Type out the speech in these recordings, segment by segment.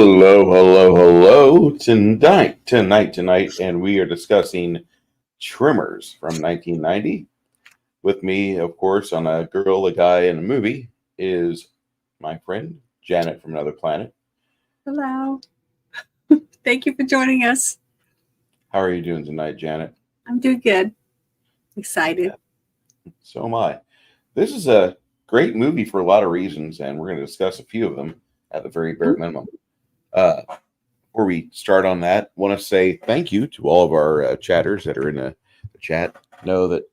Hello, hello, hello. Tonight, and we are discussing Tremors from 1990. With me, of course, on A Girl, a Guy, and a Movie is my friend Janet from another planet. Hello. Thank you for joining us. How are you doing tonight, Janet? I'm doing good. Excited. So am I. This is a great movie for a lot of reasons, and we're going to discuss a few of them at the very bare minimum. Before we start on that, want to say thank you to all of our chatters that are in the chat. Know that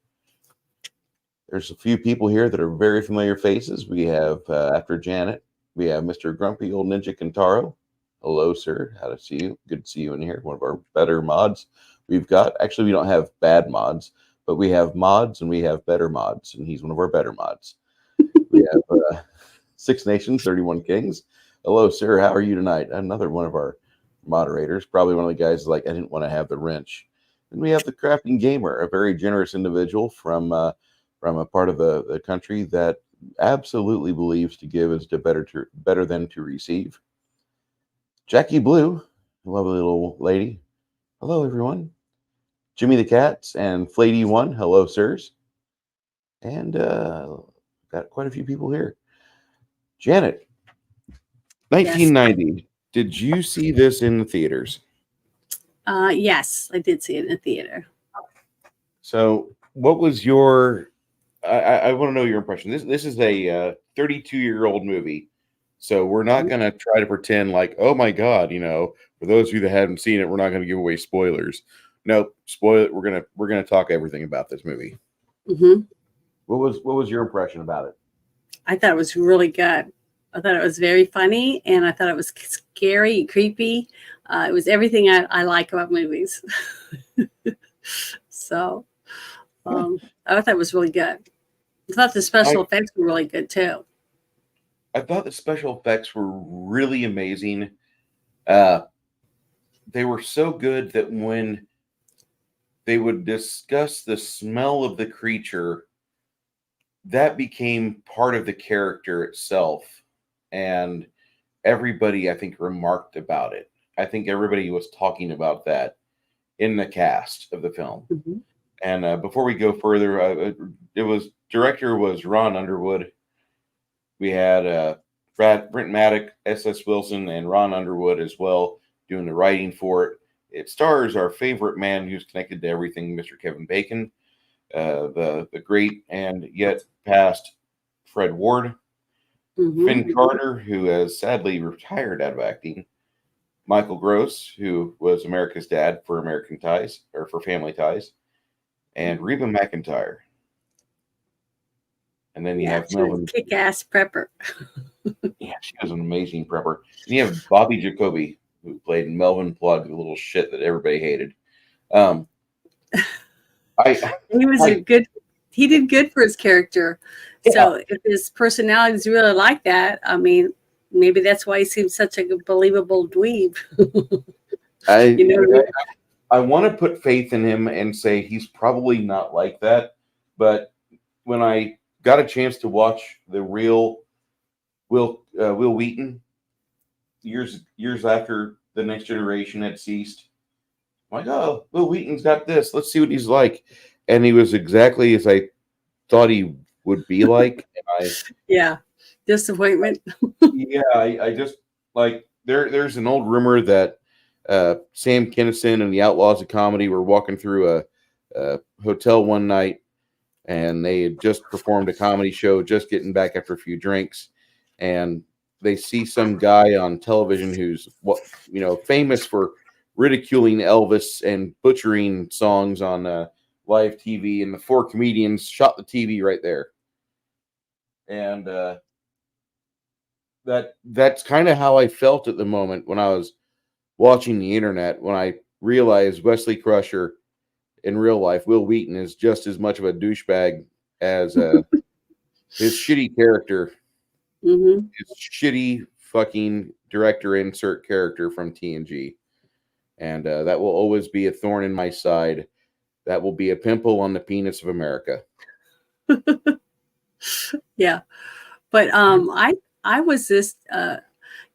there's a few people here that are very familiar faces. We have, after Janet, we have Mr. Grumpy Old Ninja Kentaro. Hello, sir. How to see you? Good to see you in here. One of our better mods we've got. Actually, we don't have bad mods, but we have mods and we have better mods, and he's one of our better mods. We have Six Nations, 31 Kings. Hello, sir. How are you tonight? Another one of our moderators, probably one of the guys like I didn't want to have the wrench. And we have the Crafting Gamer, a very generous individual from a part of the country that absolutely believes to give is to better than to receive. Jackie Blue, lovely little lady. Hello, everyone. Jimmy the Cats and Flatey One. Hello, sirs. And got quite a few people here. Janet, 1990. Yes. Did you see this in the theaters? Yes, I did see it in the theater. So, what was your? I want to know your impression. This is a 32-year-old movie, so we're not going to try to pretend like, oh my god, for those of you that haven't seen it, we're not going to give away spoilers. No, spoil it. We're gonna talk everything about this movie. Mm-hmm. What was your impression about it? I thought it was really good. I thought it was very funny, and I thought it was scary and creepy. It was everything I like about movies. So I thought it was really good. I thought the special effects were really good, too. I thought the special effects were really amazing. They were so good that when they would discuss the smell of the creature, that became part of the character itself. And everybody, I think, remarked about it. I think everybody was talking about that in the cast of the film. Mm-hmm. And before we go further, director was Ron Underwood. We had Brent Maddock, S.S. Wilson, and Ron Underwood as well doing the writing for it. It stars our favorite man who's connected to everything, Mr. Kevin Bacon, the great and yet past Fred Ward, Mm-hmm. Finn Carter, who has sadly retired out of acting, Michael Gross, who was America's dad for American Ties, or for Family Ties, and Reba McEntire. And then you have Melvin. Kick-ass prepper. Yeah, she was an amazing prepper. And you have Bobby Jacoby, who played Melvin Plug, the little shit that everybody hated. He did good for his character. Yeah. So if his personality is really like that, I mean, maybe that's why he seems such a believable dweeb. I want to put faith in him and say he's probably not like that. But when I got a chance to watch the real Will Wheaton years after The Next Generation had ceased, I'm like, oh, Will Wheaton's got this. Let's see what he's like. And he was exactly as I thought he would be like. Yeah, disappointment. Yeah, I just like there's an old rumor that Sam Kinison and the Outlaws of Comedy were walking through a hotel one night, and they had just performed a comedy show, just getting back after a few drinks, and they see some guy on television who's famous for ridiculing Elvis and butchering songs on live TV, and the four comedians shot the TV right there. And that's kind of how I felt at the moment when I was watching the internet, when I realized Wesley Crusher in real life, Will Wheaton, is just as much of a douchebag as his shitty character, mm-hmm. his shitty fucking director insert character from TNG. And that will always be a thorn in my side. That will be a pimple on the penis of America. Yeah. But I was this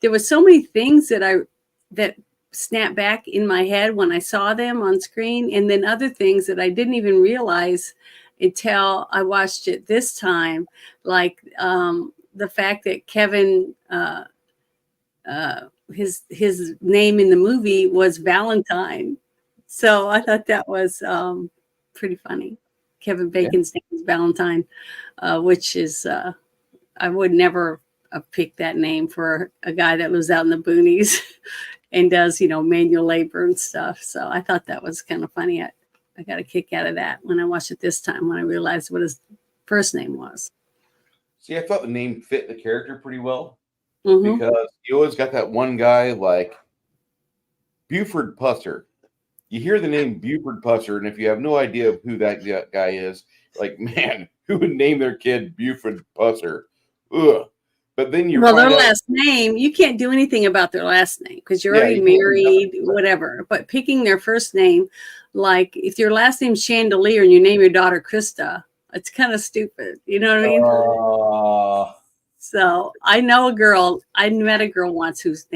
there was so many things that snapped back in my head when I saw them on screen, and then other things that I didn't even realize until I watched it this time, like the fact that Kevin, his name in the movie was Valentine. So I thought that was pretty funny. Kevin Yeah. Bacon's name is Valentine, which is I would never have picked that name for a guy that lives out in the boonies and does, manual labor and stuff. So I thought that was kind of funny. I got a kick out of that when I watched it this time, when I realized what his first name was. See, I thought the name fit the character pretty well Mm-hmm. because you always got that one guy like Buford Pusser. You hear the name Buford Pusser, and if you have no idea who that guy is, like, man, who would name their kid Buford Pusser? Ugh. But then you Well, their find out, last name, you can't do anything about their last name because you're yeah, already you can't do nothing. married, whatever. But picking their first name, like if your last name's Chandelier and you name your daughter Krista, it's kind of stupid. You know what I mean? So I met a girl once whose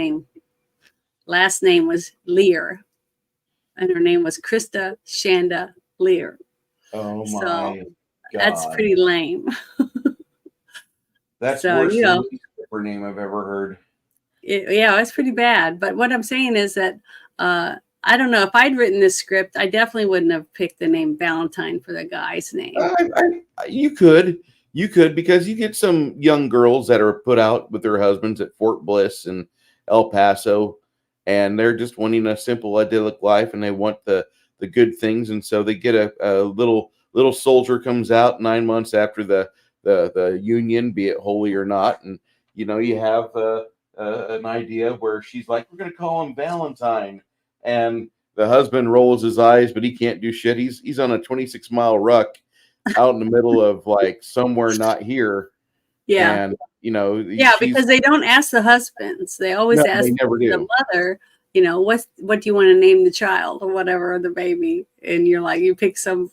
last name was Lear, and her name was Krista Shanda Lear. Oh So my that's God. pretty lame. That's So, worse than any stripper name I've ever heard. yeah, it's pretty bad. But what I'm saying is that I don't know, if I'd written this script, I definitely wouldn't have picked the name Valentine for the guy's name. You could because you get some young girls that are put out with their husbands at Fort Bliss and El Paso, and they're just wanting a simple idyllic life, and they want the good things, and so they get a little soldier comes out 9 months after the union, be it holy or not, and you have an idea where she's like, we're going to call him Valentine, and the husband rolls his eyes, but he can't do shit. He's on a 26-mile ruck out in the middle of like somewhere not here. Yeah. And Yeah, because they don't ask the husbands. They always ask they never do. the mother, what do you want to name the child or whatever, the baby? And you're like, you pick and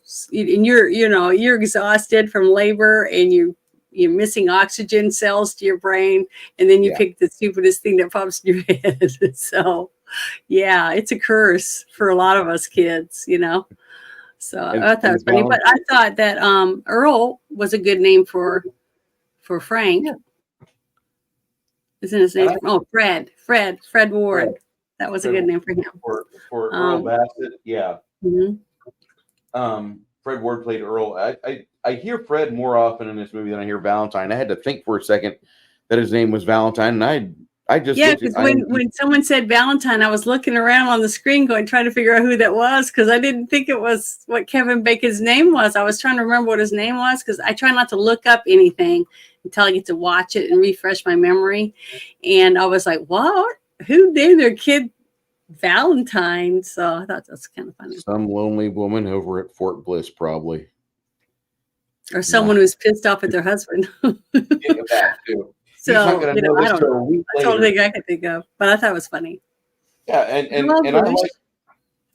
you're exhausted from labor and you're missing oxygen cells to your brain, and then you pick the stupidest thing that pops in your head. So yeah, it's a curse for a lot of us kids, So I thought that was funny. But I thought that Earl was a good name for Frank. Yeah. Isn't his name? Fred Ward. Fred. That was a good name for him. For Earl Bassett, yeah. Mm-hmm. Fred Ward played Earl. I hear Fred more often in this movie than I hear Valentine. I had to think for a second that his name was Valentine, and I just because when someone said Valentine, I was looking around on the screen trying to figure out who that was, because I didn't think it was what Kevin Bacon's name was. I was trying to remember what his name was, because I try not to look up anything until I get to watch it and refresh my memory. And I was like, what? Who named their kid Valentine? So I thought that's kind of funny. Some lonely woman over at Fort Bliss, probably. Or someone who's pissed off at their husband. That too. So, I don't know. That's the only thing I could think of. But I thought it was funny. Yeah, and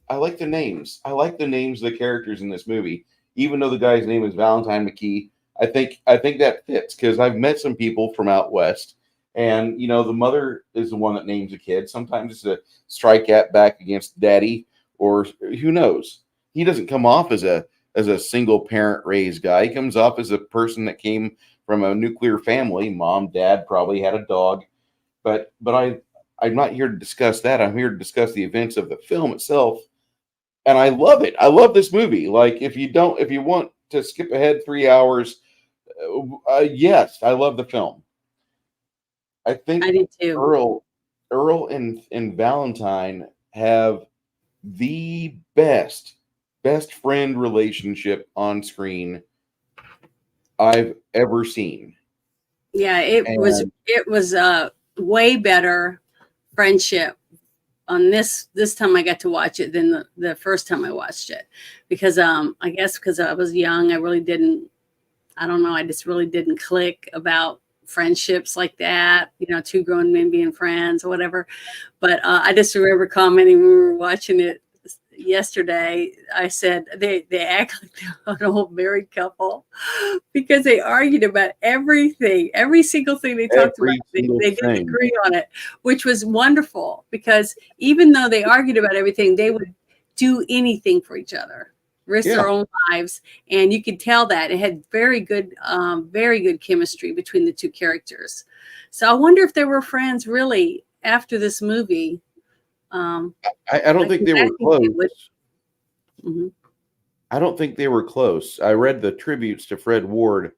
I like the names. I like the names of the characters in this movie. Even though the guy's name is Valentine McKee, I think that fits, because I've met some people from out west, and the mother is the one that names a kid. Sometimes it's a strike at back against daddy, or who knows. He doesn't come off as a single parent raised guy. He comes off as a person that came from a nuclear family. Mom, dad probably had a dog, but I'm not here to discuss that. I'm here to discuss the events of the film itself, and I love it. I love this movie. Like, if you want to skip ahead 3 hours, yes, I love the film. I think I did too. Earl and Valentine have the best friend relationship on screen I've ever seen. Yeah, it was a way better friendship on this time I got to watch it than the first time I watched it, because I guess because I was young, I just really didn't click about friendships like that, two grown men being friends or whatever. But I just remember commenting when we were watching it, yesterday. I said they act like they're an old married couple because they argued about everything, every single thing they talked about. Every single They didn't thing. agree on it, which was wonderful because even though they argued about everything, they would do anything for each other, risk their Yeah. own lives, and you could tell that it had very good chemistry between the two characters. So I wonder if they were friends really after this movie. I don't think they were I think they close. would. Mhm. I don't think they were close. I read the tributes to Fred Ward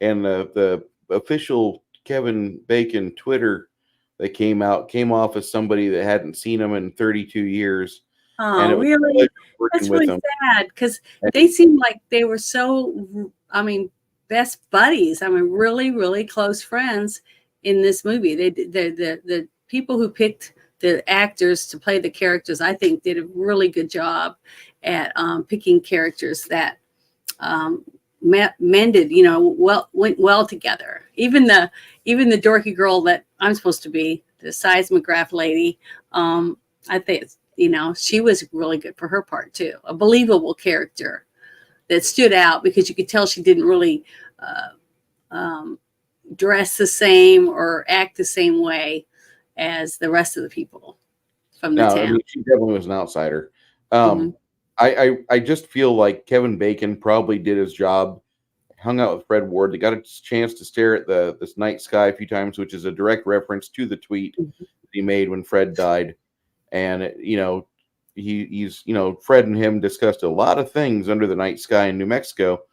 and the official Kevin Bacon Twitter that came off as somebody that hadn't seen him in 32 years, and Oh, it was a really? pleasure working That's with really him. sad because And they seemed like they were so, I mean, best buddies. I mean, really, really close friends in this movie. The people who picked the actors to play the characters, I think, did a really good job at picking characters that mended, went well together. Even the dorky girl that I'm supposed to be, the seismograph lady, I think she was really good for her part too. A believable character that stood out because you could tell she didn't really um, dress the same or act the same way as the rest of the people from the no, I town. mean she definitely was an outsider. Hmm. I just feel like Kevin Bacon probably did his job. Hung out with Fred Ward. They got a chance to stare at this night sky a few times, which is a direct reference to the tweet that he made when Fred died. And he's Fred and him discussed a lot of things under the night sky in New Mexico,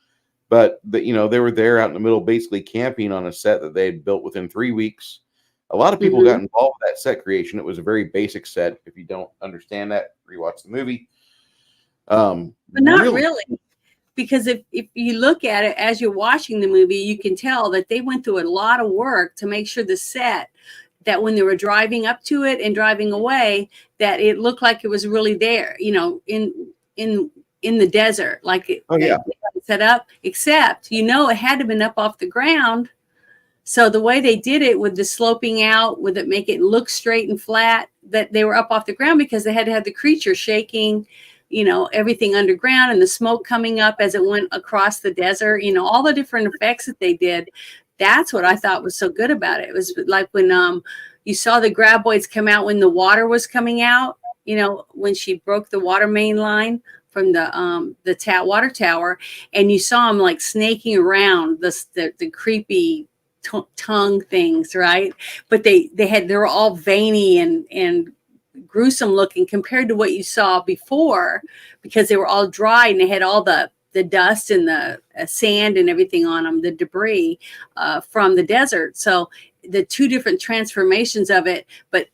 but they were there out in the middle, basically camping on a set that they had built within 3 weeks. A lot of people got Hmm. involved with that set creation. It was a very basic set. If you don't understand that, rewatch the movie. But not Really, really. Because if you look at it as you're watching the movie, you can tell that they went through a lot of work to make sure the set, that when they were driving up to it and driving away, that it looked like it was really there, in the desert, like oh they yeah, had it set up, except it had to have been up off the ground. So the way they did it with the sloping out, with it make it look straight and flat, that they were up off the ground because they had to have the creature shaking, everything underground and the smoke coming up as it went across the desert, all the different effects that they did. That's what I thought was so good about it. It was like when you saw the graboids come out when the water was coming out, when she broke the water main line from the water tower, and you saw them like snaking around the creepy tongue things, right? But they were all veiny and gruesome looking compared to what you saw before, because they were all dry and they had all the dust and the sand and everything on them, the debris from the desert. So the two different transformations of it, but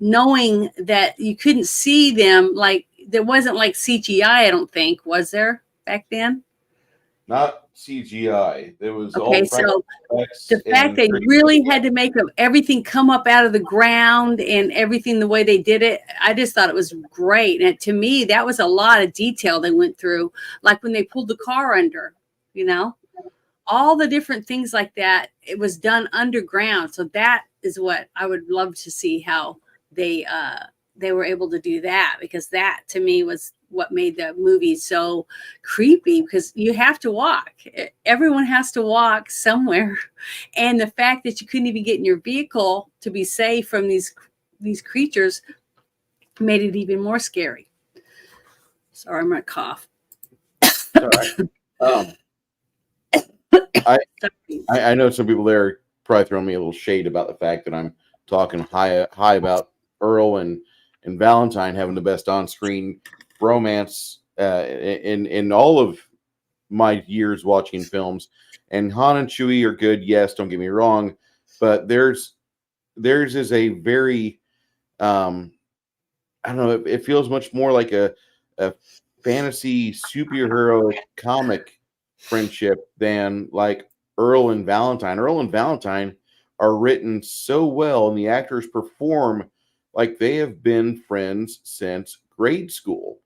knowing that you couldn't see them, like there wasn't like CGI, I don't think, was there back then? not CGI. It was Okay, all so practical effects the fact and they really had to make everything come up out of the ground and everything the way they did it, I just thought it was great. And to me, that was a lot of detail they went through, like when they pulled the car under, you know, all the different things like that. It was done underground. So that is what I would love to see, how they were able to do that, because that to me was what made the movie so creepy, because you have to walk. Everyone has to walk somewhere. And the fact that you couldn't even get in your vehicle to be safe from these creatures made it even more scary. Sorry, I'm gonna cough. all right. Um, I know some people there are probably throwing me a little shade about the fact that I'm talking high about Earl and Valentine having the best on-screen romance in all of my years watching films. And Han and Chewie are good, yes, don't get me wrong, but theirs is a very I don't know, it feels much more like a fantasy superhero comic friendship than like Earl and Valentine. Earl and Valentine are written so well, and the actors perform like they have been friends since grade school.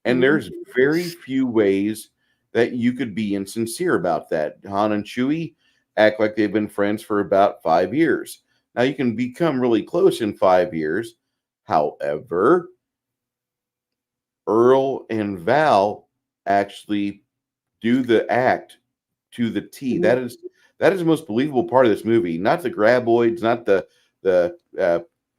And Mhm. there's very few ways that you could be insincere about that. Han and Chewie act like they've been friends for about 5 years. Now, you can become really close in 5 years. However, Earl and Val actually do the act to the T. Mhm. That is the most believable part of this movie. Not the graboids, not the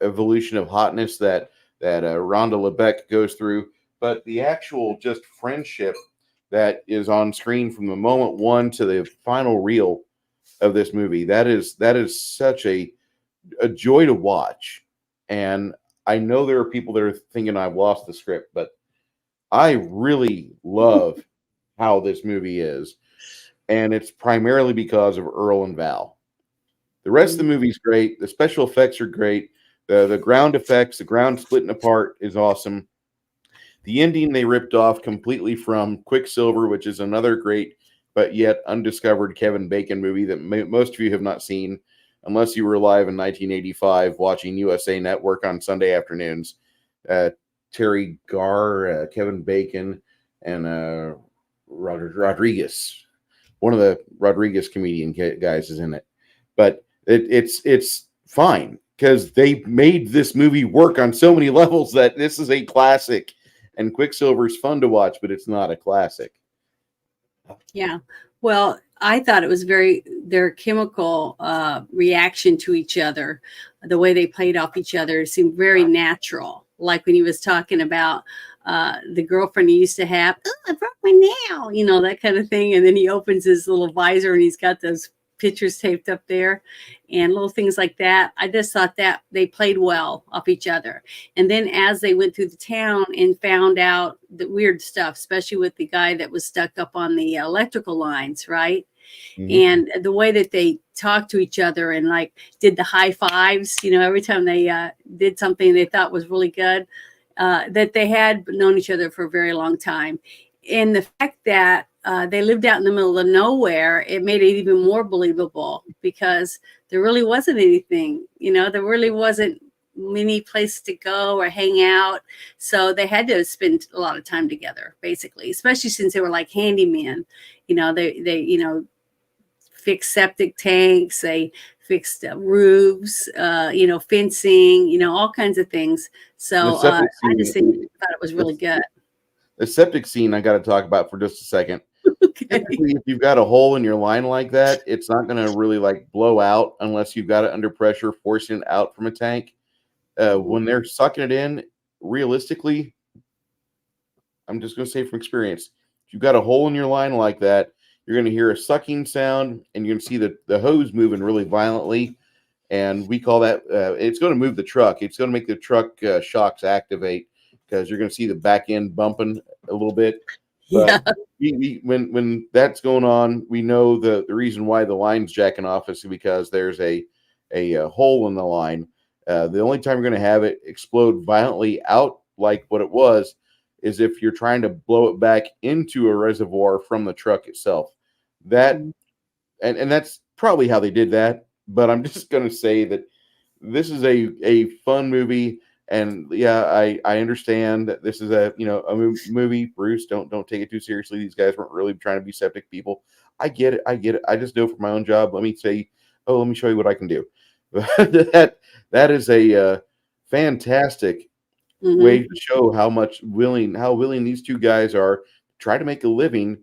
evolution of hotness that Rhonda Lebeck goes through, but the actual just friendship that is on screen from the moment one to the final reel of this movie. That is such a joy to watch. And I know there are people that are thinking I've lost the script, but I really love how this movie is. And it's primarily because of Earl and Val. The rest of the Mhm. movie's great. The special effects are great. The ground effects, the ground splitting apart is awesome. The ending they ripped off completely from Quicksilver, which is another great but yet undiscovered Kevin Bacon movie that most of you have not seen, unless you were alive in 1985 watching USA Network on Sunday afternoons. Uh, Terry Garr, Kevin Bacon, and Rodriguez. One of the Rodriguez comedian guys is in it, but it's fine because they made this movie work on so many levels that this is a classic. And Quicksilver's fun to watch, but it's not a classic. Yeah. Well, I thought it was their chemical reaction to each other, the way they played off each other seemed very natural. Like when he was talking about the girlfriend he used to have, oh, I broke my nail, that kind of thing. And then he opens his little visor and he's got those pictures taped up there and little things like that. I just thought that they played well off each other. And then as they went through the town and found out the weird stuff, especially with the guy that was stuck up on the electrical lines, right? Mm-hmm. And the way that they talked to each other and like did the high fives, every time they did something they thought was really good, that they had known each other for a very long time. And the fact that they lived out in the middle of nowhere, it made it even more believable because there really wasn't anything, there really wasn't many places to go or hang out. So they had to spend a lot of time together, basically, especially since they were like handymen. They fixed septic tanks, they fixed roofs, fencing, all kinds of things. The So septic I just scene, thought it was really good. the septic scene, I got to talk about for just a second. Okay. Typically, if you've got a hole in your line like that, it's not going to really like blow out unless you've got it under pressure, forcing it out from a tank. Mhm. When they're sucking it in, realistically, I'm just going to say from experience, if you've got a hole in your line like that, you're going to hear a sucking sound and you're going to see the hose moving really violently. And we call that it's going to move the truck. It's going to make the truck shocks activate because you're going to see the back end bumping a little bit. Yeah. But when that's going on, we know the reason why the line's jacking off is because there's a hole in the line. The only time you're going to have it explode violently out like what it was is if you're trying to blow it back into a reservoir from the truck itself. That Mhm. and that's probably how they did that. But I'm just going to say that this is a fun movie, and yeah, I understand that this is a movie. Bruce, don't take it too seriously. These guys weren't really trying to be septic people. I get it. I get it. I just know for my own job. Let me say, oh, let me show you what I can do. That is a fantastic way Mhm. to show how willing these two guys are to try to make a living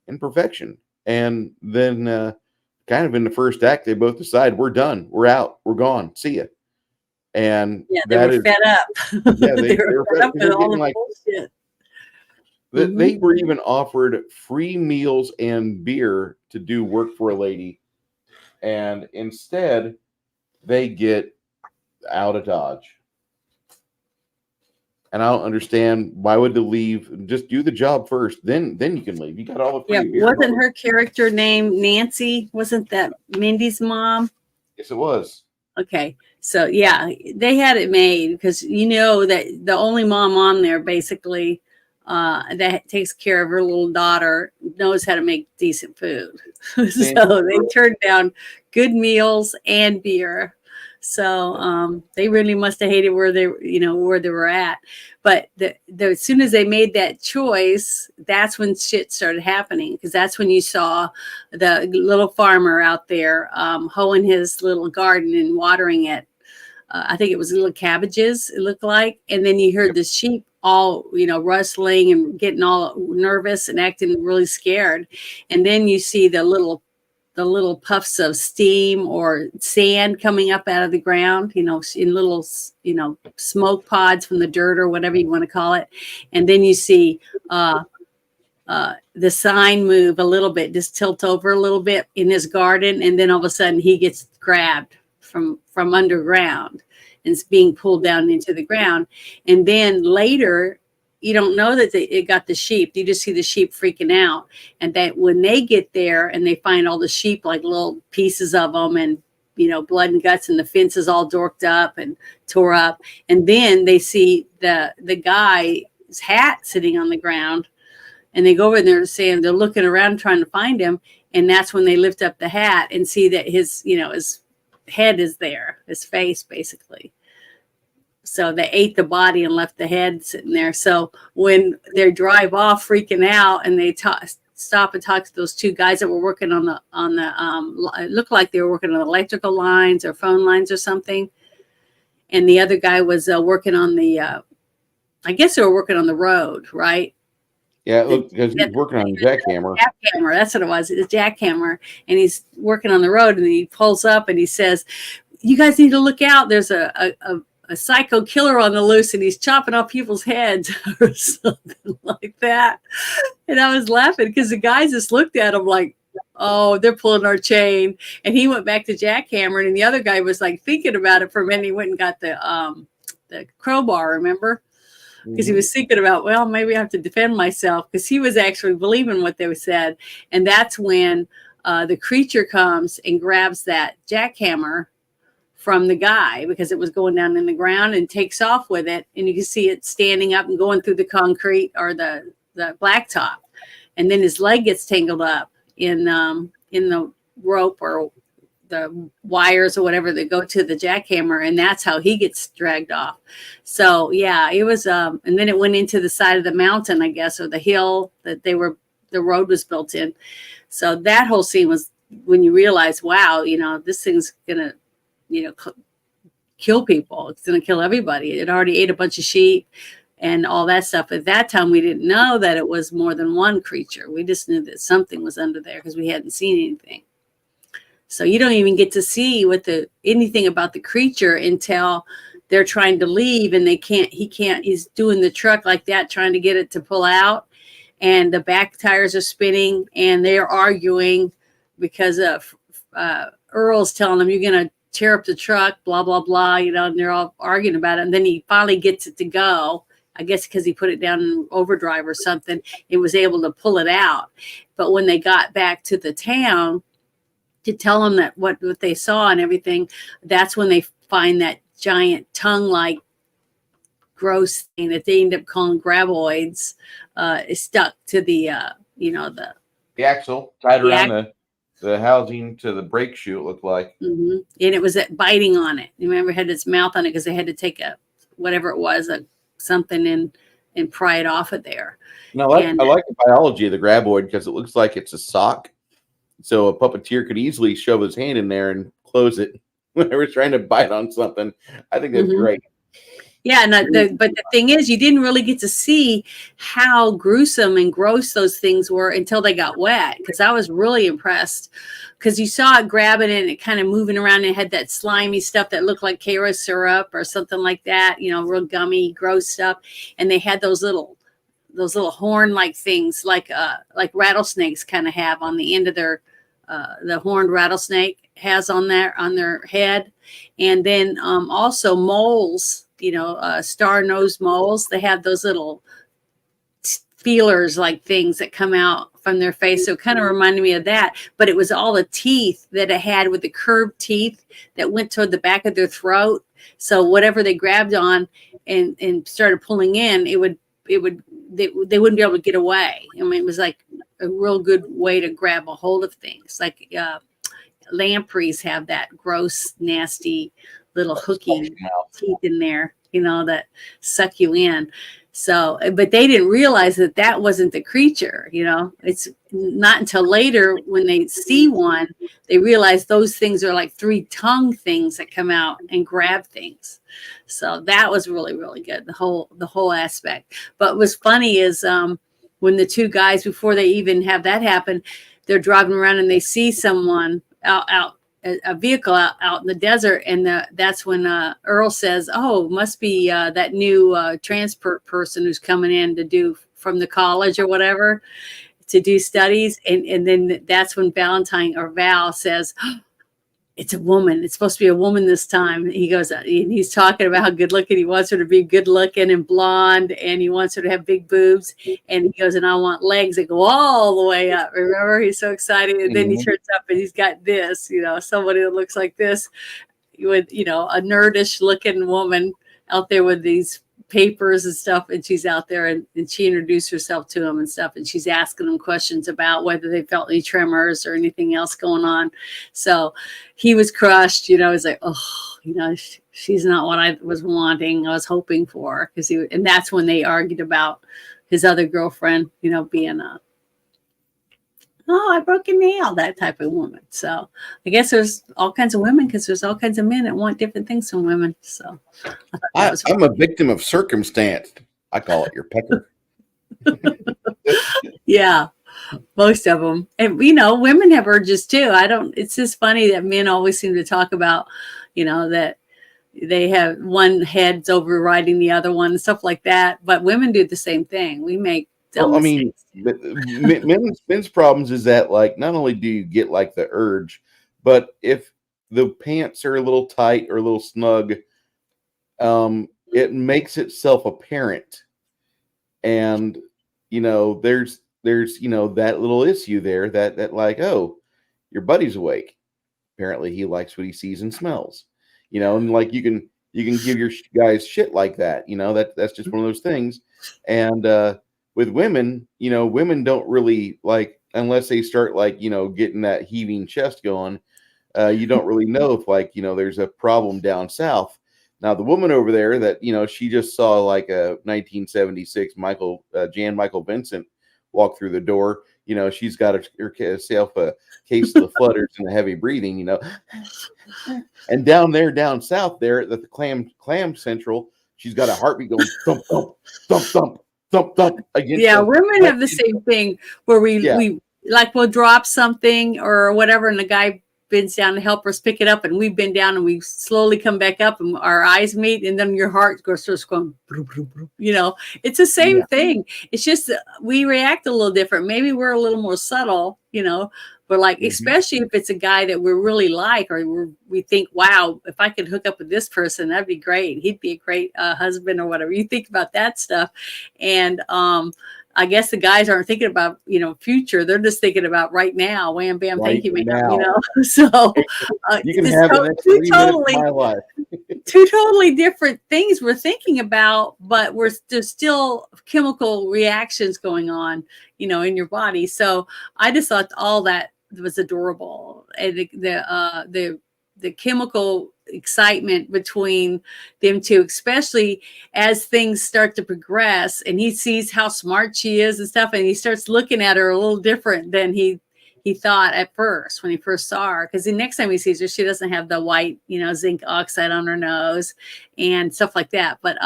in perfection. And then, kind of in the first act, they both decide we're done, we're out, we're gone, see ya. And Yeah, they that were is, fed up. yeah, They were they were fed up with they're all getting the like bullshit. they Mhm. were even offered free meals and beer to do work for a lady, and instead they get out of Dodge. And I don't understand why would they leave? Just do the job first, then you can leave. You got all the Yeah, free beer and all wasn't the. her character named Nancy? Wasn't that Mindy's mom? Yes, it was. Okay. So yeah, they had it made because that the only mom on there basically that takes care of her little daughter knows how to make decent food. They So they turned down good meals and beer. So they really must have hated where they were at. But as soon as they made that choice, that's when shit started happening because that's when you saw the little farmer out there hoeing his little garden and watering it. I think it was little cabbages, it looked like. And then you heard Yep. the sheep all, rustling and getting all nervous and acting really scared. And then you see the little puffs of steam or sand coming up out of the ground, in little, smoke pods from the dirt or whatever you want to call it. And then you see the sign move a little bit, just tilt over a little bit in his garden. And then all of a sudden he gets grabbed from underground and it's being pulled down into the ground. And then later, you don't know that it got the sheep. You just see the sheep freaking out. And that when they get there and they find all the sheep, like little pieces of them and, blood and guts, and the fence is all dorked up and tore up. And then they see the guy's hat sitting on the ground, and they go over there saying they're looking around trying to find him. And that's when they lift up the hat and see that his head is there, his face basically. So they ate the body and left the head sitting there. So when they drive off freaking out and they stop and talk to those two guys that were working on the it looked like they were working on electrical lines or phone lines or something. And the other guy was working on I guess they were working on the road, right? Yeah, look, because he's working on a jackhammer. Jackhammer, that's what it was. It's a jackhammer. And he's working on the road and he pulls up and he says, "You guys need to look out. There's a psycho killer on the loose and he's chopping off people's heads," or something like that. And I was laughing because the guys just looked at him like, "Oh, they're pulling our chain." And he went back to jackhammering, and the other guy was like thinking about it for a minute. He went and got the crowbar, remember? Because he was thinking about, well, maybe I have to defend myself, because he was actually believing what they said. And that's when the creature comes and grabs that jackhammer from the guy, because it was going down in the ground, and takes off with it. And you can see it standing up and going through the concrete or the blacktop. And then his leg gets tangled up in the rope or the wires or whatever that go to the jackhammer, and that's how he gets dragged off. So yeah, it was and then it went into the side of the mountain, I guess, or the hill that the road was built in. So that whole scene was when you realize, wow, this thing's gonna kill people. It's gonna kill everybody. It already ate a bunch of sheep and all that stuff. At that time, we didn't know that it was more than one creature. We just knew that something was under there because we hadn't seen anything. So you don't even get to see anything about the creature until they're trying to leave, and he's doing the truck like that, trying to get it to pull out, and the back tires are spinning, and they're arguing because of Earl's telling them, "You're going to tear up the truck, blah, blah, blah," and they're all arguing about it. And then he finally gets it to go, I guess because he put it down in overdrive or something, and was able to pull it out. But when they got back to the town to tell them that what they saw and everything, that's when they find that giant tongue-like gross thing that they end up calling graboids, is stuck to the axle tied around the housing to the brake shoe, it looked like. Mm-hmm. And it was biting on it. You remember, it had its mouth on it because they had to take whatever it was, something and pry it off of there. No, I like the biology of the graboid because it looks like it's a sock. So a puppeteer could easily shove his hand in there and close it when they were trying to bite on something. I think that's great. Yeah, but the thing is, you didn't really get to see how gruesome and gross those things were until they got wet, because I was really impressed, because you saw it grabbing it and it kind of moving around, and it had that slimy stuff that looked like Karo syrup or something like that, real gummy, gross stuff. And they had those little horn-like things like rattlesnakes kind of have on the end of their the horned rattlesnake has on their head. And then also moles, star-nosed moles, they have those little feelers like things that come out from their face. So it kind of reminded me of that, but it was all the teeth that it had, with the curved teeth that went toward the back of their throat. So whatever they grabbed on and started pulling in, they wouldn't be able to get away. I mean, it was like a real good way to grab a hold of things. Like lampreys have that gross, nasty little hooky teeth in there, that suck you in. So, but they didn't realize that that wasn't the creature, you know. It's not until later when they see one, they realize those things are like three tongue things that come out and grab things. So that was really, really good. The whole aspect. But what's funny is when the two guys, before they even have that happen, they're driving around and they see someone out a vehicle out in the desert, and that's when Earl says, "Oh, must be that new transport person who's coming in to do from the college or whatever to do studies." And then that's when Valentine or Val says, "It's a woman. It's supposed to be a woman this time." He goes, and he's talking about how good looking he wants her to be, good looking and blonde, and he wants her to have big boobs. And he goes, "And I want legs that go all the way up." Remember, he's so excited. And then he turns up and he's got this, you know, somebody that looks like this, with, you know, a nerdish looking woman out there with these papers and stuff, and she's out there, and she introduced herself to him and stuff, and she's asking him questions about whether they felt any tremors or anything else going on. So he was crushed, you know. He's like, "Oh, you know, she's not what I was wanting, I was hoping for," because and that's when they argued about his other girlfriend, you know, being a, "Oh, I broke a nail," that type of woman. So I guess there's all kinds of women, because there's all kinds of men that want different things from women. So I'm a victim of circumstance. I call it your pecker. yeah, most of them. And, you know, women have urges too. It's just funny that men always seem to talk about, you know, that they have one head's overriding the other one and stuff like that. But women do the same thing. We make Well, I mean, men's problems is that, like, not only do you get like the urge, but if the pants are a little tight or a little snug, it makes itself apparent. And, you know, there's, you know, that little issue there that like, oh, your buddy's awake. Apparently he likes what he sees and smells, you know, and like you can give your guys shit like that, you know, that's just one of those things. And, with women, you know, women don't really like, unless they start like, you know, getting that heaving chest going, you don't really know if, like, you know, there's a problem down south. Now, the woman over there that, you know, she just saw like a 1976 Jan Michael Vincent walk through the door. You know, she's got herself a case of the flutters and the heavy breathing, you know. And down south there at the clam central, she's got a heartbeat going thump, thump, thump, thump, thump, thump against. Yeah, women have the same thing where we like, we'll drop something or whatever, and the guy bends down to help us pick it up, and we bend down and we slowly come back up, and our eyes meet, and then your heart starts going, you know. It's the same thing. It's just we react a little different. Maybe we're a little more subtle, you know. But like, especially if it's a guy that we really like, or we think, wow, if I could hook up with this person, that'd be great. He'd be a great husband or whatever. You think about that stuff. And I guess the guys aren't thinking about, you know, future. They're just thinking about right now. Wham, bam, thank you, ma'am. You know, so you can have the next 3 minutes of my life. Two totally different things we're thinking about, but there's still chemical reactions going on, you know, in your body. So I just thought all that was adorable, and the chemical excitement between them two, especially as things start to progress, and he sees how smart she is and stuff, and he starts looking at her a little different than he thought at first when he first saw her, because the next time he sees her, she doesn't have the white, you know, zinc oxide on her nose and stuff like that. But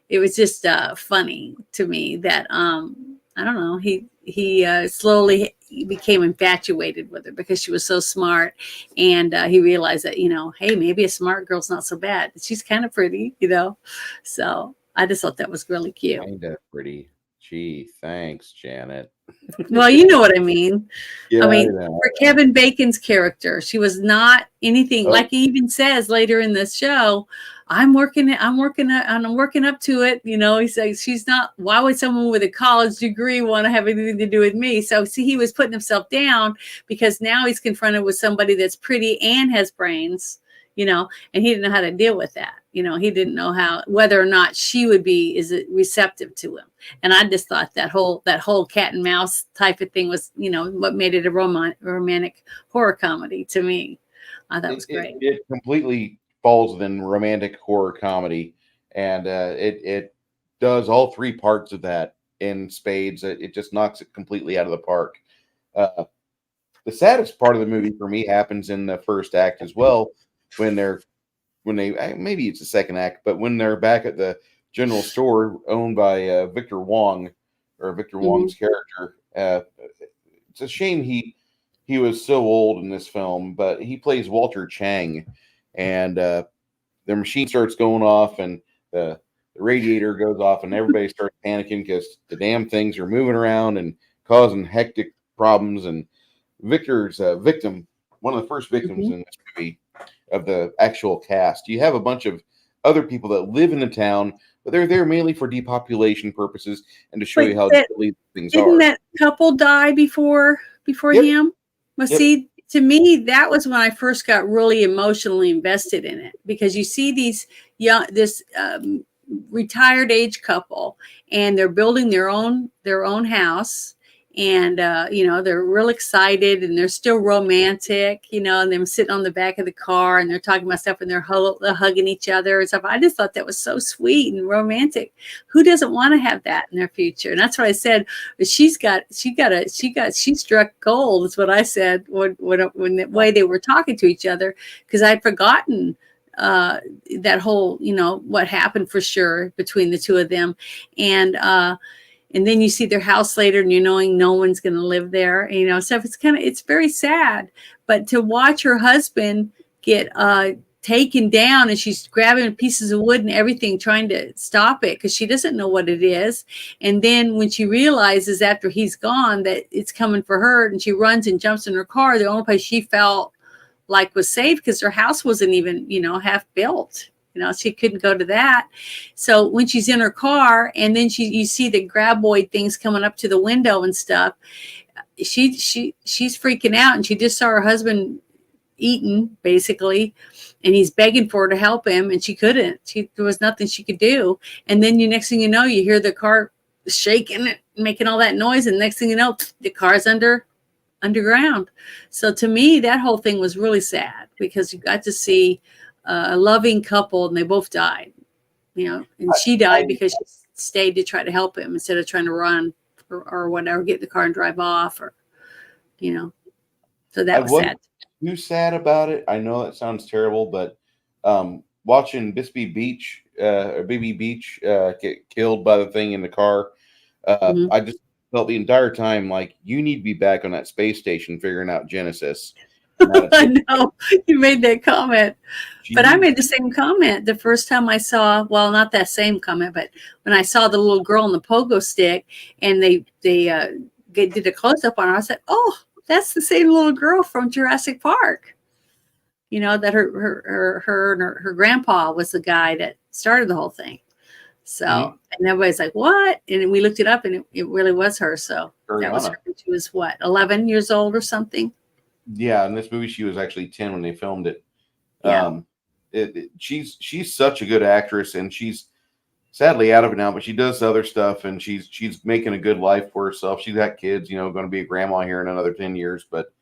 it was just funny to me that I don't know, he slowly became infatuated with her because she was so smart, and he realized that, you know, hey, maybe a smart girl's not so bad. She's kind of pretty, you know. So I just thought that was really cute. Kind of pretty. Gee, thanks, Janet. Well, you know what I mean. Yeah, I mean, for Kevin Bacon's character, she was not anything like he even says later in the show. I'm working up to it. You know, he says she's not. Why would someone with a college degree want to have anything to do with me? So see, he was putting himself down because now he's confronted with somebody that's pretty and has brains, you know, and he didn't know how to deal with that. You know, he didn't know whether or not she would be receptive to him. And I just thought that whole cat and mouse type of thing was, you know, what made it a romantic horror comedy to me. I thought it was great. It completely falls within romantic horror comedy, and it does all three parts of that in spades. It just knocks it completely out of the park. Uh, the saddest part of the movie for me happens in the first act as well, when they maybe it's the second act, but when they're back at the general store owned by Victor Wong, or Victor Hmm. Wong's character. It's a shame he was so old in this film, but he plays Walter Chang, and the machine starts going off, and the radiator goes off, and everybody starts panicking because the damn things are moving around and causing hectic problems. And Victor's victim, one of the first victims Hmm. in this movie of the actual cast. You have a bunch of other people that live in the town, but they're there mainly for depopulation purposes and to show you Wait, how that deadly things didn't are. that couple die before Yep, him? Well, yep. see, to me, that was when I first got really emotionally invested in it, because you see this retired age couple, and they're building their own house, and they're real excited, and they're still romantic, and them sitting on the back of the car, and they're talking about stuff, and they're hugging each other and stuff. I just thought that was so sweet and romantic. Who doesn't want to have that in their future? And that's what I said. She struck gold, is what I said when the way they were talking to each other, because I'd forgotten that whole, what happened for sure between the two of them. And then you see their house later, and knowing no one's going to live there, so it's very sad. But to watch her husband get taken down, and she's grabbing pieces of wood and everything, trying to stop it because she doesn't know what it is. And then when she realizes after he's gone that it's coming for her, and she runs and jumps in her car, the only place she felt like was safe, because her house wasn't even, half built. She couldn't go to that. So when she's in her car, and then you see the graboid things coming up to the window and stuff, she's freaking out, and she just saw her husband eaten basically, and he's begging for her to help him, and she couldn't. There was nothing she could do. And then next thing you know, you hear the car shaking, making all that noise, and next thing you know, the car's underground. So to me, that whole thing was really sad, because you got to see a loving couple, and they both died, and she died I, because she stayed to try to help him instead of trying to run or whatever, get in the car and drive off, or, so I that was wasn't sad. too sad about it. I know that sounds terrible, but watching Baby Beach get killed by the thing in the car, Mhm. I just felt the entire time like you need to be back on that space station figuring out Genesis and how to I take know you made that comment, but I Jeez. made the same comment the first time I saw, well, not that same comment, but when I saw the little girl in the pogo stick, and they did a close up on her, I said, "Oh, that's the same little girl from Jurassic Park." That her grandpa was the guy that started the whole thing. So, Mhm. and everybody's like, "What?" And we looked it up, and it really was her. So that was her Ariana. when she was what, 11 years old or something. Yeah, in this movie she was actually 10 when they filmed it. Yeah. Um, she's such a good actress, and she's sadly out of it now, but she does other stuff, and she's making a good life for herself. She's got kids, going to be a grandma here in another 10 years, but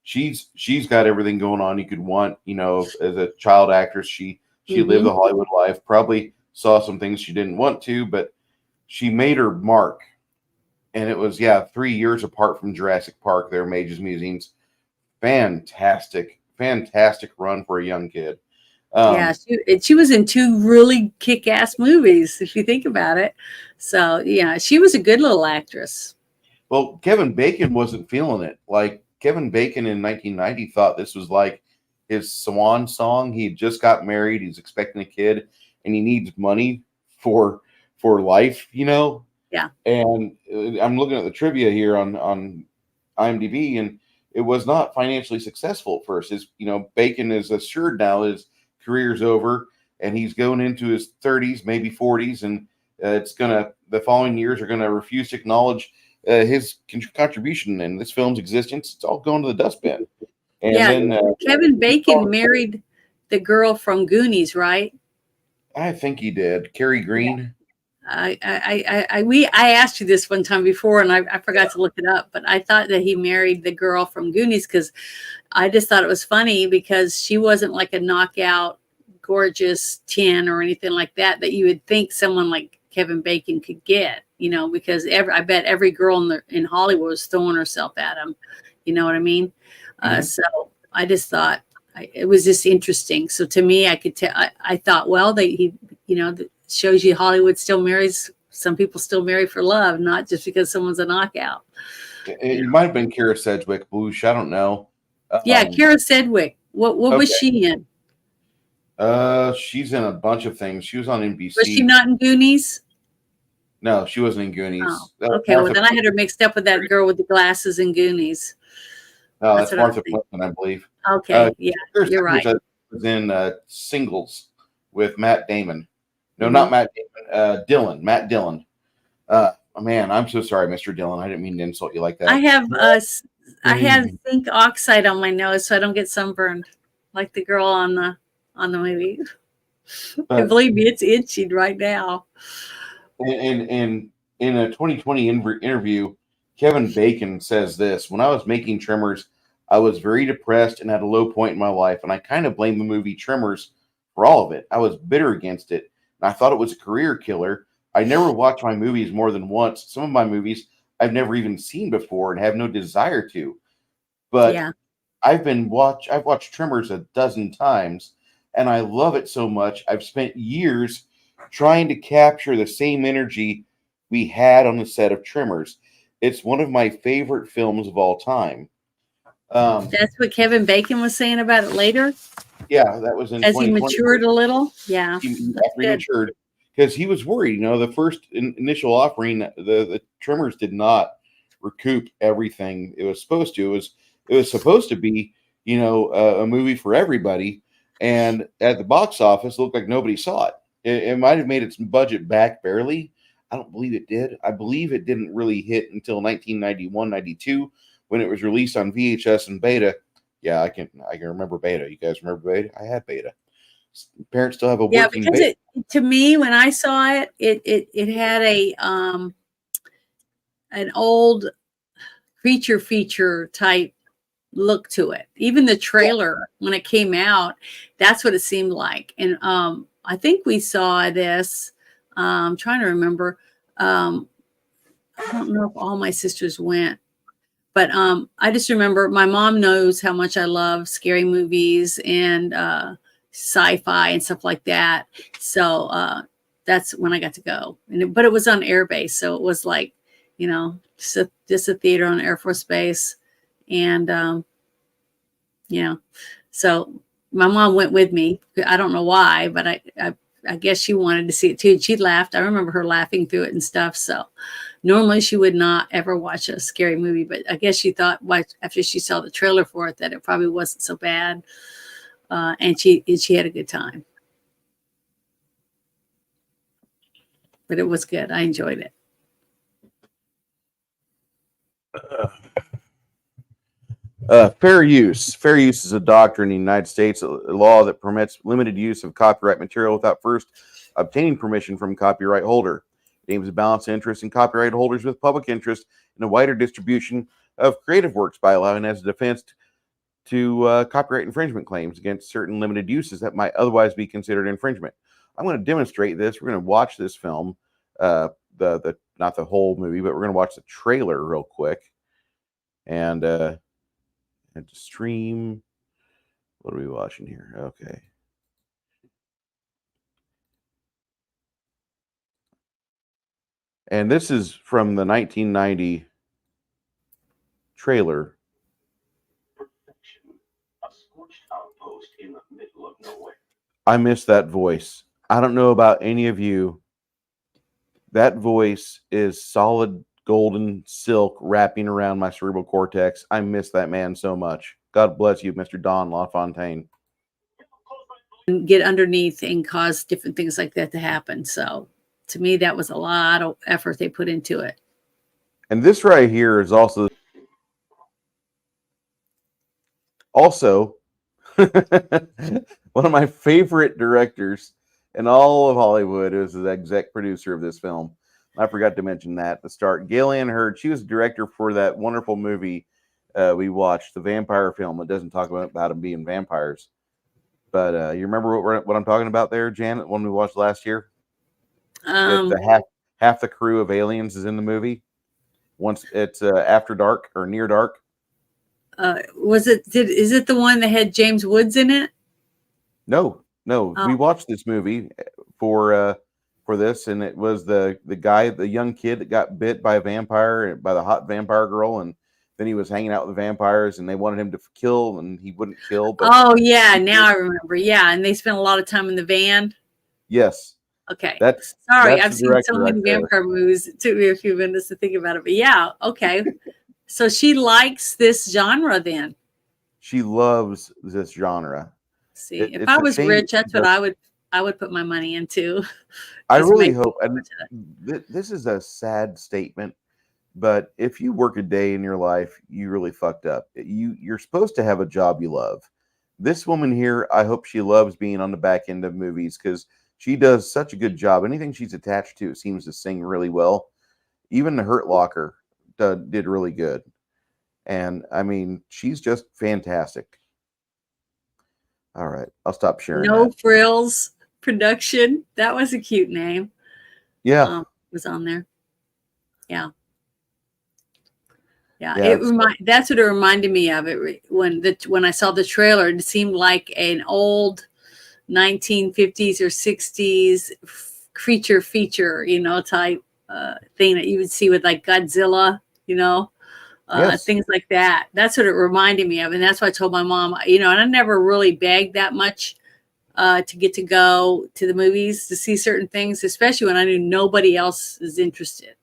she's got everything going on you could want, as a child actress. She lived Hmm. the Hollywood life, probably saw some things she didn't want to, but she made her mark. And it was, yeah, 3 years apart from Jurassic Park, their Mages Musings. Fantastic run for a young kid. Yeah, Um, she was in two really kick-ass movies, if you think about it. So yeah, she was a good little actress. well, Kevin Bacon wasn't feeling it. Like Kevin Bacon in 1990 thought this was like his swan song. He just got married. He's expecting a kid, and he needs money for life. Yeah. And I'm looking at the trivia here on IMDb, and it was not financially successful at first. Bacon is assured now his career's over, and he's going into his 30s, maybe 40s, and the following years are gonna refuse to acknowledge his contribution in this film's existence. It's all going to the dustbin. And Yeah, then Kevin Bacon married the girl from Goonies, right? I think he did. Carrie Green. I asked you this one time before, and I forgot to look it up, but I thought that he married the girl from Goonies, because I just thought it was funny, because she wasn't like a knockout gorgeous 10 or anything like that you would think someone like Kevin Bacon could get, because I bet every girl in Hollywood was throwing herself at him. You know what I mean? So I just thought it was just interesting. So to me, I could tell. I thought, well, that shows you Hollywood still marries. Some people still marry for love, not just because someone's a knockout. It might have been Kara Sedgwick, Boosh. I don't know. Yeah, Kara Sedgwick. What was she in? She's in a bunch of things. She was on NBC. Was she not in Goonies? No, she wasn't in Goonies. Oh, okay, well then I had her mixed up with that girl with the glasses in Goonies. No, that's Martha Plimpton, I believe. Okay, yeah, you're right. Was in Singles with Matt Damon. No, not Matt Damon. Dylan. Matt Dillon. Man, I'm so sorry, Mr. Dillon. I didn't mean to insult you like that. I have zinc oxide on my nose so I don't get sunburned like the girl on the movie. And believe me, it's itching right now. And in a 2020 interview, Kevin Bacon says this: "When I was making Tremors, I was very depressed and at a low point in my life, and I kind of blame the movie Tremors for all of it. I was bitter against it, and I thought it was a career killer. I never watch my movies more than once. Some of my movies I've never even seen before and have no desire to. But yeah. I've watched Tremors a dozen times, and I love it so much. I've spent years trying to capture the same energy we had on the set of Tremors. It's one of my favorite films of all time." That's what Kevin Bacon was saying about it later? Yeah, that was in as he matured a little. Yeah. After he matured, because he was worried. The first initial offering, the Tremors did not recoup everything it was supposed to. It was supposed to be, a movie for everybody. And at the box office, it looked like nobody saw it. It might have made its budget back barely. I don't believe it did. I believe it didn't really hit until 1991, 92, when it was released on VHS and Beta. Yeah, I can remember Beta. You guys remember Beta? I had Beta. Parents still have a working Beta. To me, when I saw it, it had an old creature feature type look to it. Even the trailer when it came out, that's what it seemed like. And I think we saw this. I'm trying to remember. I don't know if all my sisters went, but I just remember my mom knows how much I love scary movies and sci-fi and stuff like that. So that's when I got to go. But it was on Air Base, so it was like, just a theater on Air Force Base, and so my mom went with me. I don't know why, but I guess she wanted to see it too. She laughed. I remember her laughing through it and stuff. So normally she would not ever watch a scary movie, but I guess she thought after she saw the trailer for it that it probably wasn't so bad. And she had a good time. But it was good. I enjoyed it. Fair use. Fair use is a doctrine in the United States, a law that permits limited use of copyright material without first obtaining permission from copyright holder. It aims to balance interest in copyright holders with public interest in a wider distribution of creative works by allowing as a defense to copyright infringement claims against certain limited uses that might otherwise be considered infringement. I'm going to demonstrate this. We're going to watch this film, not the whole movie, but we're going to watch the trailer real quick. And to stream, what are we watching here? Okay. And this is from the 1990 trailer. A scorched outpost in the middle of nowhere. I miss that voice. I don't know about any of you. That voice is solid golden silk wrapping around my cerebral cortex. I miss that man so much. God bless you, Mr. Don LaFontaine. Get underneath and cause different things like that to happen. So to me, that was a lot of effort they put into it. And this right here is also one of my favorite directors in all of Hollywood. Is the exec producer of this film. I forgot to mention that at the start. Gillian Hurd, she was the director for that wonderful movie we watched, the vampire film. It doesn't talk about them being vampires. But you remember what I'm talking about there, Janet, when we watched last year? That the half the crew of aliens is in the movie. Once it's after dark or near dark. Is it the one that had James Woods in it? No. We Oh, watched this movie for this, and it was the guy, the young kid that got bit by a vampire, by the hot vampire girl, and then he was hanging out with the vampires, and they wanted him to kill, and he wouldn't kill. But oh yeah, now I remember. Yeah, and they spent a lot of time in the van. yes, Okay. that's Sorry, that's I've the seen so director right many there. vampire movies. It took me a few minutes to think about it. But yeah, okay. So she likes this genre then. She loves this genre. See, if It's I a was shame rich, that's what I would put my money into. I Is really make hope, and this is a sad statement, but if you work a day in your life, you really fucked up. You're supposed to have a job you love. This woman here, I hope she loves being on the back end of movies because she does such a good job. Anything she's attached to seems to sing really well. Even the Hurt Locker did really good. And I mean, she's just fantastic. All right, I'll stop sharing No that. Frills Production. That was a cute name. Yeah, Was on there. Yeah. Yeah, yeah. that's what it reminded me of. When I saw the trailer, it seemed like an old 1950s or 60s creature feature, type thing that you would see with like Godzilla, Yes. things like that. That's what it reminded me of, and that's why I told my mom, and I never really begged that much to get to go to the movies to see certain things, especially when I knew nobody else is interested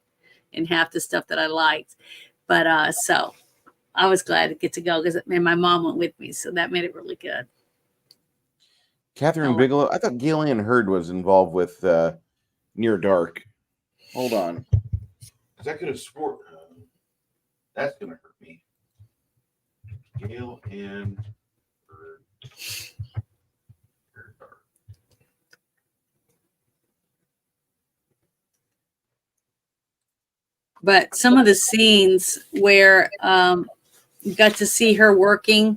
in half the stuff that I liked. But so I was glad to get to go because my mom went with me, so that made it really good. Catherine Oh, Bigelow. I thought Gillian Hurd was involved with Near Dark. Hold on, because I could have sworn that's gonna hurt me. Gillian Hurd. Near Dark. but some of the scenes where you got to see her working,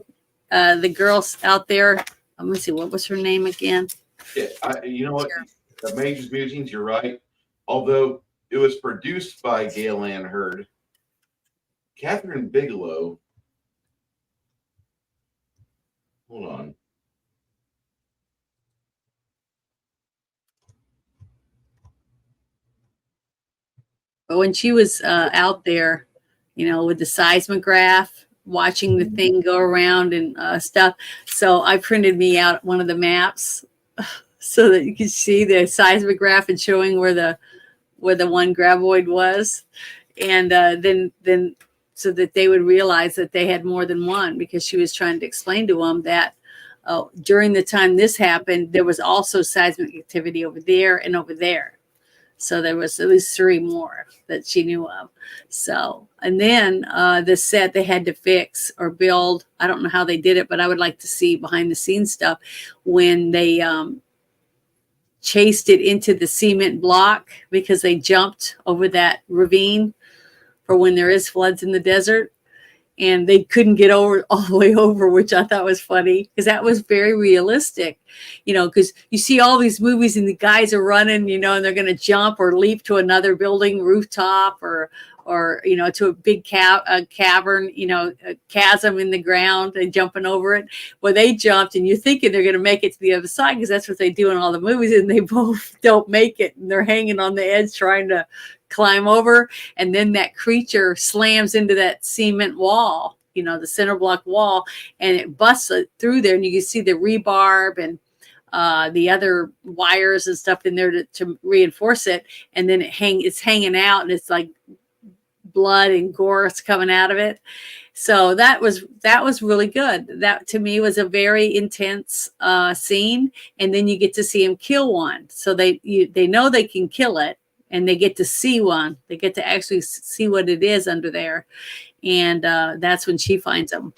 the girls out there. Let me see, what was her name again? Yeah, you know what? The Major's Musings. You're right. Although it was produced by Gillian Hurd, Catherine Bigelow. Hold on. But when she was out there, with the seismograph, watching the thing go around and stuff. So I printed me out one of the maps so that you could see the seismograph and showing where the one graboid was, and then so that they would realize that they had more than one, because she was trying to explain to them that during the time this happened, there was also seismic activity over there and over there. So there was at least 3 more that she knew of. So, and then the set they had to fix or build. I don't know how they did it, but I would like to see behind the scenes stuff when they chased it into the cement block because they jumped over that ravine for when there is floods in the desert. And they couldn't get over all the way over, which I thought was funny because that was very realistic, because you see all these movies and the guys are running, and they're going to jump or leap to another building rooftop or to a big cavern, a chasm in the ground and jumping over it. Well, they jumped and you're thinking they're going to make it to the other side because that's what they do in all the movies, and they both don't make it and they're hanging on the edge trying to climb over, and then that creature slams into that cement wall, the center block wall, and it busts through there, and you can see the rebarb and the other wires and stuff in there to reinforce it, and then it's hanging out, and it's like blood and gore is coming out of it. So that was really good. That to me was a very intense scene, and then you get to see him kill one, so they know they can kill it. And they get to see one. They get to actually see what it is under there. And that's when she finds him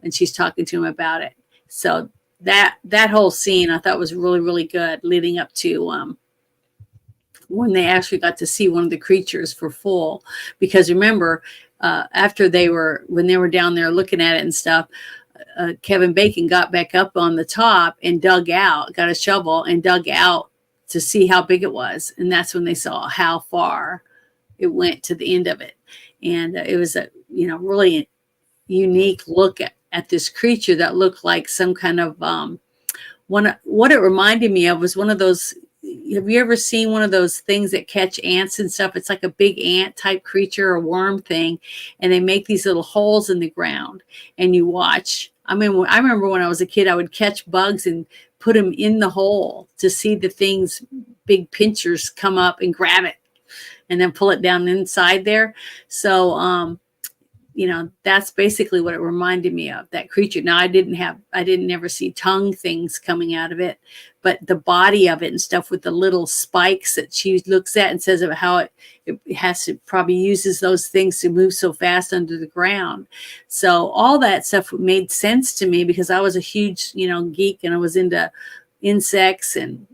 and she's talking to him about it. So that whole scene I thought was really, really good, leading up to when they actually got to see one of the creatures for full. Because remember, when they were down there looking at it and stuff, Kevin Bacon got back up on the top and got a shovel and dug out to see how big it was. And that's when they saw how far it went to the end of it. And it was a, really unique look at this creature that looked like some kind of, what it reminded me of was one of those. Have you ever seen one of those things that catch ants and stuff? It's like a big ant type creature or worm thing. And they make these little holes in the ground and you watch. I mean, I remember when I was a kid, I would catch bugs and put them in the hole to see the things, big pinchers come up and grab it and then pull it down inside there. So, that's basically what it reminded me of, that creature. Now I didn't never see tongue things coming out of it, but the body of it and stuff with the little spikes that she looks at and says about how it has to probably uses those things to move so fast under the ground. So all that stuff made sense to me because I was a huge, geek, and I was into insects and,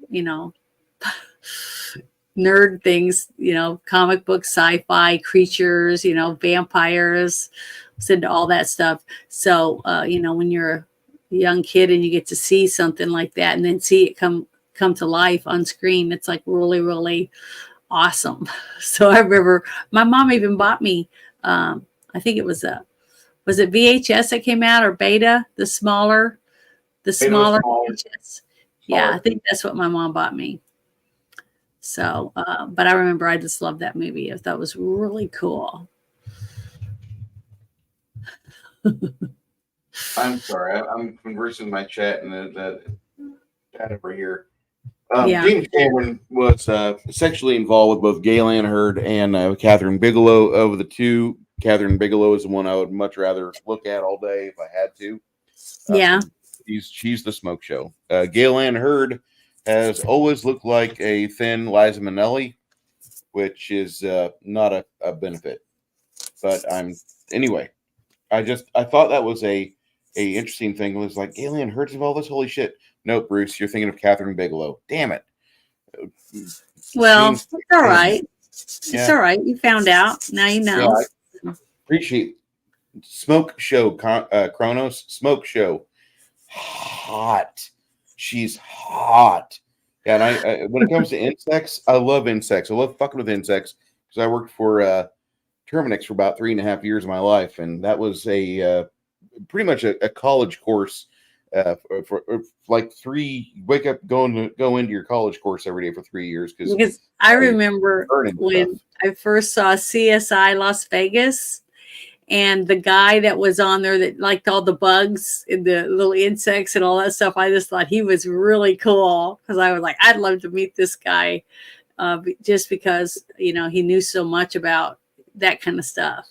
nerd things, comic books, sci-fi, creatures, vampires, was into all that stuff. So, when you're a young kid and you get to see something like that and then see it come to life on screen, it's like really, really awesome. So I remember my mom even bought me, I think it was it VHS that came out or Beta, the smaller VHS. Yeah, I think that's what my mom bought me. So, but I remember I just loved that movie. I thought it was really cool. I'm sorry. I'm conversing in my chat and that over here. Yeah. James Cameron was sexually involved with both Gail Ann Hurd and Catherine Bigelow. Of the two, Catherine Bigelow is the one I would much rather look at all day if I had to. Yeah. She's the smoke show. Gail Ann Hurd has always looked like a thin Liza Minnelli, which is not a benefit. But anyway. I thought that was a interesting thing. It was like Alien Hurts of all this holy shit. No, Bruce, you're thinking of Catherine Bigelow. Damn it. Well, it's all right. Yeah. It's all right. You found out. Now you know. Yeah, I appreciate Smoke Show, Kronos. Smoke Show. Hot. She's hot. Yeah, and I when it comes to insects, I love insects. I love fucking with insects because I worked for Terminix for about 3.5 years of my life, and that was a pretty much a college course for like wake up go into your college course every day for 3 years because I remember when I first saw CSI Las Vegas, and the guy that was on there that liked all the bugs and the little insects and all that stuff, I just thought he was really cool because I was like, I'd love to meet this guy just because he knew so much about that kind of stuff,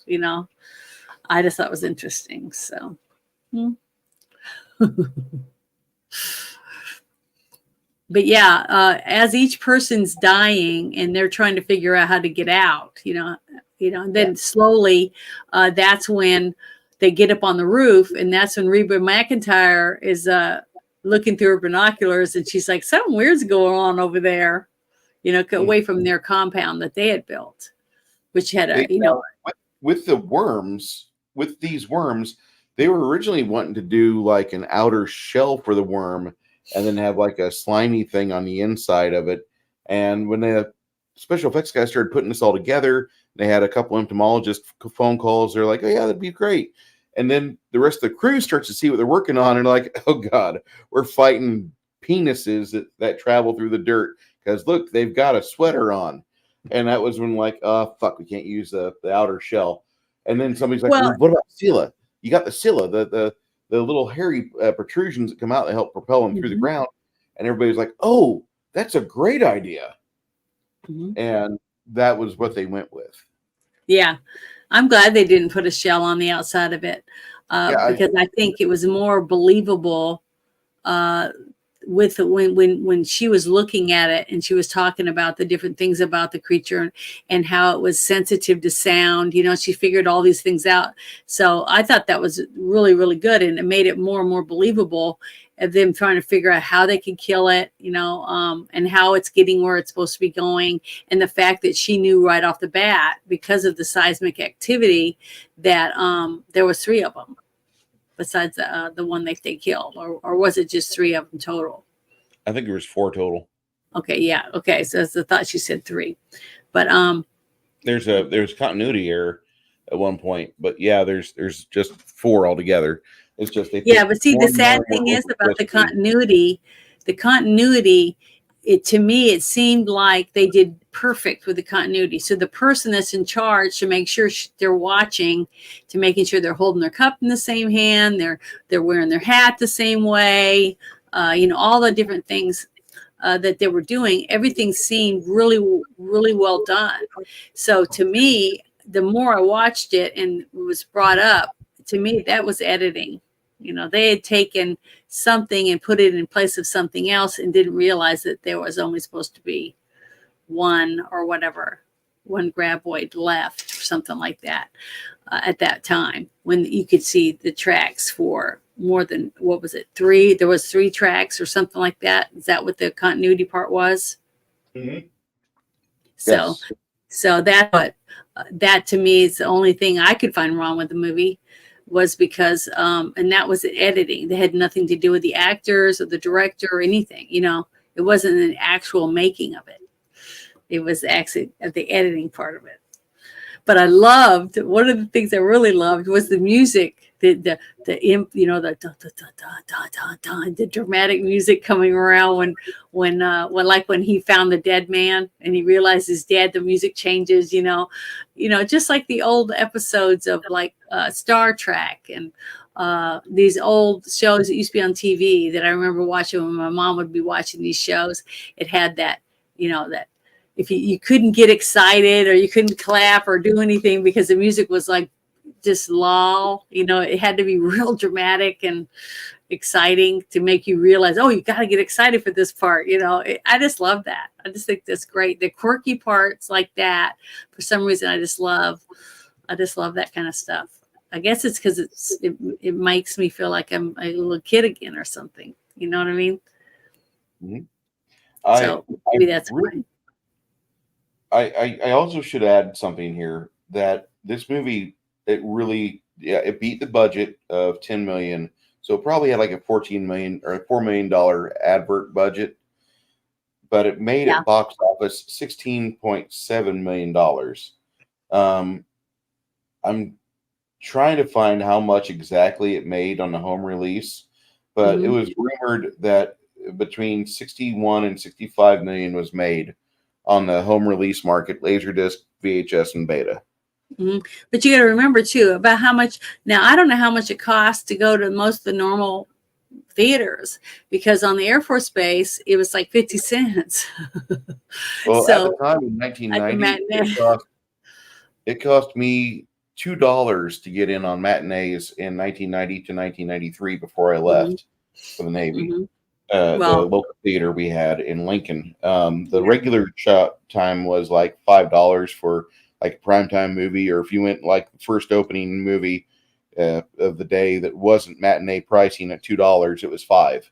I just thought it was interesting. So, but yeah, as each person's dying and they're trying to figure out how to get out, and then slowly, that's when they get up on the roof, and that's when Reba McEntire is looking through her binoculars, and she's like, something weird's going on over there, away from their compound that they had built. Which had with these worms, they were originally wanting to do like an outer shell for the worm and then have like a slimy thing on the inside of it. And when the special effects guys started putting this all together, they had a couple entomologist phone calls. They're like, oh yeah, that'd be great. And then the rest of the crew starts to see what they're working on and like, oh God, we're fighting penises that travel through the dirt because look, they've got a sweater on. And that was when like, oh, fuck, we can't use the outer shell. And then somebody's like, well, what about Scylla? You got the Scylla, the little hairy protrusions that come out that help propel them through the ground. And everybody's like, oh, that's a great idea. And that was what they went with. Yeah. I'm glad they didn't put a shell on the outside of it because I think it was more believable with when she was looking at it and she was talking about the different things about the creature and how it was sensitive to sound, she figured all these things out. So I thought that was really, really good. And it made it more and more believable of them trying to figure out how they could kill it, and how it's getting where it's supposed to be going. And the fact that she knew right off the bat because of the seismic activity that there was 3 of them. Besides the one they killed, or was it just 3 of them total? I think there was 4 total. Okay, yeah, okay. So I thought she said 3, but There's continuity error at one point, but yeah, there's just 4 altogether. It's just they yeah, picked but see, the one sad more thing was is about supposed to be. the continuity, it to me, it seemed like they did perfect with the continuity. So the person that's in charge to make sure they're watching, to making sure they're holding their cup in the same hand, they're wearing their hat the same way, all the different things that they were doing, everything seemed really, really well done. So to me, the more I watched it and it was brought up, to me, that was editing. They had taken something and put it in place of something else and didn't realize that there was only supposed to be one or whatever, one graboid left or something like that at that time when you could see the tracks for more than, what was it, 3? There was 3 tracks or something like that. Is that what the continuity part was? Mhm. So, Yes. so that what that to me is the only thing I could find wrong with the movie was because, and that was the editing. That had nothing to do with the actors or the director or anything. It wasn't an actual making of it. It was actually the editing part of it. But I loved, one of the things I really loved was the music, the imp, the da, da, da, da, da, da, da, the dramatic music coming around when like when he found the dead man and he realized his dad, the music changes, just like the old episodes of like Star Trek and these old shows that used to be on TV that I remember watching when my mom would be watching these shows. It had that, that if you couldn't get excited or you couldn't clap or do anything because the music was like just lull, it had to be real dramatic and exciting to make you realize, oh, you got to get excited for this part. I just love that. I just think that's great. The quirky parts like that, for some reason, I just love that kind of stuff. I guess it's because it makes me feel like I'm a little kid again or something. You know what I mean? Mhm. I So I maybe that's why. really I also should add something here that this movie, it really, yeah, it beat the budget of 10 million. So it probably had like a 14 million or a $4 million advert budget, but it made Yeah. at box office $16.7 million. Um, I'm trying to find how much exactly it made on the home release, but it Hmm. was rumored that between 61 and 65 million was made on the home release market, Laserdisc, VHS, and Beta. Hmm. But you got to remember too about how much. Now I don't know how much it costs to go to most of the normal theaters because on the Air Force Base it was like 50 cents. Well, at the So time in at the 1990, matinee. it cost me $2 to get in on matinees in 1990 to 1993 before I Hmm. left for the Navy. Hmm. The Well, local theater we had in Lincoln. The yeah. regular shot time was like $5 for like a primetime movie, or if you went like the first opening movie of the day that wasn't matinee pricing at $2, it was 5.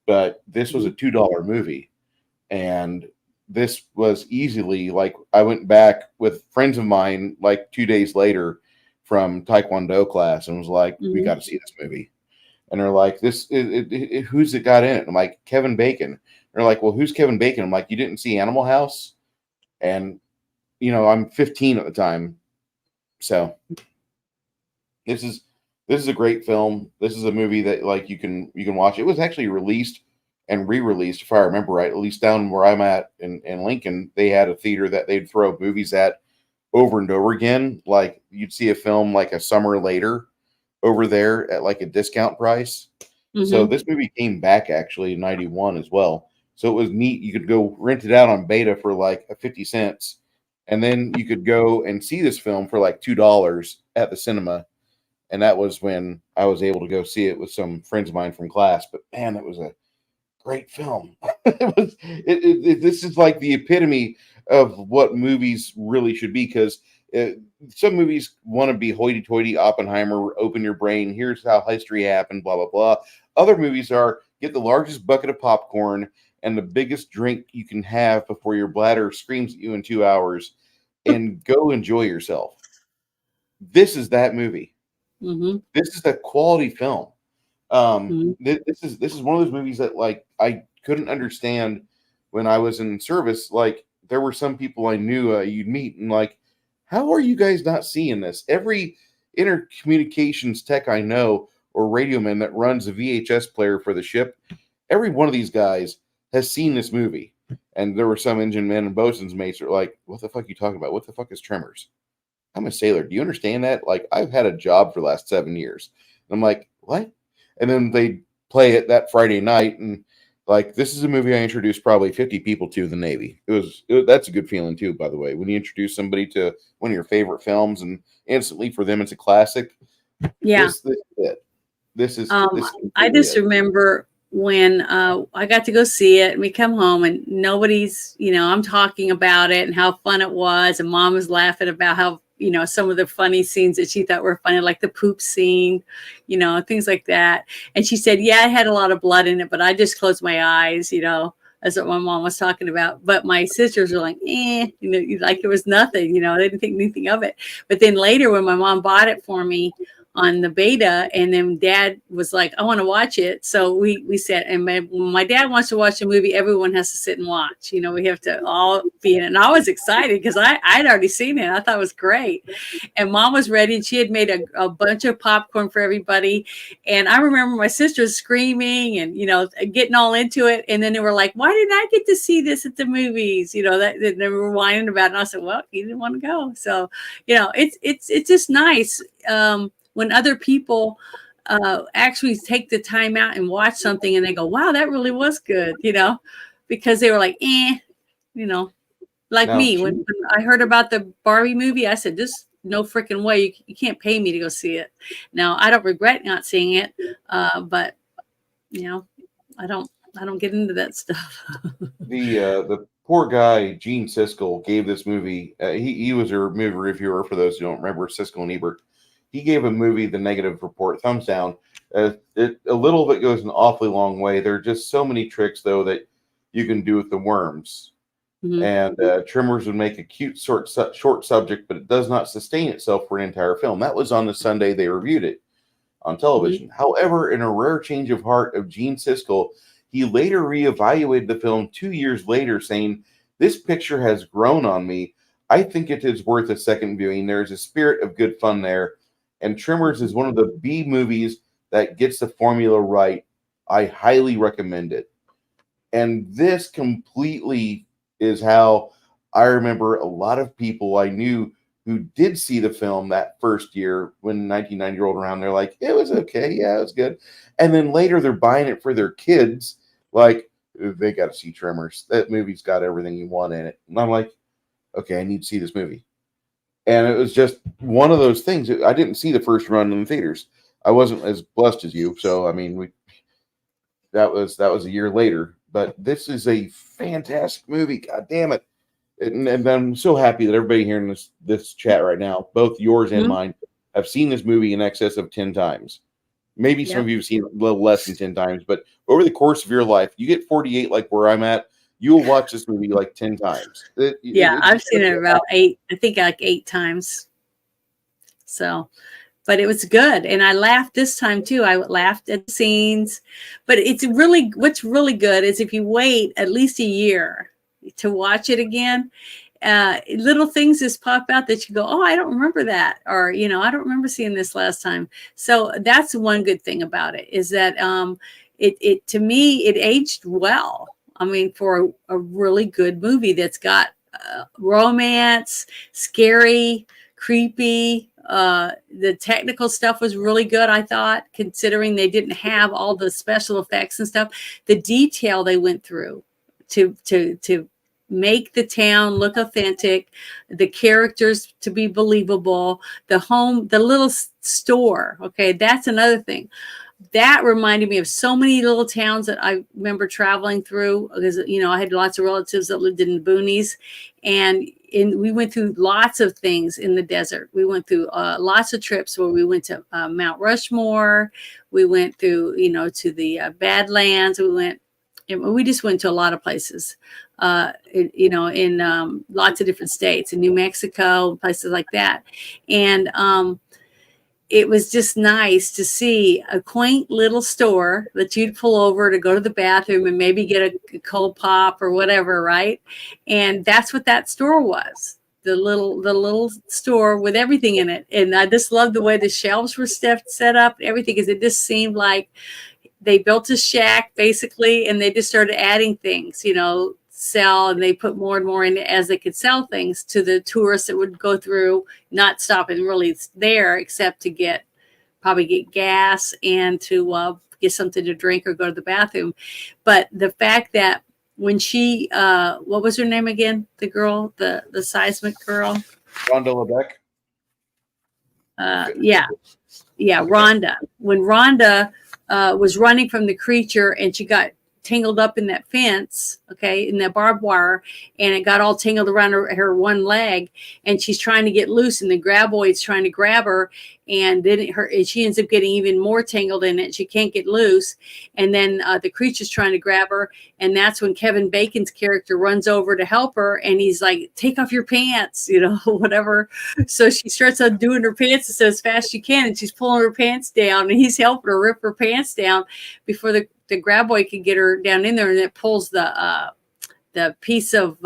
But this was a Hmm. $2 movie, and this was easily like I went back with friends of mine like 2 days later from Taekwondo class and was like, we Hmm. got to see this movie. And they're like, who's it got in it? I'm like, Kevin Bacon. They're like, well, who's Kevin Bacon? I'm like, you didn't see Animal House? And, I'm 15 at the time. So this is this is a great film. This is a movie that like you can watch. It was actually released and re-released, if I remember right, at least down where I'm at in Lincoln, they had a theater that they'd throw movies at over and over again. Like you'd see a film like a summer later over there at like a discount price. So Hmm. this movie came back actually in 91 as well. So it was neat. You could go rent it out on beta for like a 50 cents. And then you could go and see this film for like $2 at the cinema. And that was when I was able to go see it with some friends of mine from class. But man, it was a great film. This is like the epitome of what movies really should be, because some movies want to be hoity-toity, Oppenheimer, open your brain, here's how history happened, blah blah blah. Other movies are get the largest bucket of popcorn and the biggest drink you can have before your bladder screams at you in 2 hours, and go enjoy yourself. This is that movie. Hmm. This is a quality film. Hmm. This is one of those movies that like I couldn't understand when I was in service, like there were some people I knew you'd meet and like, how are you guys not seeing this? Every intercommunications tech I know or radio man that runs a VHS player for the ship, every one of these guys has seen this movie. And there were some engine men and bosun's mates that are like, what the fuck are you talking about? What the fuck is Tremors? I'm a sailor. Do you understand that? Like, I've had a job for the last 7 years. And I'm like, what? And then they play it that Friday night. And like, this is a movie I introduced probably 50 people to the Navy. That's a good feeling too, by the way. When you introduce somebody to one of your favorite films and instantly for them, it's a classic. Yeah. This is it. This is I just remember when I got to go see it and we come home and nobody's, I'm talking about it and how fun it was. And mom was laughing about how, some of the funny scenes that she thought were funny, like the poop scene, things like that. And she said, yeah, it had a lot of blood in it, but I just closed my eyes, that's what my mom was talking about. But my sisters were like, like it was nothing, they didn't think anything of it. But then later when my mom bought it for me on the beta, and then dad was like, I want to watch it. So we said, and when my dad wants to watch a movie, everyone has to sit and watch. We have to all be in it. And I was excited because I'd already seen it. I thought it was great. And mom was ready, and she had made a bunch of popcorn for everybody. And I remember my sisters screaming and, getting all into it. And then they were like, why didn't I get to see this at the movies? That they were whining about it. And I said, well, you didn't want to go. So, it's just nice. When other people actually take the time out and watch something and they go, wow, that really was good, because they were like, like me. When I heard about the Barbie movie, I said, there's no freaking way. You can't pay me to go see it. Now, I don't regret not seeing it, but, I don't get into that stuff. The poor guy, Gene Siskel, gave this movie, he was a movie reviewer, for those who don't remember, Siskel and Ebert. He gave a movie the negative report, thumbs down. A little of it goes an awfully long way. There are just so many tricks, though, that you can do with the worms. Mm-hmm. And Tremors would make a cute short subject, but it does not sustain itself for an entire film. That was on the Sunday they reviewed it on television. Mm-hmm. However, in a rare change of heart of Gene Siskel, he later reevaluated the film 2 years later, saying, this picture has grown on me. I think it is worth a second viewing. There is a spirit of good fun there. And Tremors is one of the B movies that gets the formula right. I highly recommend it. And this completely is how I remember a lot of people I knew who did see the film that first year when 1990 rolled around. They're like, it was okay. Yeah, it was good. And then later they're buying it for their kids. Like, they got to see Tremors. That movie's got everything you want in it. And I'm like, okay, I need to see this movie. And it was just one of those things. I didn't see the first run in the theaters. I wasn't as blessed as you. So, I mean, that was a year later. But this is a fantastic movie. God damn it. And I'm so happy that everybody here in this chat right now, both yours and mine, have seen this movie in excess of 10 times. Maybe some of you have seen it a little less than 10 times. But over the course of your life, you get 48 like where I'm at. You'll watch this movie like 10 times. I've seen it about 8, I think like 8 times. So, but it was good. And I laughed this time too. I laughed at scenes, but what's really good is if you wait at least a year to watch it again, little things just pop out that you go, oh, I don't remember that. Or, I don't remember seeing this last time. So that's one good thing about it is that it to me, it aged well. I mean, for a really good movie that's got romance, scary, creepy. The technical stuff was really good, I thought, considering they didn't have all the special effects and stuff. The detail they went through to make the town look authentic, the characters to be believable, the little store. Okay, that's another thing. That reminded me of so many little towns that I remember traveling through because, I had lots of relatives that lived in the boonies and we went through lots of things in the desert. We went through lots of trips where we went to Mount Rushmore. We went through, to the Badlands. We just went to a lot of places, in lots of different states, in New Mexico, places like that. And, it was just nice to see a quaint little store that you'd pull over to go to the bathroom and maybe get a cold pop or whatever, right? And that's what that store was. The little store with everything in it. And I just loved the way the shelves were set up, everything, because it just seemed like they built a shack basically, and they just started adding things, sell, and they put more and more in as they could sell things to the tourists that would go through, not stopping really there except to probably get gas and to get something to drink or go to the bathroom. But the fact that when she, what was her name again? The girl, the seismic girl. Rhonda Lebeck. Yeah, Rhonda. When Rhonda was running from the creature and she got tangled up in that fence, okay, in that barbed wire, and it got all tangled around her one leg, and she's trying to get loose, and the graboid's trying to grab her, and then she ends up getting even more tangled in it. She can't get loose, and then the creature's trying to grab her, and that's when Kevin Bacon's character runs over to help her, and he's like, "Take off your pants," whatever. So she starts undoing her pants as fast as she can, and she's pulling her pants down, and he's helping her rip her pants down before the graboid can get her down in there, and it pulls the piece of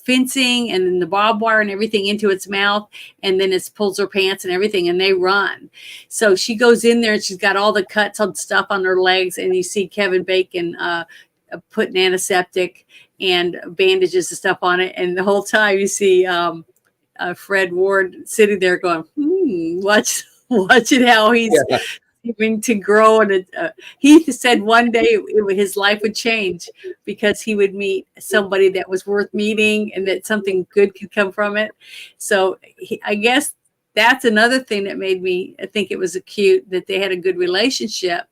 fencing and then the barbed wire and everything into its mouth, and then it pulls her pants and everything, and they run. So she goes in there and she's got all the cuts and stuff on her legs, and you see Kevin Bacon putting antiseptic and bandages and stuff on it, and the whole time you see Fred Ward sitting there going, watching how he's continuing to grow. And he said one day his life would change because he would meet somebody that was worth meeting and that something good could come from it. So I guess that's another thing that made me think it was cute that they had a good relationship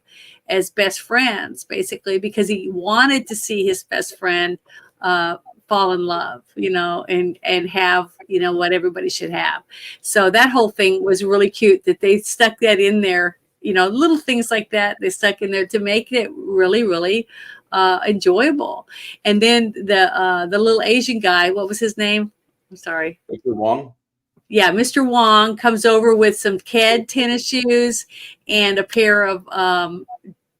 as best friends, basically, because he wanted to see his best friend fall in love, and have, what everybody should have. So that whole thing was really cute that they stuck that in there. Little things like that they stuck in there to make it really, really enjoyable. And then the little Asian guy, what was his name? I'm sorry. Mr. Wong. Yeah, Mr. Wong comes over with some Ked tennis shoes and a pair of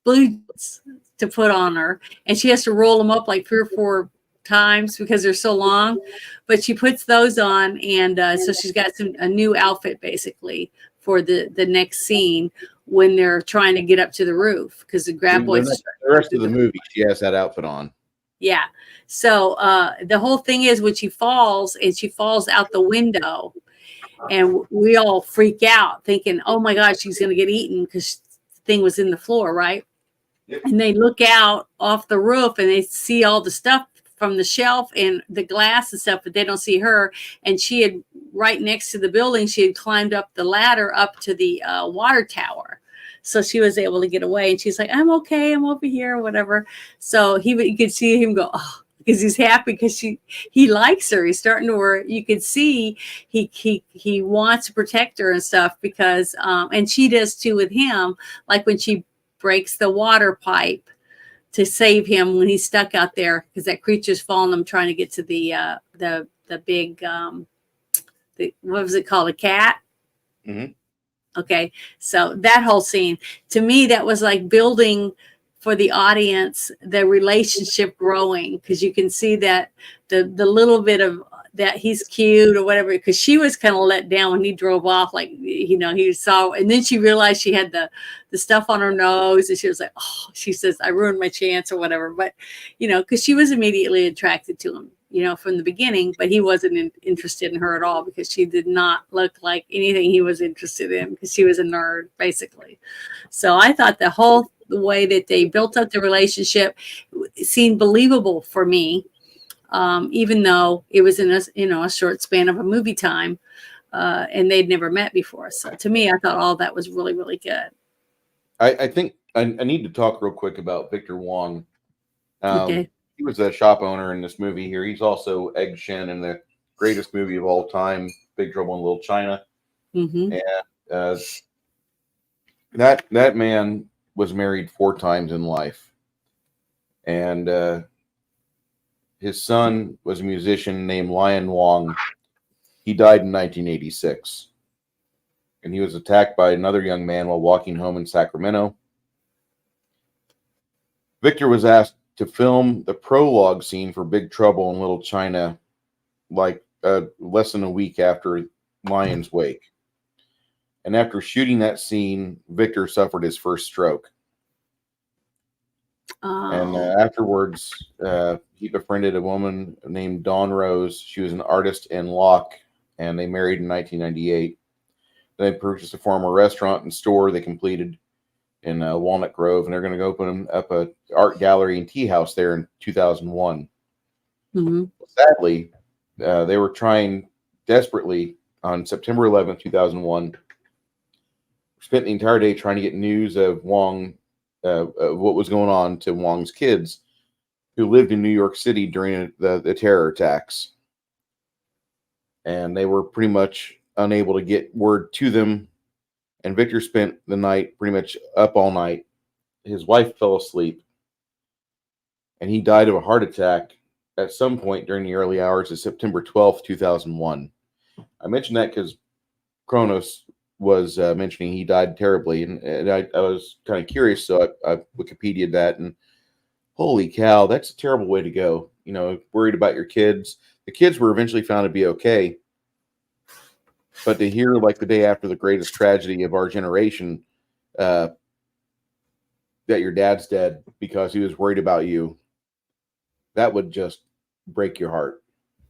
blue jeans to put on her, and she has to roll them up like 3 or 4 times because they're so long. But she puts those on, and so she's got a new outfit basically for the next scene when they're trying to get up to the roof, because the graboids. The rest of the movie, she has that outfit on. Yeah. So the whole thing is when she falls out the window, and we all freak out thinking, oh my God, she's going to get eaten because the thing was in the floor, right? Yep. And they look out off the roof and they see all the stuff from the shelf and the glass and stuff, but they don't see her. And she had, right next to the building, she had climbed up the ladder up to the water tower. So she was able to get away, and she's like, I'm okay, I'm over here, or whatever. So you could see him go, oh, because he's happy because he likes her. He's starting to work. You could see he wants to protect her and stuff because, and she does too with him. Like when she breaks the water pipe to save him when he's stuck out there because that creature's following him trying to get to the big, what was it called? A cat? Mm-hmm. Okay. So that whole scene, to me, that was like building for the audience, the relationship growing, because you can see that the little bit of that he's cute or whatever, because she was kind of let down when he drove off, like, he saw, and then she realized she had the stuff on her nose, and she was like, oh, she says, I ruined my chance or whatever. But, because she was immediately attracted to him, from the beginning, but he wasn't interested in her at all because she did not look like anything he was interested in because she was a nerd, basically. So I thought the way that they built up the relationship seemed believable for me, even though it was in a short span of a movie time, and they'd never met before. So to me, I thought all that was really, really good. I think I need to talk real quick about Victor Wong. Okay. He was a shop owner in this movie here. He's also Egg Shen in the greatest movie of all time, Big Trouble in Little China. Mm-hmm. And that man was married 4 times in life. And his son was a musician named Lion Wong. He died in 1986. and he was attacked by another young man while walking home in Sacramento. Victor was asked to film the prologue scene for Big Trouble in Little China, like less than a week after Lion's Wake. And after shooting that scene, Victor suffered his first stroke. And afterwards, he befriended a woman named Dawn Rose. She was an artist in Locke, and they married in 1998. They purchased a former restaurant and store they completed in Walnut Grove, and they're going to open up a art gallery and tea house there in 2001. Mm-hmm. Sadly, they were trying desperately on September 11th, 2001. Spent the entire day trying to get news of Wong, what was going on to Wong's kids, who lived in New York City during the terror attacks. And they were pretty much unable to get word to them. And Victor spent the night pretty much up all night. His wife fell asleep, and he died of a heart attack at some point during the early hours of September 12th, 2001. I mentioned that because Kronos was mentioning he died terribly, and I was kind of curious, so I Wikipedia'd that, and holy cow, that's a terrible way to go. You know, worried about your kids. The kids were eventually found to be okay, but to hear like the day after the greatest tragedy of our generation, that your dad's dead because he was worried about you, that would just break your heart.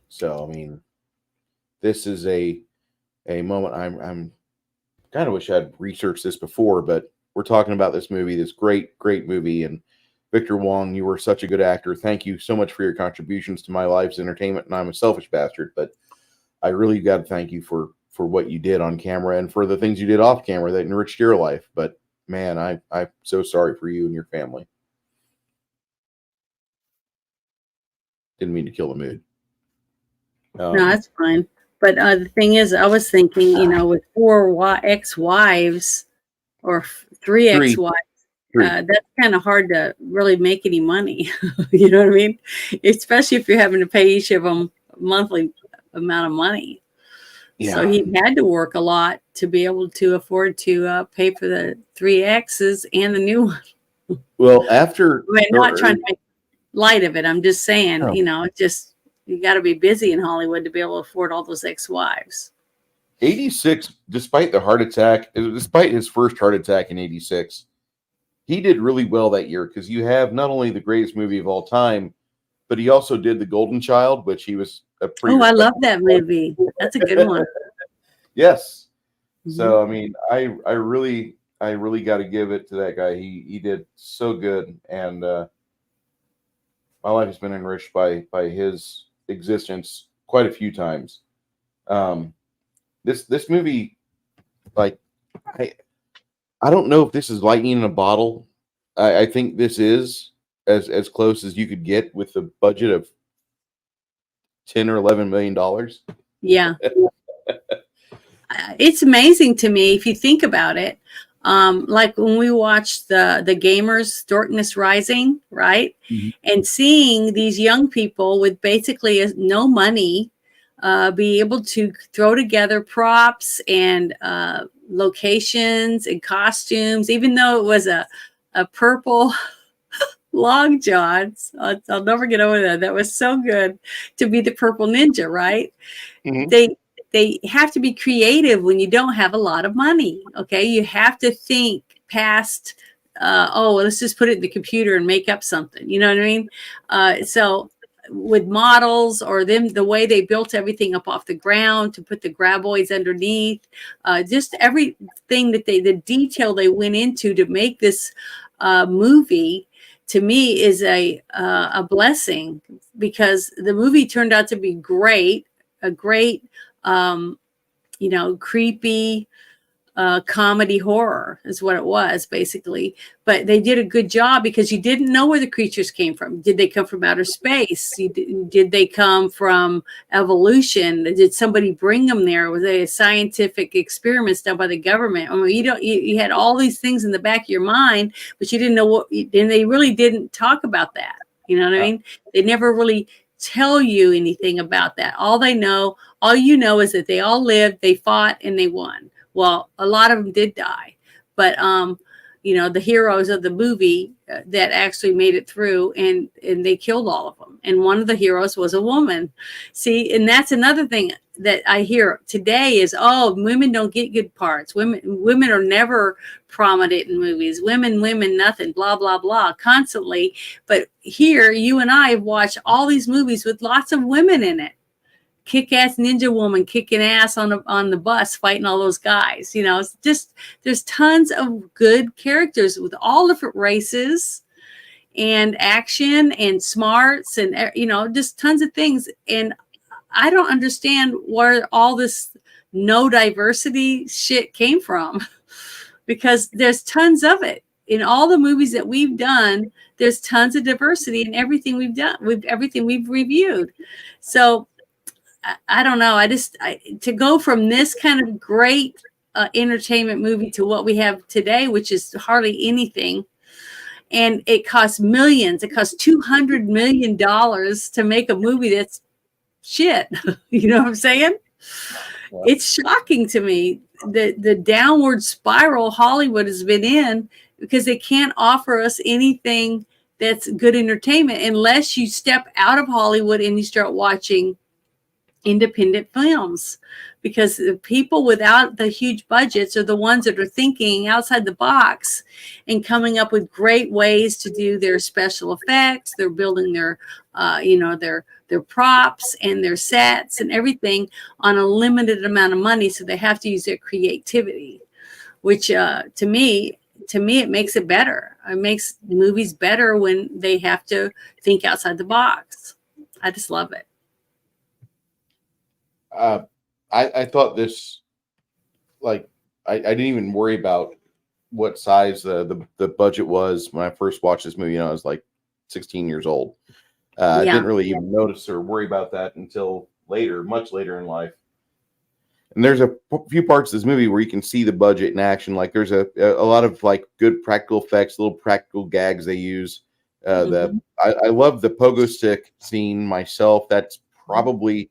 So, I mean, this is a moment I'm kind of wish I'd researched this before, but we're talking about this movie, this great movie. And Victor Wong, you were such a good actor. Thank you so much for your contributions to my life's entertainment. And I'm a selfish bastard, but I really got to thank you for what you did on camera and for the things you did off camera that enriched your life. But man, I'm so sorry for you and your family. Didn't mean to kill the mood. No, that's fine. But the thing is, I was thinking, you know, with 4 ex-wives or 3 ex-wives, that's kind of hard to really make any money. You know what I mean? Especially if you're having to pay each of them a monthly amount of money. Yeah. So he had to work a lot to be able to afford to pay for the 3 exes and the new one. Well, after... I'm not trying to make light of it. I'm just saying, you know, it's just... You got to be busy in Hollywood to be able to afford all those ex-wives. 86, despite the heart attack, despite his first heart attack in 86, he did really well that year because you have not only the greatest movie of all time, but he also did The Golden Child, which he was a pretty... Oh, I love that movie. That's a good one. Yes. Mm-hmm. So, I mean, I really got to give it to that guy. He did so good, and my life has been enriched by his existence quite a few times. This movie, like, I don't know if this is lightning in a bottle. I think this is as close as you could get with the budget of $10 or $11 million. Yeah. It's amazing to me if you think about it. Like when we watched the Gamers Darkness Rising, right? Mm-hmm. And seeing these young people with basically no money be able to throw together props and locations and costumes, even though it was a purple long johns. I'll never get over that. That was so good to be the purple ninja, right? Mm-hmm. They have to be creative when you don't have a lot of money. Okay. You have to think past, let's just put it in the computer and make up something. You know what I mean? So with models or the way they built everything up off the ground to put the graboids underneath, just everything that the detail they went into to make this movie, to me, is a blessing, because the movie turned out to be great, a great, creepy comedy horror is what it was, basically. But they did a good job because you didn't know where the creatures came from. Did they come from outer space? Did they come from evolution? Did somebody bring them there? Was it a scientific experiments done by the government? I mean, you had all these things in the back of your mind, but you didn't know what, and they really didn't talk about that. You know what I mean? They never really tell you anything about that. All you know is that they all lived, they fought, and they won. Well, a lot of them did die, but the heroes of the movie that actually made it through, and they killed all of them. And one of the heroes was a woman. See, and that's another thing that I hear today is, oh, women don't get good parts. Women are never prominent in movies. Women, nothing, blah, blah, blah, constantly. But here, you and I have watched all these movies with lots of women in it. Kick-ass ninja woman kicking ass on the bus fighting all those guys. It's just, there's tons of good characters with all different races and action and smarts and just tons of things. And I don't understand where all this no diversity shit came from, because there's tons of it in all the movies that we've done. There's tons of diversity in everything we've done, with everything we've reviewed. So I don't know. To go from this kind of great entertainment movie to what we have today, which is hardly anything, and it costs millions. It costs $200 million to make a movie that's shit. You know what I'm saying? Yeah. It's shocking to me the downward spiral Hollywood has been in, because they can't offer us anything that's good entertainment unless you step out of Hollywood and you start watching independent films, because the people without the huge budgets are the ones that are thinking outside the box and coming up with great ways to do their special effects. They're building their props and their sets and everything on a limited amount of money, so they have to use their creativity, which to me it makes it better. It makes movies better when they have to think outside the box. I just love it. I thought this, like, I didn't even worry about what size the budget was when I first watched this movie. I was like 16 years old. I didn't really even notice or worry about that until later, much later in life. And there's a few parts of this movie where you can see the budget in action. Like, there's a lot of like good practical effects, little practical gags they use. I love the pogo stick scene myself. That's probably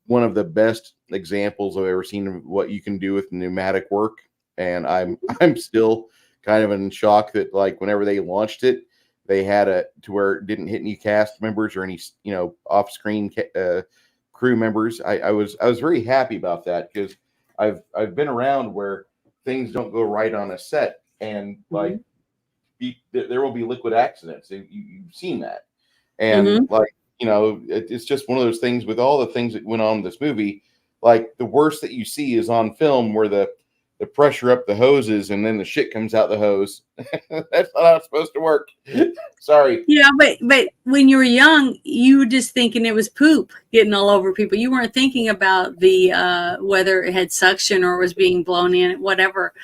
one of the best examples I've ever seen of what you can do with pneumatic work. And I'm still kind of in shock that, like, whenever they launched it, they had it to where it didn't hit any cast members or any off-screen crew members. I was very happy about that, because I've been around where things don't go right on a set, and like there will be liquid accidents. You've seen that, and it's just one of those things with all the things that went on in this movie. Like, the worst that you see is on film, where the pressure up the hoses and then the shit comes out the hose. That's not how it's supposed to work. Sorry. Yeah, but when you were young, you were just thinking it was poop getting all over people. You weren't thinking about the whether it had suction or was being blown in, whatever.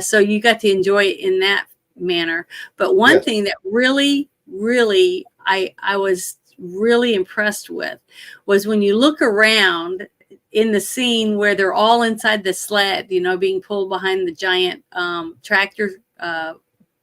So you got to enjoy it in that manner. But one thing that really, really I was really impressed with was when you look around in the scene where they're all inside the sled, being pulled behind the giant tractor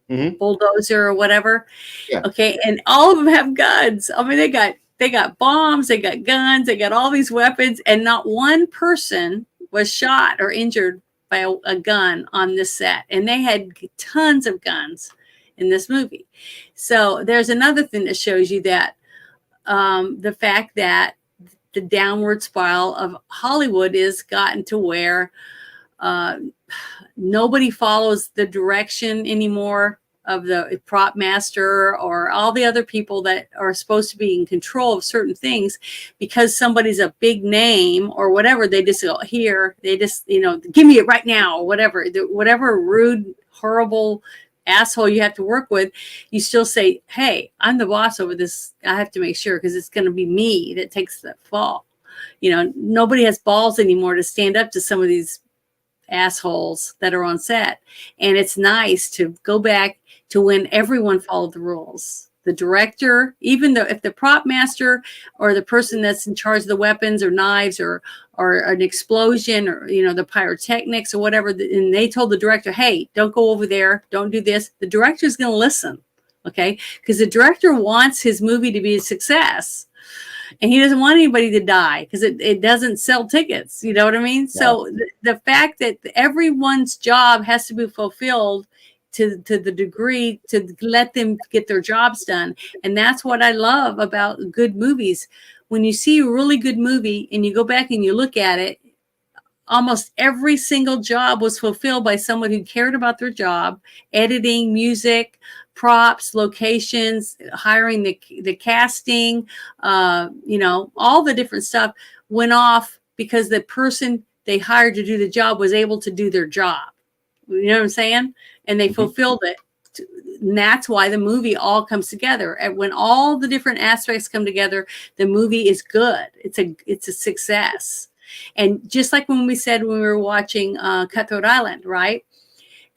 bulldozer or whatever. Yeah. Okay. And all of them have guns. I mean, they got bombs, they got guns, they got all these weapons, and not one person was shot or injured by a gun on this set. And they had tons of guns in this movie. So there's another thing that shows you that the fact that the downward spiral of Hollywood is gotten to where nobody follows the direction anymore of the prop master or all the other people that are supposed to be in control of certain things, because somebody's a big name or whatever. They just go here. They just, give me it right now, or whatever. Whatever rude, horrible asshole you have to work with, you still say, hey, I'm the boss over this. I have to make sure, because it's going to be me that takes the fall. Nobody has balls anymore to stand up to some of these assholes that are on set. And it's nice to go back to when everyone followed the rules. The director, even though if the prop master or the person that's in charge of the weapons or knives or an explosion or, the pyrotechnics or whatever, and they told the director, hey, don't go over there, don't do this, the director's going to listen. Okay. Because the director wants his movie to be a success. and he doesn't want anybody to die because it doesn't sell tickets. You know what I mean? Yeah. So the fact that everyone's job has to be fulfilled to the degree to let them get their jobs done. And that's what I love about good movies. When you see a really good movie and you go back and you look at it, almost every single job was fulfilled by someone who cared about their job: editing, music, props, locations, hiring the casting, all the different stuff went off because the person they hired to do the job was able to do their job. You know what I'm saying? And they fulfilled it. And that's why the movie all comes together. And when all the different aspects come together, the movie is good. It's a success. And just like when we said when we were watching Cutthroat Island, right?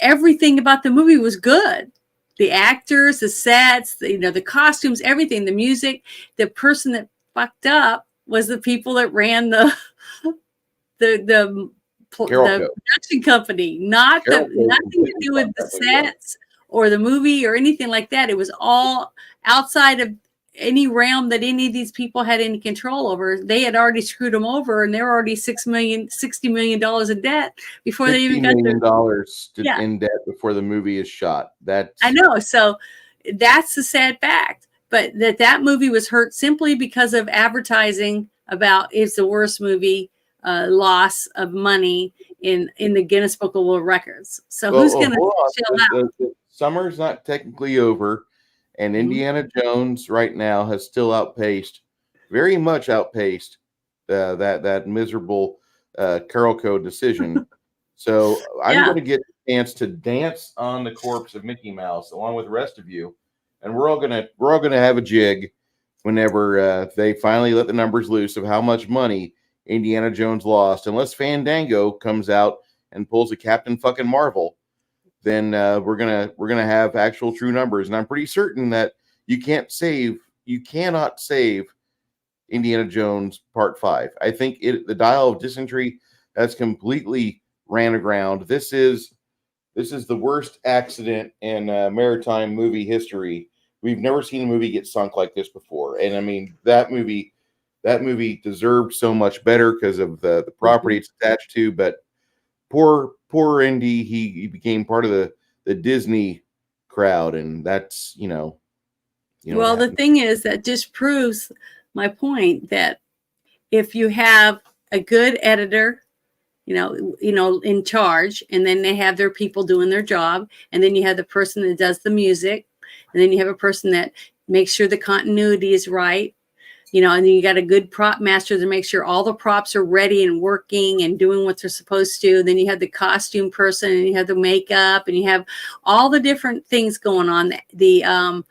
Everything about the movie was good. The actors, the sets, the costumes, everything, the music. The person that fucked up was the people that ran the production company, nothing to do with the sets or the movie or anything like that. It was all outside of any realm that any of these people had any control over. They had already screwed them over, and they were already $60 million in debt before they even got $60 million in debt before the movie is shot. I know. So that's the sad fact. But that movie was hurt simply because of advertising about it's the worst movie, loss of money in the Guinness Book of World Records. So who's going to chill out? The summer's not technically over. And Indiana Jones right now has still very much outpaced that miserable Carolco decision. So I'm going to get a chance to dance on the corpse of Mickey Mouse along with the rest of you, and we're all gonna have a jig whenever they finally let the numbers loose of how much money Indiana Jones lost. Unless Fandango comes out and pulls a Captain fucking Marvel, then we're gonna have actual true numbers. And I'm pretty certain that you cannot save Indiana Jones Part 5. I think the Dial of Dysentery has completely ran aground. This is the worst accident in maritime movie history. We've never seen a movie get sunk like this before. And I mean, that movie deserved so much better because of the property it's attached to, but poor Indy, he became part of the Disney crowd, and that's well, the thing is that just proves my point that if you have a good editor, in charge, and then they have their people doing their job, and then you have the person that does the music, and then you have a person that makes sure the continuity is right. And then you got a good prop master to make sure all the props are ready and working and doing what they're supposed to. And then you have the costume person, and you have the makeup, and you have all the different things going on. The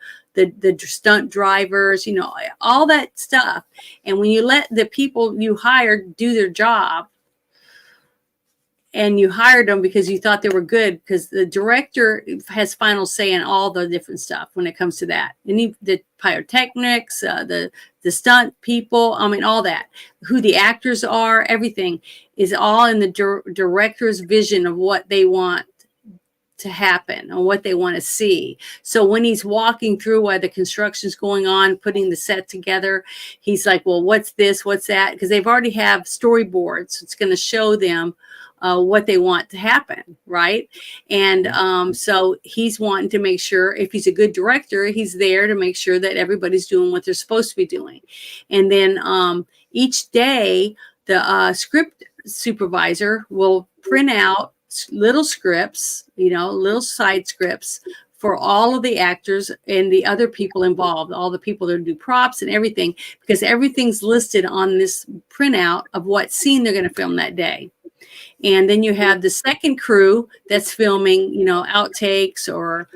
stunt drivers, all that stuff. And when you let the people you hired do their job, and you hired them because you thought they were good, because the director has final say in all the different stuff when it comes to that. And the pyrotechnics, the stunt people, all that, who the actors are, everything is all in the director's vision of what they want to happen and what they want to see. So when he's walking through while the construction's going on, putting the set together, he's like, well, what's this? What's that? Because they've already have storyboards. It's going to show them what they want to happen, right? And so he's wanting to make sure, if he's a good director, he's there to make sure that everybody's doing what they're supposed to be doing. And then each day, the script supervisor will print out little scripts, little side scripts for all of the actors and the other people involved, all the people that do props and everything, because everything's listed on this printout of what scene they're going to film that day. And then you have the second crew that's filming, outtakes or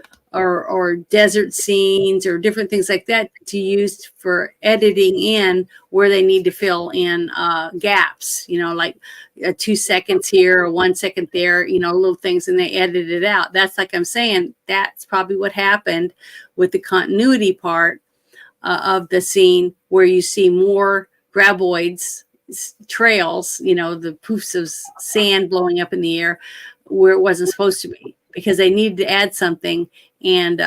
desert scenes or different things like that to use for editing in where they need to fill in gaps, like 2 seconds here or 1 second there, little things, and they edit it out. That's like I'm saying, that's probably what happened with the continuity part of the scene, where you see more graboids, trails, the poofs of sand blowing up in the air where it wasn't supposed to be, because they needed to add something. And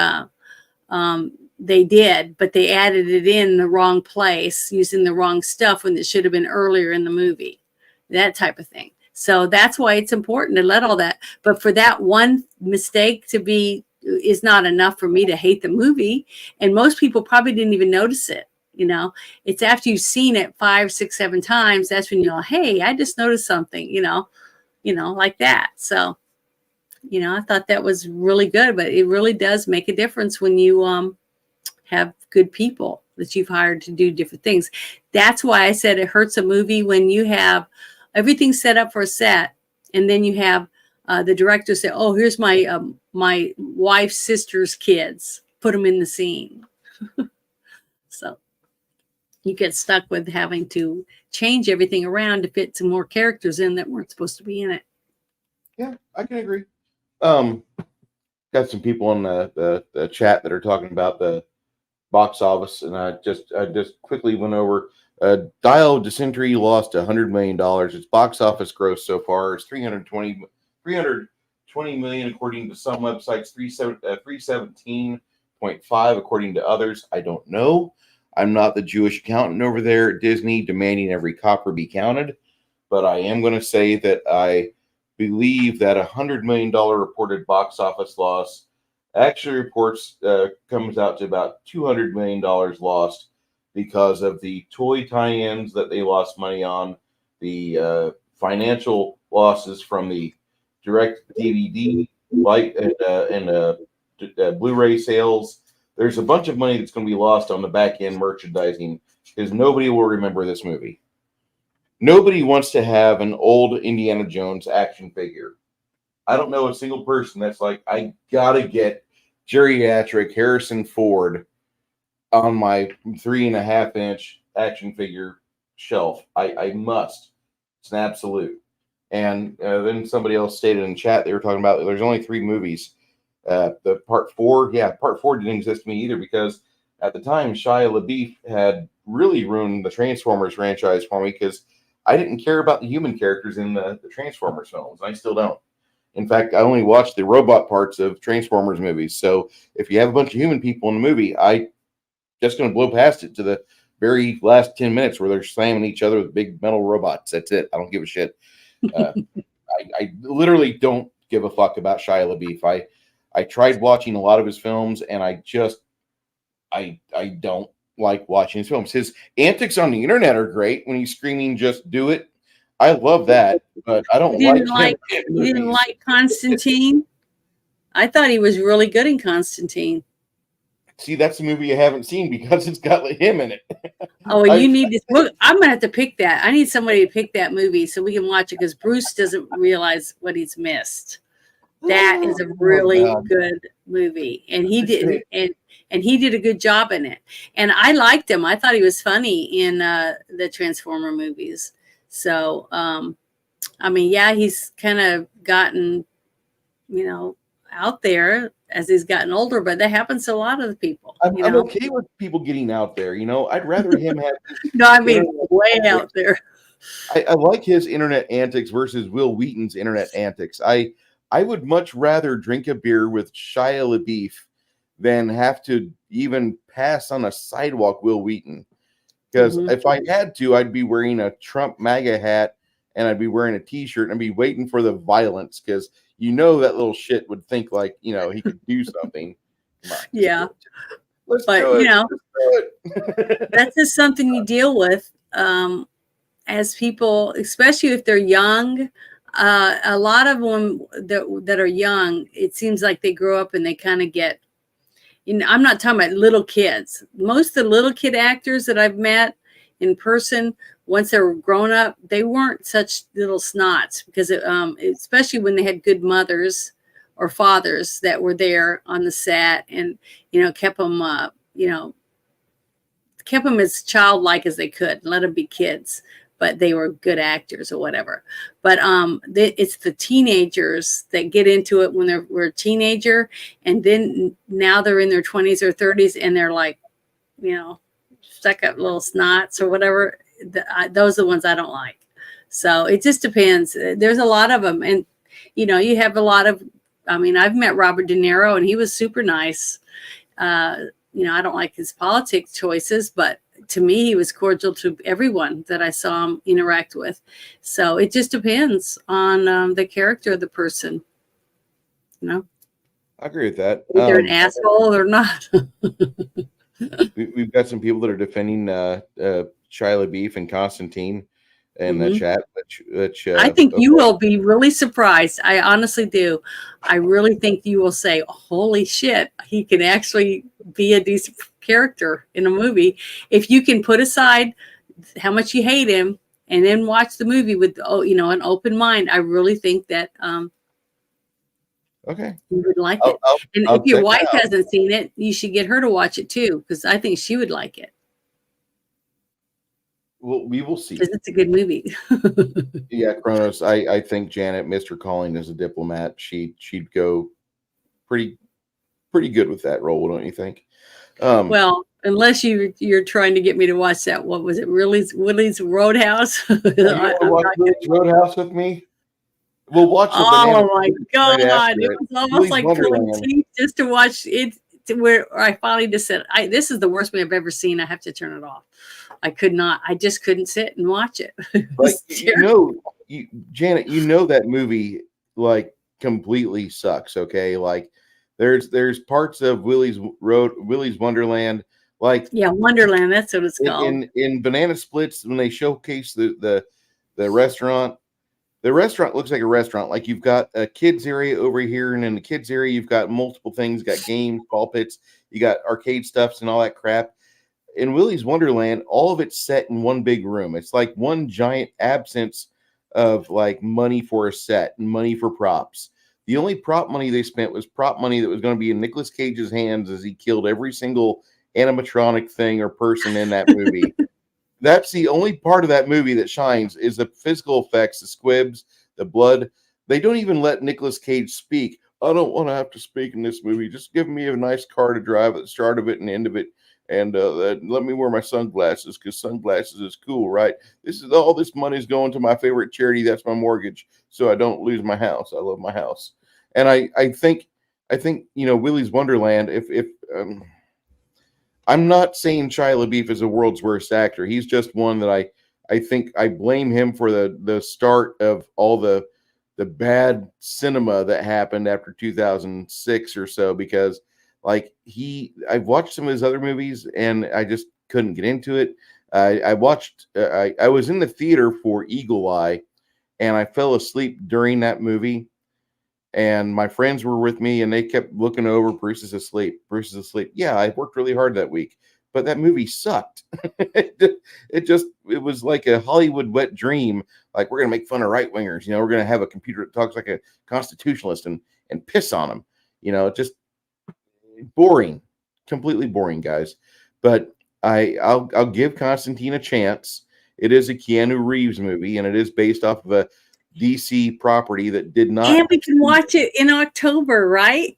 they did, but they added it in the wrong place using the wrong stuff when it should have been earlier in the movie, that type of thing. So that's why it's important to let all that. But for that one mistake to be is not enough for me to hate the movie. And most people probably didn't even notice it. You know, it's after you've seen it 5, 6, 7 times, that's when you're, hey, I just noticed something, like that. So, I thought that was really good, but it really does make a difference when you have good people that you've hired to do different things. That's why I said it hurts a movie when you have everything set up for a set, and then you have the director say, "Oh, here's my wife's sister's kids. Put them in the scene." So you get stuck with having to change everything around to fit some more characters in that weren't supposed to be in it. Yeah, I can agree. Got some people in the chat that are talking about the box office, and I just quickly went over. Dial of Dysentery lost $100 million. Its box office gross so far is 320 million, according to some websites, 317.5 according to others. I don't know. I'm not the Jewish accountant over there at Disney demanding every copper be counted, but I am going to say that I believe that $100 million reported box office loss actually reports comes out to about $200 million lost because of the toy tie-ins that they lost money on, the financial losses from the direct DVD and Blu-ray sales. There's a bunch of money that's going to be lost on the back end merchandising because nobody will remember this movie. Nobody wants to have an old Indiana Jones action figure. I don't know a single person that's like, I gotta get geriatric Harrison Ford on my 3.5-inch action figure shelf. I must. It's an absolute. And then somebody else stated in chat, they were talking about there's only 3 movies. The part 4 didn't exist to me either because at the time Shia LaBeouf had really ruined the Transformers franchise for me because I didn't care about the human characters in the Transformers films. I still don't. In fact, I only watched the robot parts of Transformers movies. So if you have a bunch of human people in the movie, I just going to blow past it to the very last 10 minutes where they're slamming each other with big metal robots. That's it. I don't give a shit. I literally don't give a fuck about Shia LaBeouf. I tried watching a lot of his films, and I don't like watching his films. His antics on the internet are great when he's screaming, "Just do it." I love that, but I don't You didn't like Constantine? I thought he was really good in Constantine. See, that's a movie I haven't seen because it's got him in it. Oh, well, you need to look. I'm gonna have to pick that. I need somebody to pick that movie so we can watch it because Bruce doesn't realize what he's missed. That is a really good movie, and he did and he did a good job in it. And I liked him. I thought he was funny in the Transformer movies. So, I mean, yeah, he's kind of gotten, out there as he's gotten older, but that happens to a lot of the people. I'm okay with people getting out there. I'd rather him have. No, I mean, way out there. I like his internet antics versus Will Wheaton's internet antics. I would much rather drink a beer with Shia LaBeouf than have to even pass on a sidewalk Will Wheaton. Because if I had to, I'd be wearing a Trump MAGA hat and I'd be wearing a t-shirt and I'd be waiting for the violence because that little shit would think like, he could do something. Yeah. Let's do it. That's just something you deal with as people, especially if they're young. A lot of them that are young, it seems like they grow up and they kind of get, I'm not talking about little kids. Most of the little kid actors that I've met in person, once they were grown up, they weren't such little snots because especially when they had good mothers or fathers that were there on the set and, kept them as childlike as they could, let them be kids, but they were good actors or whatever. But it's the teenagers that get into it when they're a teenager, and then now they're in their 20s or 30s, and they're like, stuck up little snots or whatever. Those are the ones I don't like. So it just depends. There's a lot of them, and you have a lot of. I mean, I've met Robert De Niro, and he was super nice. I don't like his politics choices, but to me, he was cordial to everyone that I saw him interact with. So it just depends on the character of the person. I agree with that. If they're an asshole or not. We've got some people that are defending Shia LaBeouf and Constantine in the chat, which I think you will be really surprised. I honestly do. I really think you will say, holy shit, he can actually be a decent character in a movie. If you can put aside how much you hate him and then watch the movie with, an open mind, I really think that okay, you would like it. And if your wife hasn't seen it, you should get her to watch it too, because I think she would like it. Well, we will see. Because it's a good movie. Yeah, Kronos. I think Janet missed her calling as a diplomat. She'd go pretty good with that role, don't you think? Well, unless you're trying to get me to watch that. What was it? Willie's Roadhouse? You want to watch Willie's Roadhouse with me? We'll watch. Oh my god! It was almost like pulling teeth just to watch it. Where I finally just said, "This is the worst movie I've ever seen. I have to turn it off." I could not. I just couldn't sit and watch it. But Janet, that movie like completely sucks. Okay, like there's parts of Willy's Wonderland, like Wonderland. That's what it's called. In Banana Splits, when they showcase the restaurant. The restaurant looks like a restaurant. Like you've got a kids area over here, and in the kids area, you've got multiple things. You got games, ball pits, you got arcade stuffs, and all that crap. In Willy's Wonderland, all of it's set in one big room. It's like one giant absence of like money for a set and money for props. The only prop money they spent was prop money that was going to be in Nicolas Cage's hands as he killed every single animatronic thing or person in that movie. That's the only part of that movie that shines is the physical effects, the squibs, the blood. They don't even let Nicolas Cage speak. I don't want to have to speak in this movie. Just give me a nice car to drive at the start of it and end of it. And let me wear my sunglasses because sunglasses is cool, right? All this money is going to my favorite charity. That's my mortgage. So I don't lose my house. I love my house. And I think, Willy's Wonderland, if I'm not saying Shia LaBeouf is the world's worst actor. He's just one that I think I blame him for the start of all the bad cinema that happened after 2006 or so, because like I've watched some of his other movies and I just couldn't get into it. I was in the theater for Eagle Eye and I fell asleep during that movie. And my friends were with me and they kept looking over. Bruce is asleep. Yeah, I worked really hard that week, but that movie sucked. It was like a Hollywood wet dream. Like, we're going to make fun of right wingers. We're going to have a computer that talks like a constitutionalist and piss on them. Just boring, completely boring, guys. But I'll give Constantine a chance. It is a Keanu Reeves movie and it is based off of a DC property that did not. And we can watch it in October, right?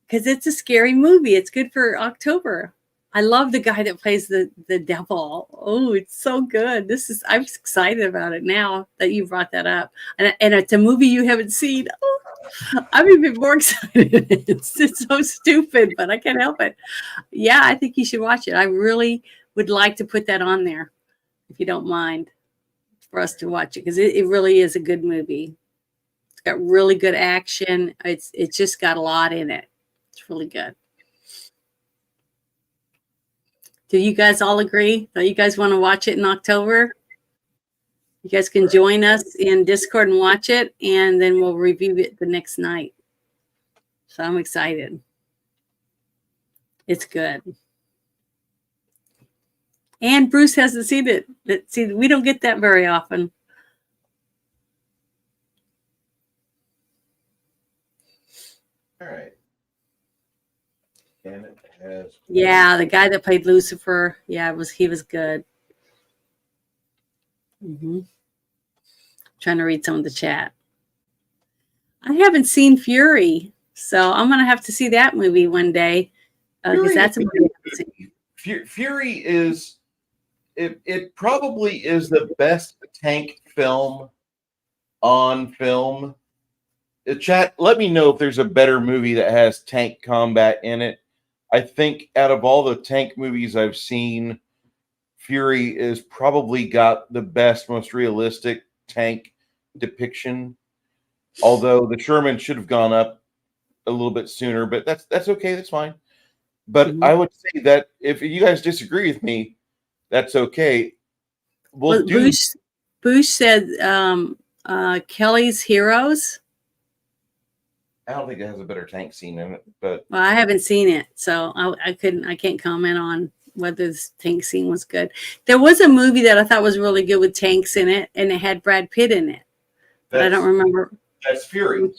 Because it's a scary movie. It's good for October. I love the guy that plays the devil. Oh, it's so good. I'm excited about it now that you brought that up. And it's a movie you haven't seen. Oh, I'm even more excited. It's so stupid, but I can't help it. Yeah, I think you should watch it. I really would like to put that on there, if you don't mind, for us to watch it, because it really is a good movie. It's got really good action. It's just got a lot in it. It's really good. Do you guys all agree? Do you guys want to watch it in October? You guys can join us in Discord and watch it, and then we'll review it the next night. So I'm excited. It's good. And Bruce hasn't seen it. See, we don't get that very often. All right. And it has. Yeah, the guy that played Lucifer. Yeah, he was good. Trying to read some of the chat. I haven't seen Fury, so I'm gonna have to see that movie one day, because that's a movie I haven't seen. Fury is. It probably is the best tank film on film. Chat, let me know if there's a better movie that has tank combat in it. I think out of all the tank movies I've seen, Fury is probably got the best, most realistic tank depiction. Although the Sherman should have gone up a little bit sooner, but that's okay. That's fine. But Mhm. I would say that if you guys disagree with me, that's okay. We'll Well, do. Bush said Kelly's Heroes. I don't think it has a better tank scene in it, but Well, I haven't seen it, so I can't comment on whether this tank scene was good. There was a movie that I thought was really good with tanks in it, and it had Brad Pitt in it, but I don't that's remember. that's Fury.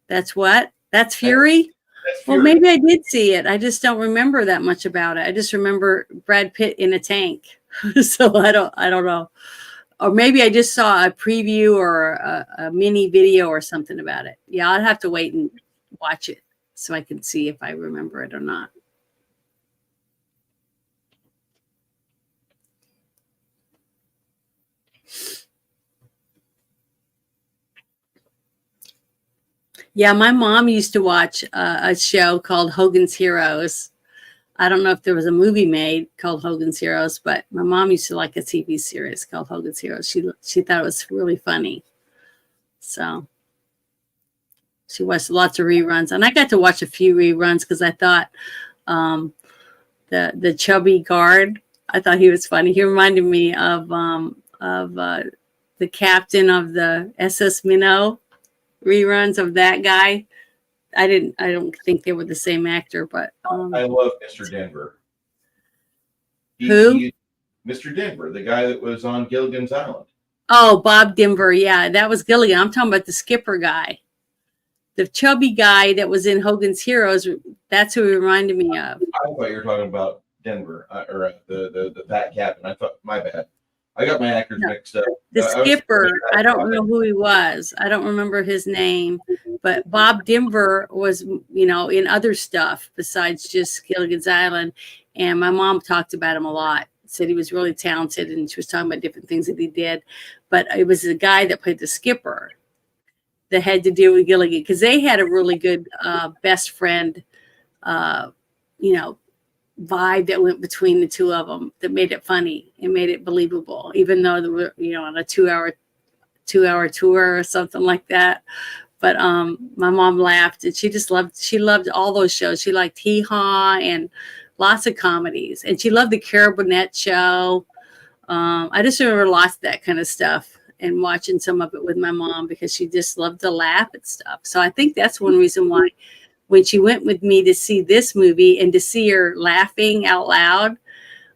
That's what? That's That, Fury? that's Well, Fury. maybe I did see it. I just don't remember that much about it. I just remember Brad Pitt in a tank. So I don't know. Or maybe I just saw a preview or a mini video or something about it. Yeah, I'll have to wait and watch it so I can see if I remember it or not. Yeah, my mom used to watch a show called Hogan's Heroes. I don't know if there was a movie made called Hogan's Heroes, but my mom used to like a TV series called Hogan's Heroes. She thought it was really funny. So she watched lots of reruns, and I got to watch a few reruns because I thought um, the chubby guard. I thought he was funny. He reminded me of the captain of the SS Minnow reruns of that guy. I don't think they were the same actor, but I love Mr. Denver. who? Mr. Denver, the guy that was on Gilligan's Island. Oh, Bob Denver. Yeah, that was Gilligan. I'm talking about the skipper guy. The chubby guy that was in Hogan's Heroes. That's who he reminded me of. I thought you were talking about Denver or the fat captain. I thought, my bad. I got my actors mixed up. The skipper, I don't know who he was. I don't remember his name, but Bob Denver was, in other stuff besides just Gilligan's Island. And my mom talked about him a lot, said he was really talented, and she was talking about different things that he did. But it was the guy that played the skipper that had to deal with Gilligan because they had a really good best friend, vibe that went between the two of them that made it funny and made it believable, even though they were, on a two-hour tour or something like that. But my mom laughed, and she loved all those shows. She liked Hee Haw and lots of comedies, and she loved the Carol Burnett show. I just remember lots of that kind of stuff and watching some of it with my mom because she just loved to laugh at stuff. So I think that's one reason why when she went with me to see this movie and to see her laughing out loud,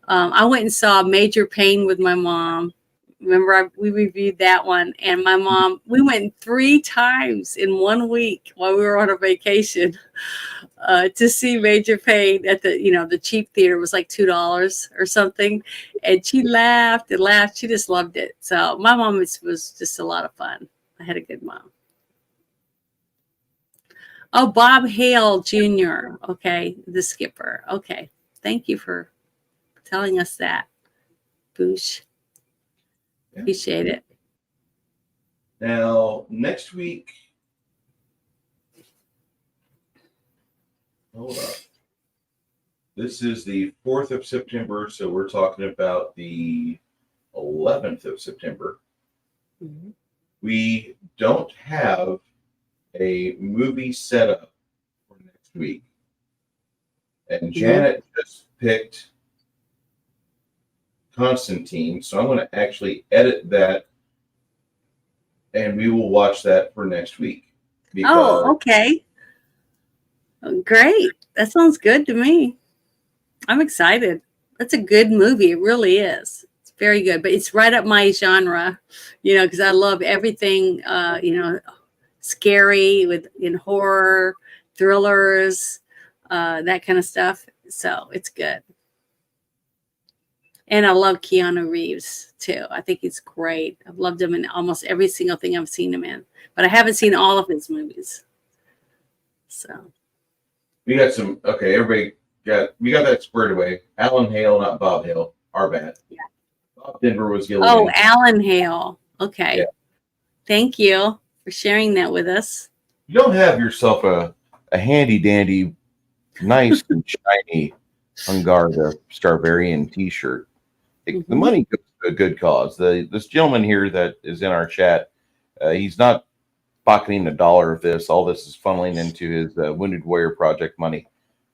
I went and saw Major Pain with my mom. Remember, we reviewed that one. And my mom, we went 3 times in 1 week while we were on a vacation to see Major Pain at the cheap theater. It was like $2 or something. And she laughed and laughed. She just loved it. So my mom was just a lot of fun. I had a good mom. Oh, Bob Hale Jr. Okay, the skipper. Okay, thank you for telling us that, Boosh. Yeah. Appreciate it. Now, next week, hold up. This is the 4th of September, so we're talking about the 11th of September. Mm-hmm. We don't have a movie set up for next week. And Janet just picked Constantine, so I'm going to actually edit that, and we will watch that for next week. Oh, okay. Great. That sounds good to me. I'm excited. That's a good movie. It really is. It's very good, but it's right up my genre, because I love everything, scary in horror, thrillers, that kind of stuff. So it's good. And I love Keanu Reeves too. I think he's great. I've loved him in almost every single thing I've seen him in, but I haven't seen all of his movies. So we got some. Okay, everybody we got that squared away. Alan Hale, not Bob Hale. Our bad. Yeah. Bob Denver was Gilligan. Oh, Alan Hale. Okay. Yeah. Thank you for sharing that with us. You don't have yourself a handy dandy nice and shiny Hungar the Strawberrian T-shirt. The money goes to a good cause. This gentleman here that is in our chat, he's not pocketing $1 of this. All this is funneling into his Wounded Warrior Project money.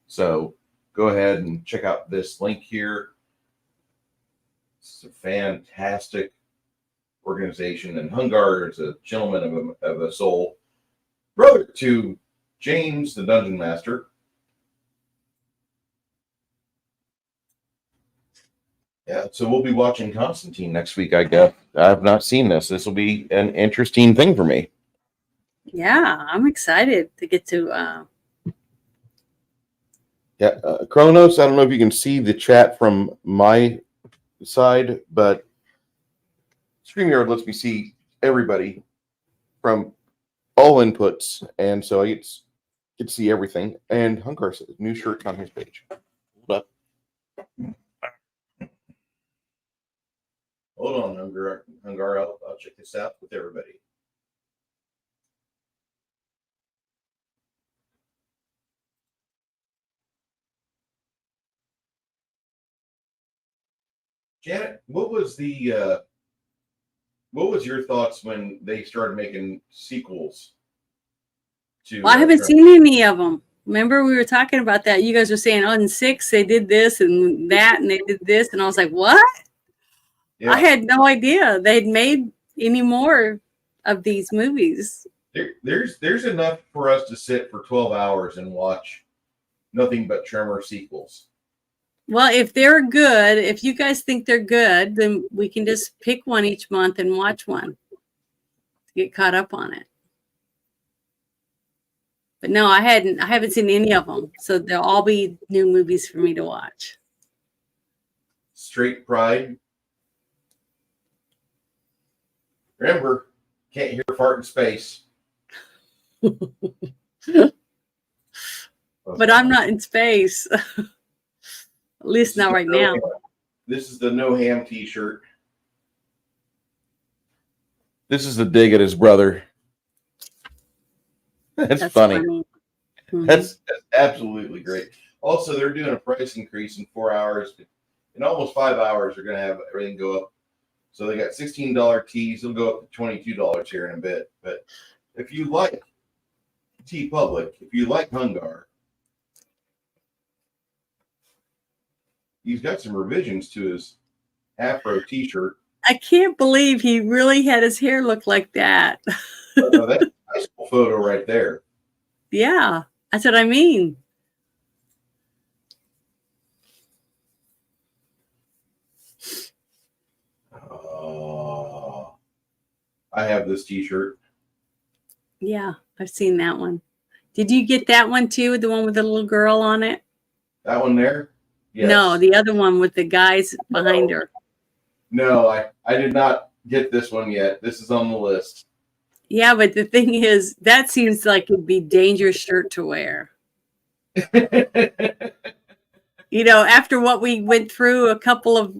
So go ahead and check out this link here. It's a fantastic organization, and Hungar is a gentleman of a soul, brother to James, the Dungeon Master. Yeah, so we'll be watching Constantine next week, I guess. I've not seen this. This will be an interesting thing for me. Yeah, I'm excited to get to. Kronos, I don't know if you can see the chat from my side, but StreamYard lets me see everybody from all inputs, and so I get to see everything. And Hungar's new shirt on his page. Hold up. Hold on, Hungar. I'll check this out with everybody. Janet, what was your thoughts when they started making sequels to? Well, I haven't seen any of them. Remember, we were talking about that. You guys were saying, "Oh, in 6 they did this and that, and they did this," and I was like, "What?" Yeah. I had no idea they'd made any more of these movies. There's enough for us to sit for 12 hours and watch nothing but Tremor sequels. Well, if they're good, if you guys think they're good, then we can just pick one each month and watch one to get caught up on it. But no, I haven't seen any of them, so they'll all be new movies for me to watch. Straight Pride. Remember, can't hear fart in space. But I'm not in space. At least not right now. This is the No Ham T-shirt. This is the dig at his brother. That's funny. Mm-hmm. That's absolutely great. Also, they're doing a price increase in 4 hours. In almost 5 hours, they're going to have everything go up. So they got $16 tees. They'll go up to $22 here in a bit. But if you like T Public, if you like Hungar, he's got some revisions to his Afro T-shirt. I can't believe he really had his hair look like that. That's a high school photo right there. Yeah, that's what I mean. I have this T-shirt. Yeah, I've seen that one. Did you get that one too? The one with the little girl on it? That one there? Yes. No, the other one with the guys behind her. No, I did not get this one yet. This is on the list. Yeah, but the thing is, that seems like it'd be a dangerous shirt to wear. You know, after what we went through a couple of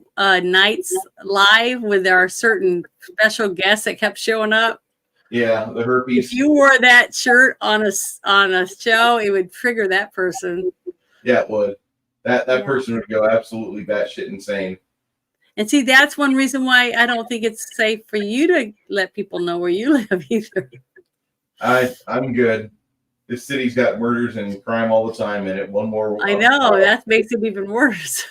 nights live with our certain special guests that kept showing up. Yeah, the herpes. If you wore that shirt on a show, it would trigger that person. Yeah, it would. That person would go absolutely batshit insane. And see, that's one reason why I don't think it's safe for you to let people know where you live either. I'm good. This city's got murders and crime all the time in it. One more. I know, that makes it even worse.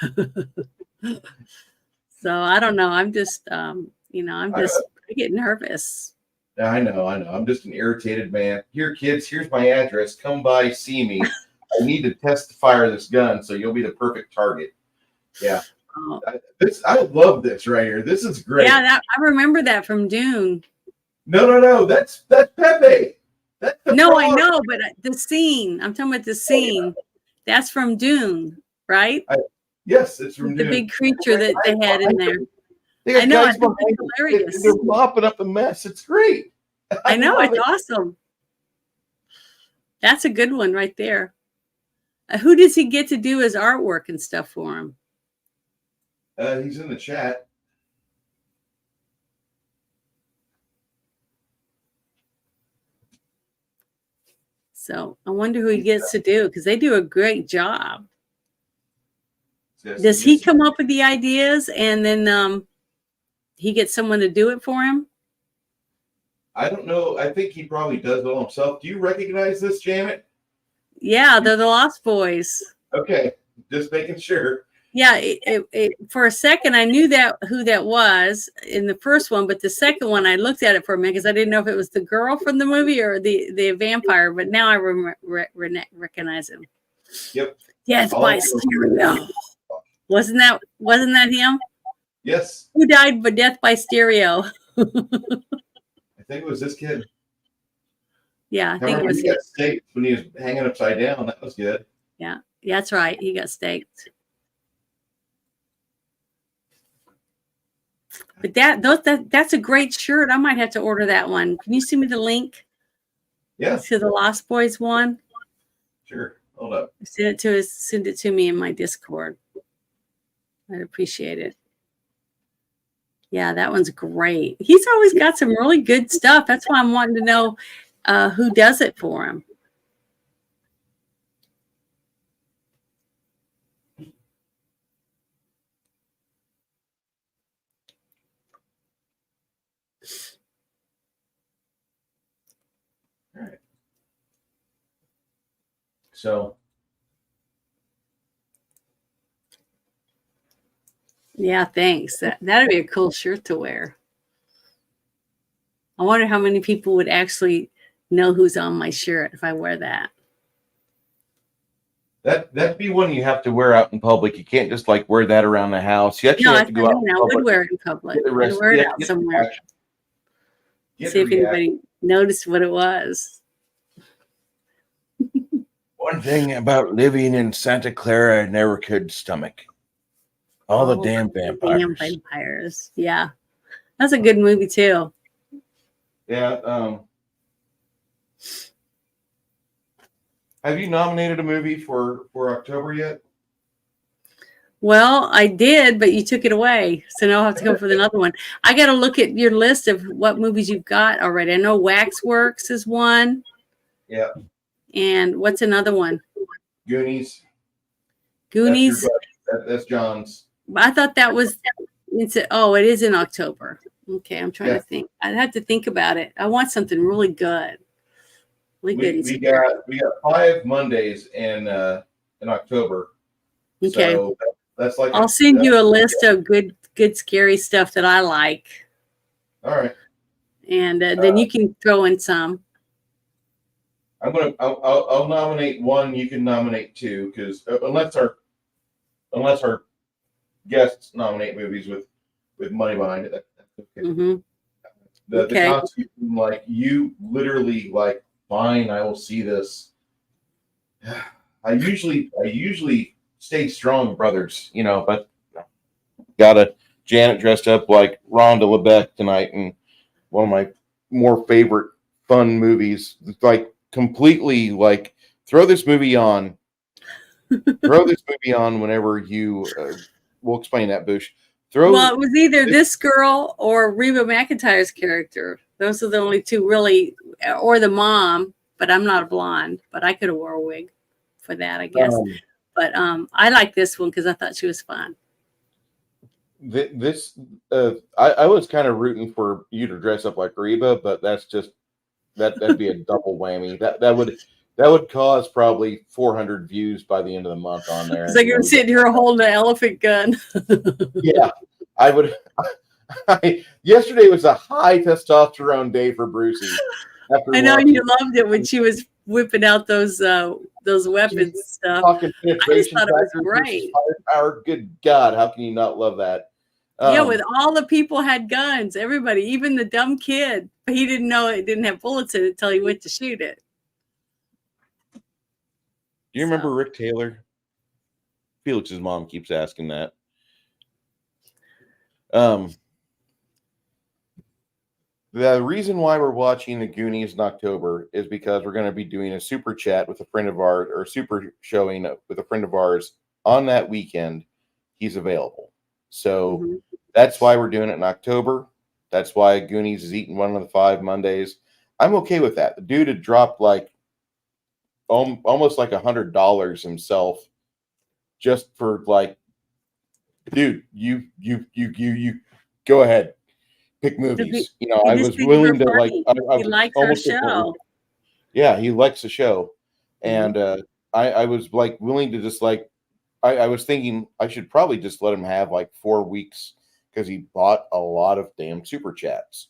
So I don't know. I'm just, I'm just getting nervous. I know. I'm just an irritated man. Here, kids, here's my address. Come by, see me. I need to test fire this gun, so you'll be the perfect target. Yeah. Oh. I love this right here. This is great. Yeah, I remember that from Dune. No. That's Pepe. No, I know, but the scene. I'm talking about the scene. Oh, yeah. That's from Dune, right? Yes, it's from Dune. The big creature that they had in there. I know. It's hilarious. They're mopping up the mess. It's great. I know. It's awesome. That's a good one right there. Who does he get to do his artwork and stuff for him? He's in the chat. So I wonder who he gets to do, because they do a great job. Yes, Does he yes. come up with the ideas and then he gets someone to do it for him? I don't know. I think he probably does it all himself. Do you recognize this, Janet? Yeah, they're the Lost Boys. Okay, just making sure. Yeah, for a second I knew that who that was in the first one, but the second one I looked at it for a minute because I didn't know if it was the girl from the movie or the vampire. But now I recognize him. Yep. Death by stereo. Wasn't that him? Yes. Who died by death by stereo? I think it was this kid. Yeah, I think it was he got staked when he was hanging upside down. That was good. Yeah, that's right. He got staked. But that's a great shirt. I might have to order that one. Can you send me the link? Yeah. To the Lost Boys one? Sure. Hold up. Send it to me in my Discord. I'd appreciate it. Yeah, that one's great. He's always got some really good stuff. That's why I'm wanting to know who does it for him. All right. So. Yeah, thanks. That'd be a cool shirt to wear. I wonder how many people would actually know who's on my shirt if I wear that. That'd be one you have to wear out in public. You can't just like wear that around the house. You actually have to go out in I public. would wear it in public. I'd wear it out somewhere. See if anybody noticed what it was. One thing about living in Santa Clara, I never could stomach. All the damn vampires. Damn vampires. Yeah. That's a good movie too. Yeah. Have you nominated a movie for October yet? Well, I did, but you took it away. So now I'll have to go for another one. I got to look at your list of what movies you've got already. I know Waxworks is one. Yeah. And what's another one? Goonies. Goonies. That's John's. I thought that was, it is in October. Okay, I'm trying to think. I'd have to think about it. I want something really good. Really good. We got 5 Mondays in October. Okay. So that's like I'll send you a list of good scary stuff that I like. All right. And then you can throw in some. I'll nominate one. You can nominate 2 because unless our guests nominate movies with money behind it, that's okay. Mm-hmm. The Constitution, like you literally like, fine, I will see this. I usually stay strong, brothers, but got a Janet dressed up like Rhonda LeBeck tonight, and one of my more favorite fun movies. It's like completely like throw this movie on whenever you. We'll explain that, Bush. Well, it was either this girl or Reba McEntire's character. Those are the only two really, or the mom. But I'm not a blonde. But I could have wore a wig for that, I guess. But I like this one because I thought she was fun. I was kind of rooting for you to dress up like Reba, but that's just that'd be a double whammy. That would cause probably 400 views by the end of the month on there. It's like you're sitting here holding an elephant gun. Yeah, I would. Yesterday was a high testosterone day for Brucey. I know you loved it when she was whipping out those weapons stuff. I just thought it was great. Firepower, good God, how can you not love that? Yeah, with all the people had guns, everybody, even the dumb kid. He didn't know it didn't have bullets in it until he went to shoot it. Do you remember Rick Taylor? Felix's mom keeps asking that. The reason why we're watching the Goonies in October is because we're going to be doing a super chat with a friend of ours, or super showing with a friend of ours on that weekend. He's available. So that's why we're doing it in October. That's why Goonies is eating one of the 5 Mondays. I'm okay with that. The dude had dropped like almost like $100 himself just for like, dude, you go ahead, pick movies. You know, He I just was thinks we're willing to like, funny. I He was likes our almost to the point where, show. yeah, he likes the show, Mhm. and I was like willing to just like, I was thinking I should probably just let him have like 4 weeks because he bought a lot of damn super chats.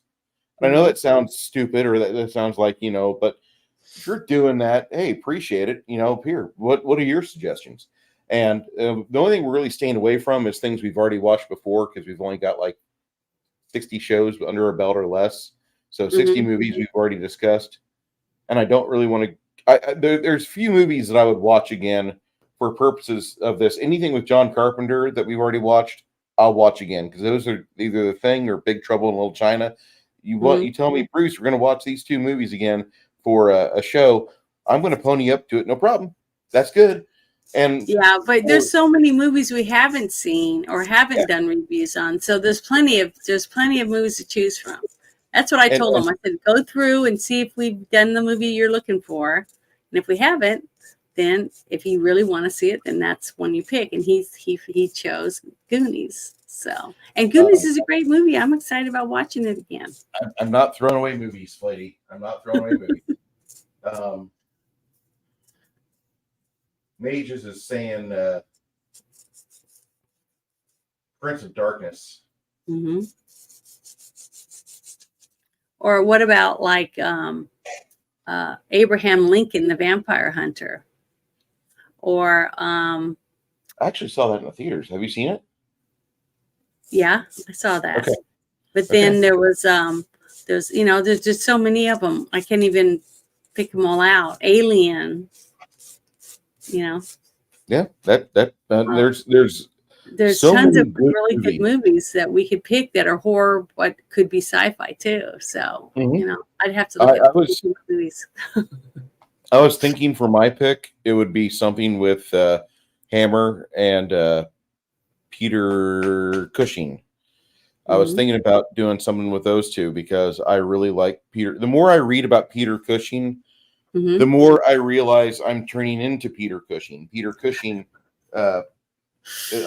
And I know Mhm. that sounds stupid or that sounds like, you know, but if you're doing that, hey, appreciate it. You know, here, what are your suggestions? And the only thing we're really staying away from is things we've already watched before because we've only got like 60 shows under our belt or less. So 60 Mhm. movies we've already discussed. And I don't really want to. There's few movies that I would watch again for purposes of this. Anything with John Carpenter that we've already watched, I'll watch again because those are either The Thing or Big Trouble in Little China. Mhm. You tell me, Bruce, we're going to watch these two movies again for a show. I'm going to pony up to it, no problem. That's good. And Yeah, but for, there's so many movies we haven't seen or yeah, haven't done reviews on. So there's plenty of movies to choose from. That's what I told and him. I said, go through and see if we've done the movie you're looking for. And if we haven't, then if you really want to see it, then that's one you pick. And he chose Goonies. So, and Goonies um, is a great movie. I'm excited about watching it again. I'm not throwing away movies, lady. I'm not throwing away movies. Um, Mages is saying Prince of Darkness. Hmm. Or what about like Abraham Lincoln, the Vampire Hunter? Or I actually saw that in the theaters. Have you seen it? yeah, I saw that. Okay. But Okay. then there's just so many of them. I can't even pick them all out. Alien, you know, Yeah. uh, There's there's so tons many of good really good movies. movies that we could pick that are horror, but could be sci-fi too. So, Mhm. I'd have to I, look at I was movies. I was thinking for my pick, it would be something with Hammer and Peter Cushing. I was Hmm. thinking about doing something with those two because I really like Peter. The more I read about Peter Cushing, Hmm. the more I realize I'm turning into Peter Cushing. Peter Cushing, uh,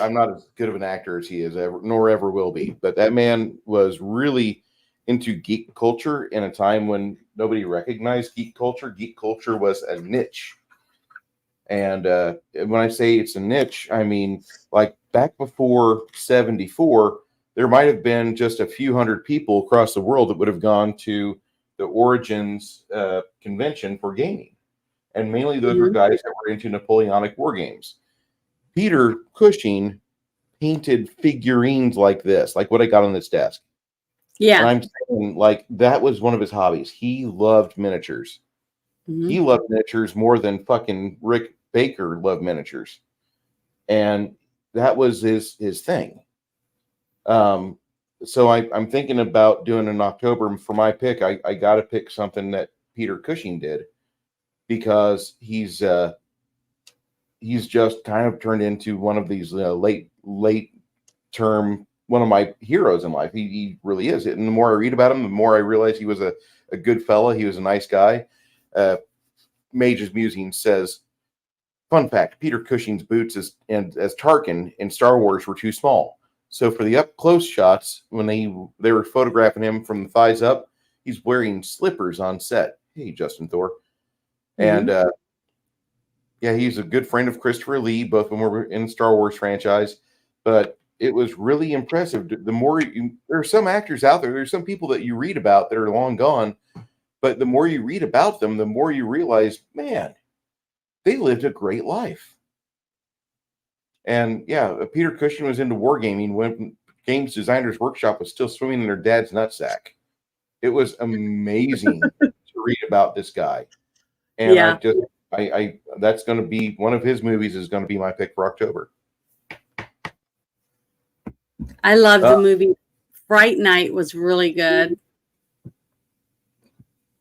I'm not as good of an actor as he is ever, nor ever will be. But that man was really into geek culture in a time when nobody recognized geek culture. Geek culture was a niche, and when I say it's a niche, I mean like back before '74, there might have been just a few hundred people across the world that would have gone to the Origins convention for gaming, and mainly those were Hmm. guys that were into Napoleonic war games. Peter Cushing painted figurines like this, like what I got on this desk. And Yeah. I'm saying, like, that was one of his hobbies. He loved miniatures. Hmm. He loved miniatures more than fucking Rick Baker loved miniatures. And that was his thing. Um, so I'm thinking about doing an October for my pick. I got to pick something that Peter Cushing did because he's just kind of turned into one of these late term one of my heroes in life. He really is. And the more I read about him, the more I realize he was a good fella. He was a nice guy. Uh, Mage's Musing says, fun fact: Peter Cushing's boots as Tarkin in Star Wars were too small. So for the up close shots, when they were photographing him from the thighs up, he's wearing slippers on set. Hey, Justin Thor, and Hmm. yeah, he's a good friend of Christopher Lee. Both of them were in the Star Wars franchise, but it was really impressive. The more there are some actors out there, there's some people that you read about that are long gone, but the more you read about them, the more you realize, man, they lived a great life. And yeah, Peter Cushing was into wargaming when Games Designers Workshop was still swimming in their dad's nutsack. It was amazing to read about this guy. And Yeah. I that's going to be one of his movies is going to be my pick for October. I love Uh, the movie. Fright Night was really good.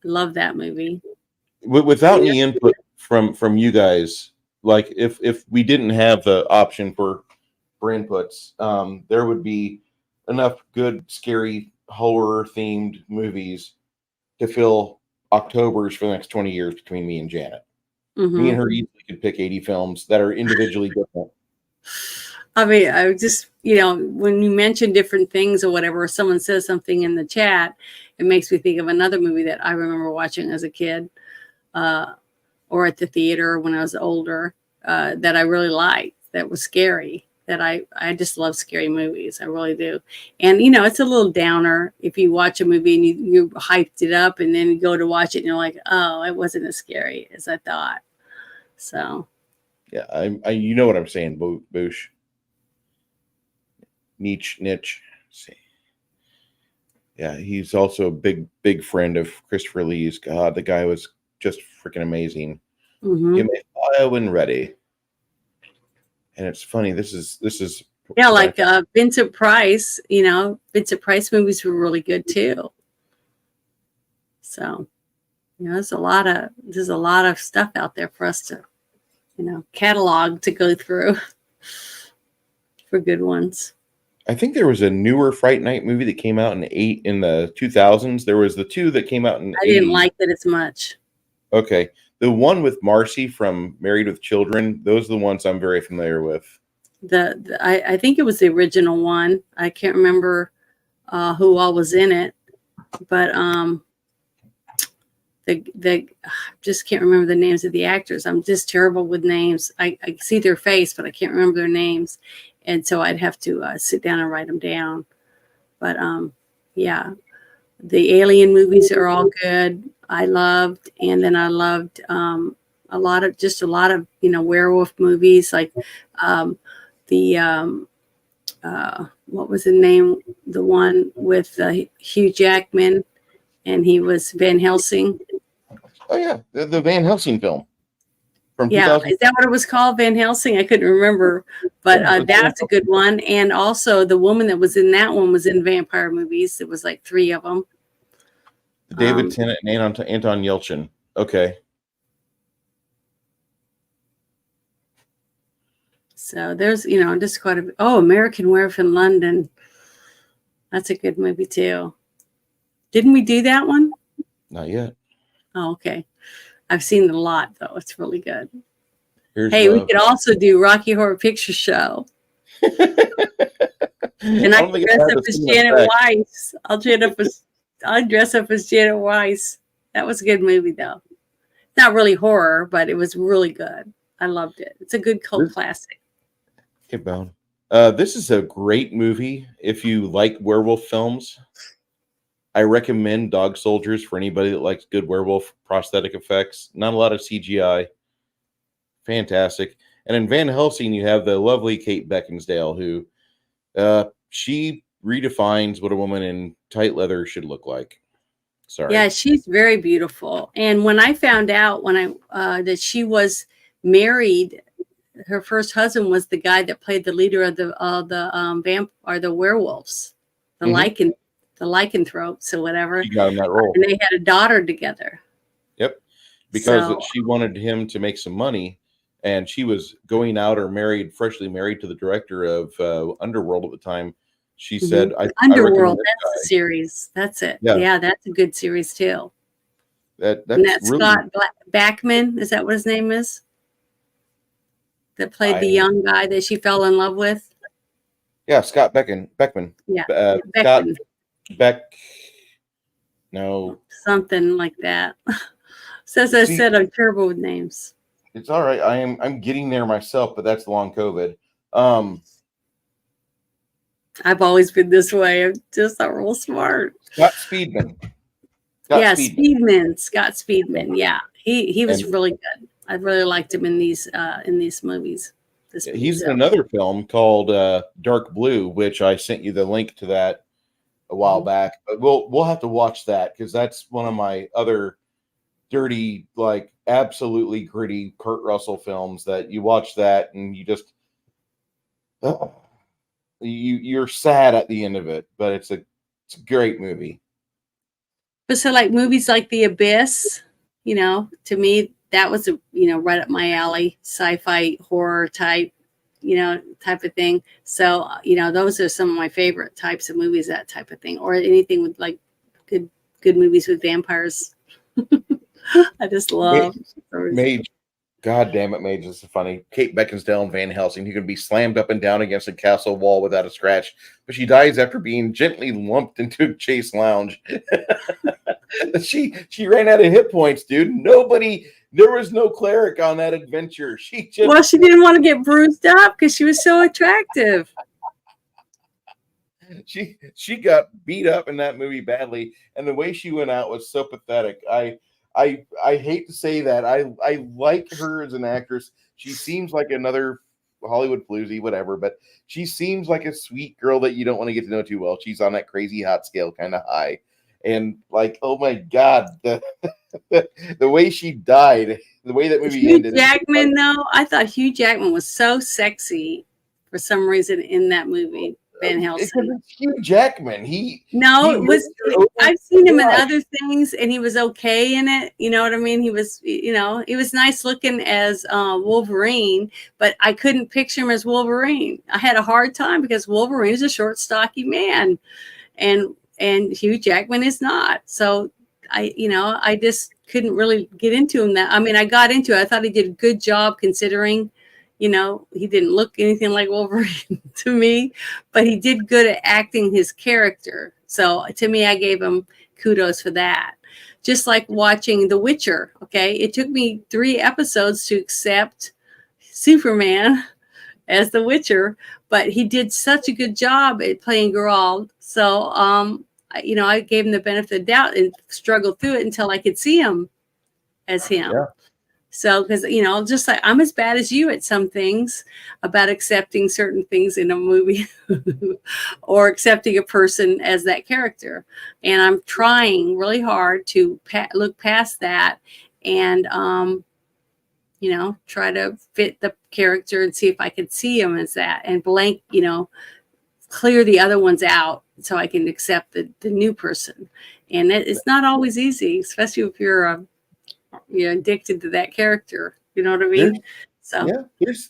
Love that movie. without And any input from you guys, like if we didn't have the option for inputs, there would be enough good scary horror themed movies to fill October's for the next 20 years between me and Janet. Me and Hmm. her easily could pick 80 films that are individually different. I mean, I just, when you mention different things or whatever, or someone says something in the chat, it makes me think of another movie that I remember watching as a kid, or at the theater when I was older, that I really liked, that was scary. That I just love scary movies. I really do. And, it's a little downer if you watch a movie and you hyped it up and then you go to watch it and you're like, oh, it wasn't as scary as I thought. So, Yeah, you know what I'm saying, Boosh. Niche. See. Yeah, he's also a big friend of Christopher Lee's. God, the guy was just freaking amazing. mhm. Get my file when ready. And it's funny. This is Yeah, my like Vincent Price, Vincent Price movies were really good too. So, there's a lot of stuff out there for us to, catalog to go through for good ones. I think there was a newer Fright Night movie that came out in the 2000s. There was the two that came out in the I didn't 80s. like it as much. Okay. The one with Marcy from Married with Children, those are the ones I'm very familiar with. I think it was the original one. I can't remember who all was in it, but the just can't remember the names of the actors. I'm just terrible with names. I see their face, but I can't remember their names, and so I'd have to sit down and write them down. But yeah, the Alien movies are all good. I loved, and then I loved a lot of werewolf movies like the what was the name? The one with Hugh Jackman, and he was Van Helsing. Oh yeah, the Van Helsing film from Yeah, 2000. is that what it was called? Van Helsing? I couldn't remember, but Yeah, that's a good one. And also, the woman that was in that one was in vampire movies. There was like 3 of them. David Tennant and Anton Yelchin. Okay. So there's, just quite a. Oh, American Werewolf in London. That's a good movie too. Didn't we do that one? Not yet. Oh, okay. I've seen it a lot though. It's really good. Here's Hey, we love. could also do Rocky Horror Picture Show. And I don't can think dress have up the as same Janet effect. Weiss. I'll dress up as Janet Weiss. That was a good movie though. Not really horror, but it was really good. I loved it. It's a good cult classic. Hey, Bone. This is a great movie if you like werewolf films. I recommend Dog Soldiers for anybody that likes good werewolf prosthetic effects. Not a lot of CGI. Fantastic. And in Van Helsing, you have the lovely Kate Beckinsale, who she redefines what a woman in tight leather should look like. Sorry. Yeah, she's very beautiful. And when I found out that she was married, her first husband was the guy that played the leader of the werewolves, the lycanthropes or whatever. She got in that role. And they had a daughter together. Yep. Because she wanted him to make some money, and she was going out or freshly married to the director of Underworld at the time. She said, Underworld, that's the series. That's it. Yeah, that's a good series too. That's really Scott Backman. Is that what his name is? That played the young guy that she fell in love with. Yeah, Scott Beckman. Yeah, Scott Beck. No, something like that. So as I said, I'm terrible with names. It's all right. I'm getting there myself, but that's long COVID. I've always been this way. I'm just not real smart. Scott Speedman. Scott Speedman. Yeah, he was really good. I really liked him in these movies. He's in another film called Dark Blue, which I sent you the link to that a while back. But we'll have to watch that because that's one of my other dirty, like absolutely gritty Kurt Russell films that you watch that and you just you're sad at the end of it, but it's a great movie. But so like movies like The Abyss, to me that was right up my alley, sci-fi horror type, type of thing. So those are some of my favorite types of movies, that type of thing, or anything with like good movies with vampires. I just love Mage. God damn it, Mage, this is funny. Kate Beckinsale and Van Helsing, who can be slammed up and down against a castle wall without a scratch, but she dies after being gently lumped into a chase lounge. She ran out of hit points, dude. There was no cleric on that adventure. Well, she didn't want to get bruised up because she was so attractive. She got beat up in that movie badly, and the way she went out was so pathetic. I hate to say that. I like her as an actress. She seems like another Hollywood floozy, whatever, but she seems like a sweet girl that you don't want to get to know too well. She's on that crazy hot scale, kind of high. And like, oh my god, the way she died, the way that movie Hugh ended. Jackman, though, I thought Hugh Jackman was so sexy for some reason in that movie, Van Helsing. It's Hugh Jackman. No, it was. I've seen him in other things, and he was okay in it. You know what I mean? He was, he was nice looking as Wolverine, but I couldn't picture him as Wolverine. I had a hard time because Wolverine is a short, stocky man, and Hugh Jackman is not. So I just couldn't really get into him. I got into it. I thought he did a good job considering. He didn't look anything like Wolverine to me, but he did good at acting his character. So to me, I gave him kudos for that. Just like watching The Witcher. Okay. It took me 3 episodes to accept Superman as The Witcher, but he did such a good job at playing Geralt. So, I gave him the benefit of the doubt and struggled through it until I could see him as him. Yeah. So, because, just like I'm as bad as you at some things about accepting certain things in a movie or accepting a person as that character. And I'm trying really hard to look past that and, try to fit the character and see if I could see him as that and blank, clear the other ones out so I can accept the new person. And it's not always easy, especially if you're addicted to that character. You know what I mean?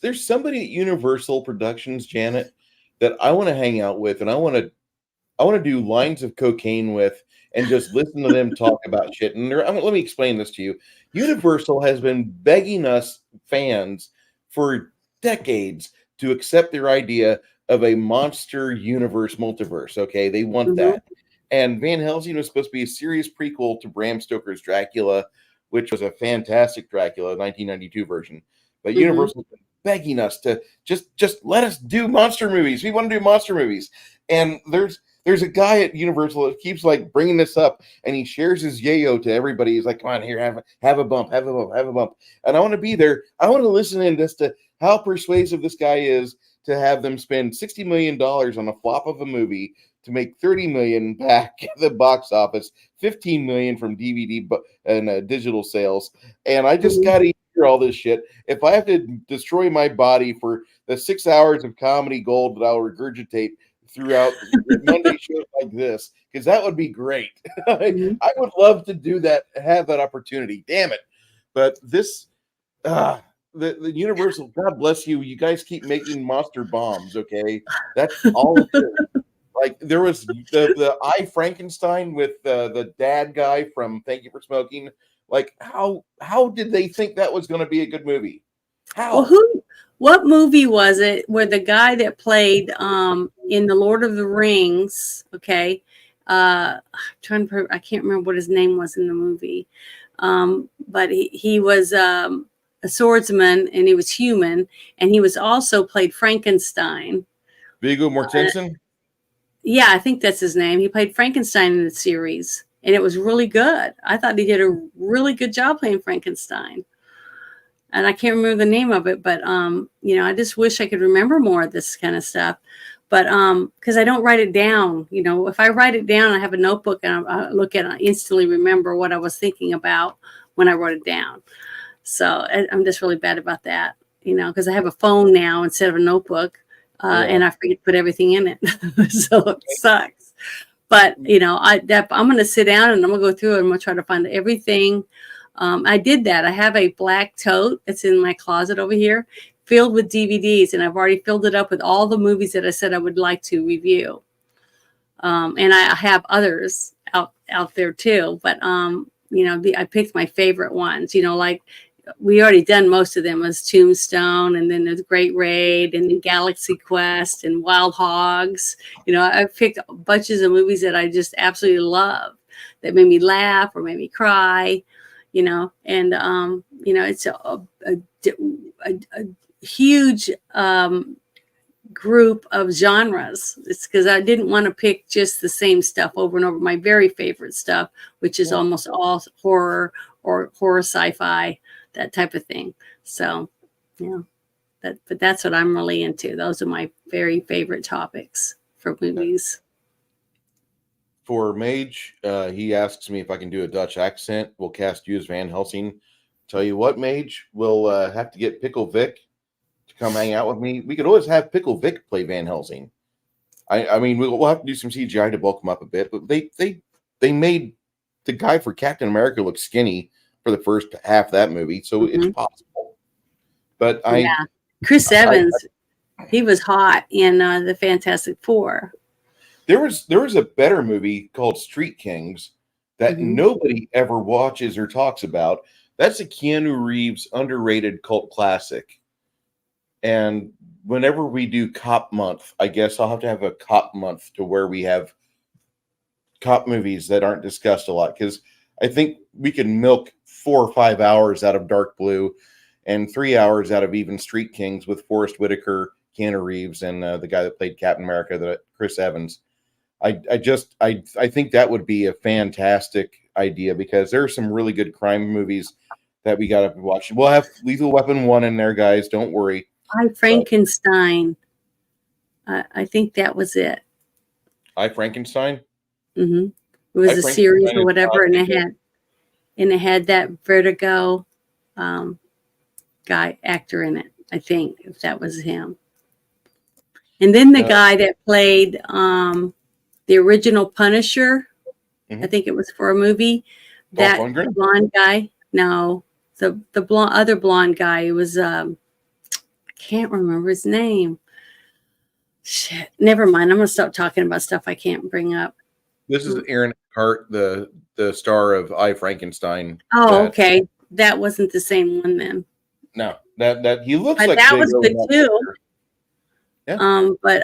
There's somebody at Universal Productions, Janet, that I want to hang out with, and I want to do lines of cocaine with, and just listen to them talk about shit. And let me explain this to you. Universal has been begging us fans for decades to accept their idea of a monster universe multiverse. Okay, they want that. And Van Helsing was supposed to be a serious prequel to Bram Stoker's Dracula, which was a fantastic Dracula, 1992 version. But Universal's been begging us to just let us do monster movies. We want to do monster movies. And there's a guy at Universal that keeps like bringing this up, and he shares his yayo to everybody. He's like, come on, here, have a bump. And I want to be there. I want to listen in just to how persuasive this guy is to have them spend $60 million on a flop of a movie to make $30 million back at the box office, $15 million from DVD and digital sales. And I just got to hear all this shit. If I have to destroy my body for the 6 hours of comedy gold that I'll regurgitate throughout Monday shows like this, because that would be great. I would love to do that, have that opportunity. Damn it. But this, the Universal, God bless you. You guys keep making monster bombs, okay? That's all it is. Like there was the I Frankenstein with the dad guy from Thank You for Smoking. Like how did they think that was going to be a good movie? How? Well, what movie was it where the guy that played in the Lord of the Rings? Okay, I can't remember what his name was in the movie, but he was a swordsman and he was human, and he was also played Frankenstein. Viggo Mortensen. Yeah, I think that's his name. He played Frankenstein in the series, and it was really good. I thought he did a really good job playing Frankenstein. And I can't remember the name of it, but I just wish I could remember more of this kind of stuff. But because I don't write it down, if I write it down, I have a notebook and I look at it, I instantly remember what I was thinking about when I wrote it down. So I'm just really bad about that, because I have a phone now instead of a notebook. And I forget to put everything in it. So it sucks. But, I'm going to sit down and I'm going to go through it. I'm going to try to find everything. I did that. I have a black tote that's in my closet over here filled with DVDs. And I've already filled it up with all the movies that I said I would like to review. And I have others out there too. But, I picked my favorite ones, like we already done most of them. Was Tombstone, and then there's Great Raid, and then Galaxy Quest, and Wild Hogs. You know, I picked bunches of movies that I just absolutely love, that made me laugh or made me cry. You know, and you know, it's a huge group of genres. It's because I didn't want to pick just the same stuff over and over. My very favorite stuff, which is almost all horror or horror sci-fi, that type of thing. So, yeah, but that's what I'm really into. Those are my very favorite topics for movies. For Mage, he asks me if I can do a Dutch accent. We'll cast you as Van Helsing. Tell you what, Mage, we'll have to get Pickle Vic to come hang out with me. We could always have Pickle Vic play Van Helsing. I mean, we'll have to do some CGI to bulk him up a bit, but they made the guy for Captain America look skinny for the first half of that movie, so it's possible. But Chris Evans, he was hot in the Fantastic Four. There was a better movie called Street Kings that nobody ever watches or talks about. That's a Keanu Reeves underrated cult classic. And whenever we do cop month, I guess I'll have to have a cop month to where we have cop movies that aren't discussed a lot, because I think we can milk 4 or 5 hours out of Dark Blue and 3 hours out of even Street Kings with Forrest Whitaker, Keanu Reeves, and the guy that played Captain America, Chris Evans. I think that would be a fantastic idea, because there are some really good crime movies that we got to watch. We'll have Lethal Weapon 1 in there, guys. Don't worry. Frankenstein. I think that was it. Frankenstein? It was a series or whatever, and it had that Vertigo actor in it, I think, if that was him. And then the guy that played the original Punisher, I think it was for a movie. That blonde guy. No, the other blonde guy. It was I can't remember his name. Shit, never mind. I'm gonna stop talking about stuff I can't bring up. This is Aaron Eckhart, the star of I, Frankenstein. Oh, okay. That wasn't the same one then. No, that he looks like that was good too. Yeah. But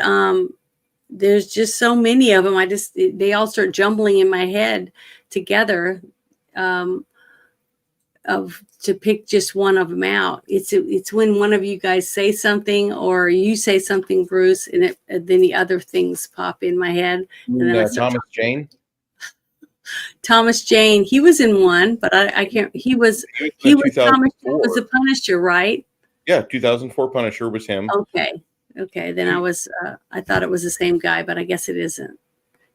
there's just so many of them. They all start jumbling in my head together. To pick just one of them out. It's when one of you guys say something, or you say something, Bruce, and then the other things pop in my head. And then Thomas Jane. Thomas Jane, he was in one, but I can't. He was Thomas Jane was the Punisher, right? Yeah, 2004 Punisher was him. Okay. Then I thought it was the same guy, but I guess it isn't.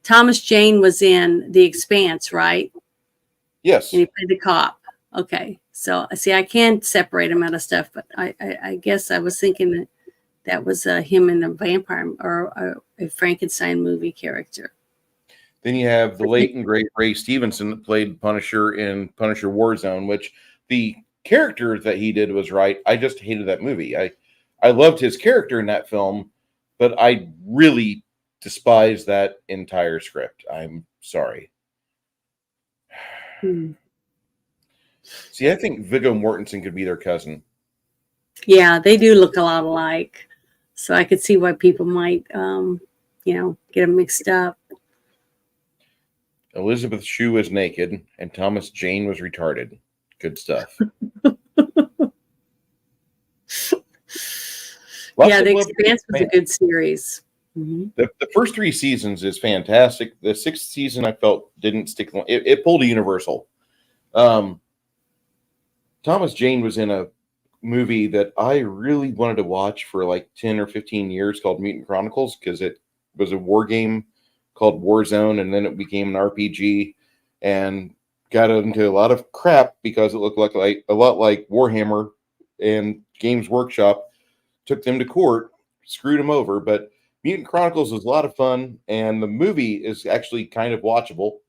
Thomas Jane was in The Expanse, right? Yes. And he played the cop. Okay, so see, I can separate him out of stuff, but I guess I was thinking that was him in a vampire or a Frankenstein movie character. Then you have the late and great Ray Stevenson that played Punisher in Punisher Warzone, which the character that he did was right. I just hated that movie. I loved his character in that film, but I really despise that entire script. I'm sorry. See, I think Viggo Mortensen could be their cousin. Yeah, they do look a lot alike. So I could see why people might, get them mixed up. Elizabeth Shue was naked, and Thomas Jane was retarded. Good stuff. Yeah, The Expanse was a good series. The first 3 seasons is fantastic. The 6th season, I felt, didn't stick. It pulled a Universal. Thomas Jane was in a movie that I really wanted to watch for like 10 or 15 years called Mutant Chronicles, because it was a war game called Warzone, and then it became an RPG and got into a lot of crap because it looked like a lot like Warhammer, and Games Workshop took them to court, screwed them over. But Mutant Chronicles was a lot of fun, and the movie is actually kind of watchable.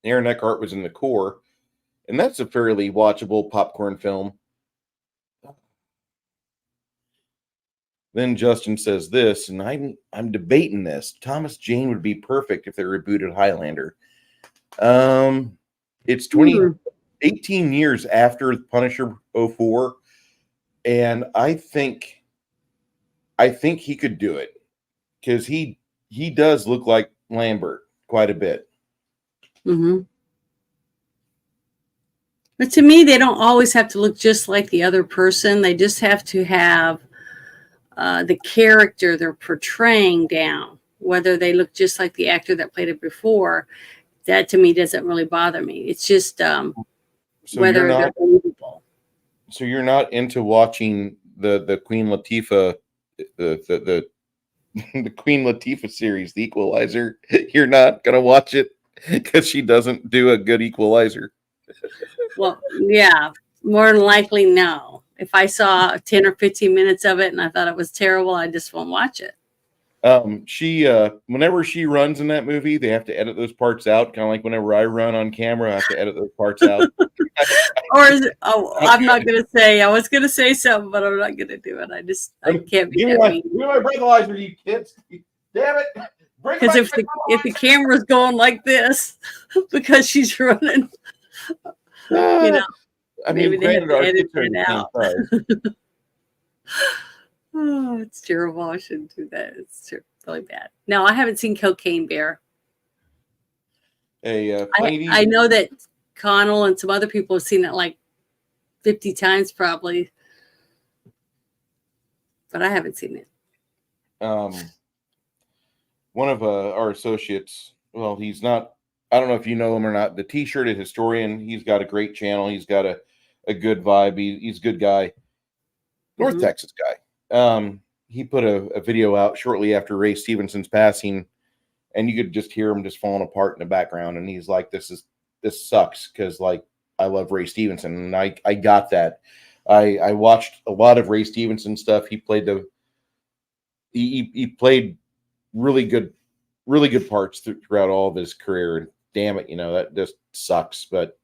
Aaron Eckhart was in the core, and that's a fairly watchable popcorn film. Then Justin says this, and I'm debating this. Thomas Jane would be perfect if they rebooted Highlander. It's 18 years after Punisher '04, and I think he could do it because he does look like Lambert quite a bit. Mm-hmm. But to me, they don't always have to look just like the other person. They just have to have the character they're portraying down. Whether they look just like the actor that played it before, that to me doesn't really bother me. It's just So whether they're believable. So you're not into watching the Queen Latifah the the Queen Latifah series, The Equalizer. You're not gonna watch it because she doesn't do a good equalizer. Well, yeah, more than likely, no. If I saw 10 or 15 minutes of it and I thought it was terrible, I just won't watch it. She whenever she runs in that movie, they have to edit those parts out. Kind of like whenever I run on camera, I have to edit those parts out. Or is it, I'm not gonna say. I was gonna say something, but I'm not gonna do it. I can't be that mean. Give me my breathalyzer, you kids! Damn it! Because if the camera's going like this, because she's running, you know, I mean, maybe they have to edit kids are it out. the same size. Oh, it's terrible. I shouldn't do that. It's really bad. No, I haven't seen Cocaine Bear. I know that Connell and some other people have seen it like 50 times probably, but I haven't seen it. One of our associates, well, he's not, I don't know if you know him or not, the T-shirted historian. He's got a great channel. He's got a good vibe. He's a good guy. North Texas guy. He put a video out shortly after Ray Stevenson's passing, and you could just hear him just falling apart in the background. And he's like, this sucks because like I love Ray Stevenson, and I got that. I watched a lot of Ray Stevenson stuff. He played he played really good parts throughout all of his career. And damn it, that just sucks. But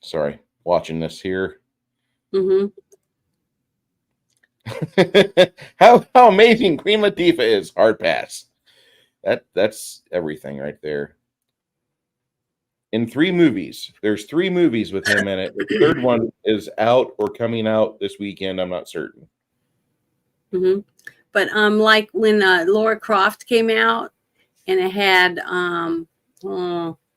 sorry, watching this here. Mm-hmm. How amazing Queen Latifah is. Hard pass. That's everything right there. In 3 movies. There's 3 movies with him in it. The third one is out or coming out this weekend. I'm not certain. Mm-hmm. But like when Laura Croft came out, and it had can't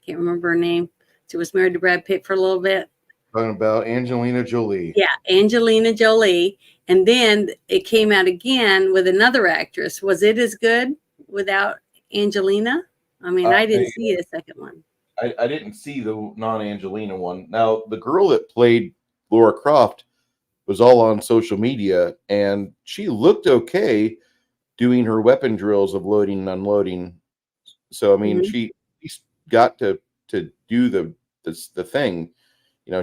remember her name. She was married to Brad Pitt for a little bit. Talking about Angelina Jolie. Yeah, Angelina Jolie. And then it came out again with another actress. Was it as good without Angelina? I mean, I didn't see the second one. I didn't see the non-Angelina one. Now, the girl that played Laura Croft was all on social media, and she looked okay doing her weapon drills of loading and unloading. So, I mean, she got to do the thing.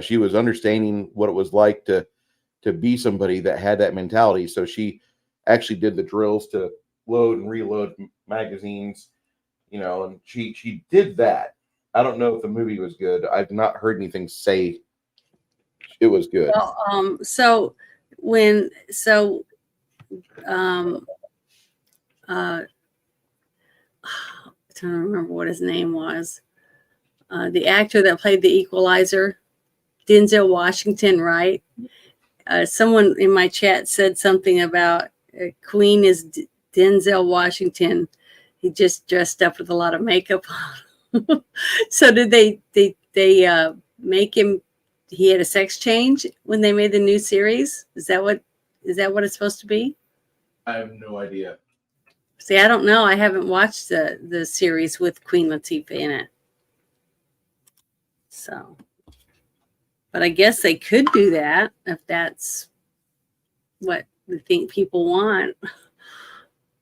She was understanding what it was like to be somebody that had that mentality. So she actually did the drills to load and reload magazines, and she did that. I don't know if the movie was good. I've not heard anything say it was good. Well, I'm trying to remember what his name was. The actor that played the Equalizer, Denzel Washington, right? Someone in my chat said something about Queen is Denzel Washington. He just dressed up with a lot of makeup on. So did they make him? He had a sex change when they made the new series. Is that what it's supposed to be? I have no idea. See, I don't know. I haven't watched the series with Queen Latifah in it. So, but I guess they could do that if that's what they think people want,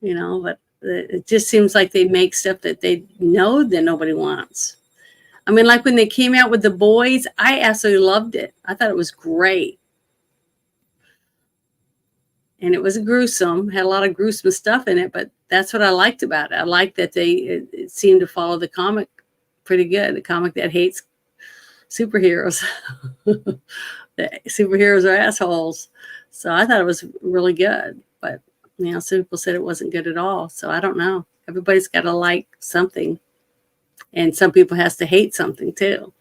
but it just seems like they make stuff that they know that nobody wants. I mean, like when they came out with The Boys, I absolutely loved it. I thought it was great. And it was gruesome, had a lot of gruesome stuff in it, but that's what I liked about it. I liked that it seemed to follow the comic pretty good, the comic that hates superheroes. The superheroes are assholes. So I thought it was really good, but some people said it wasn't good at all. So I don't know. Everybody's got to like something. And some people has to hate something too.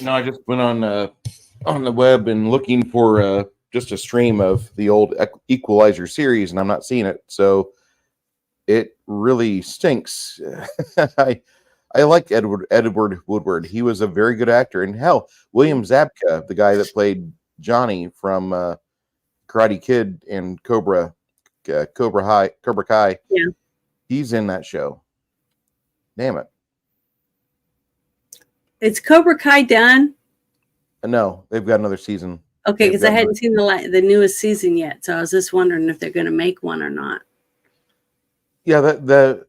No, I just went on the web and looking for just a stream of the old Equalizer series, and I'm not seeing it. So it really stinks. I like Edward Woodward. He was a very good actor, and hell, William Zabka, the guy that played Johnny from Karate Kid and Cobra Kai. Yeah. He's in that show. Damn it. Is Cobra Kai done? No, they've got another season. Okay, because I hadn't seen the newest season yet, so I was just wondering if they're going to make one or not. Yeah, the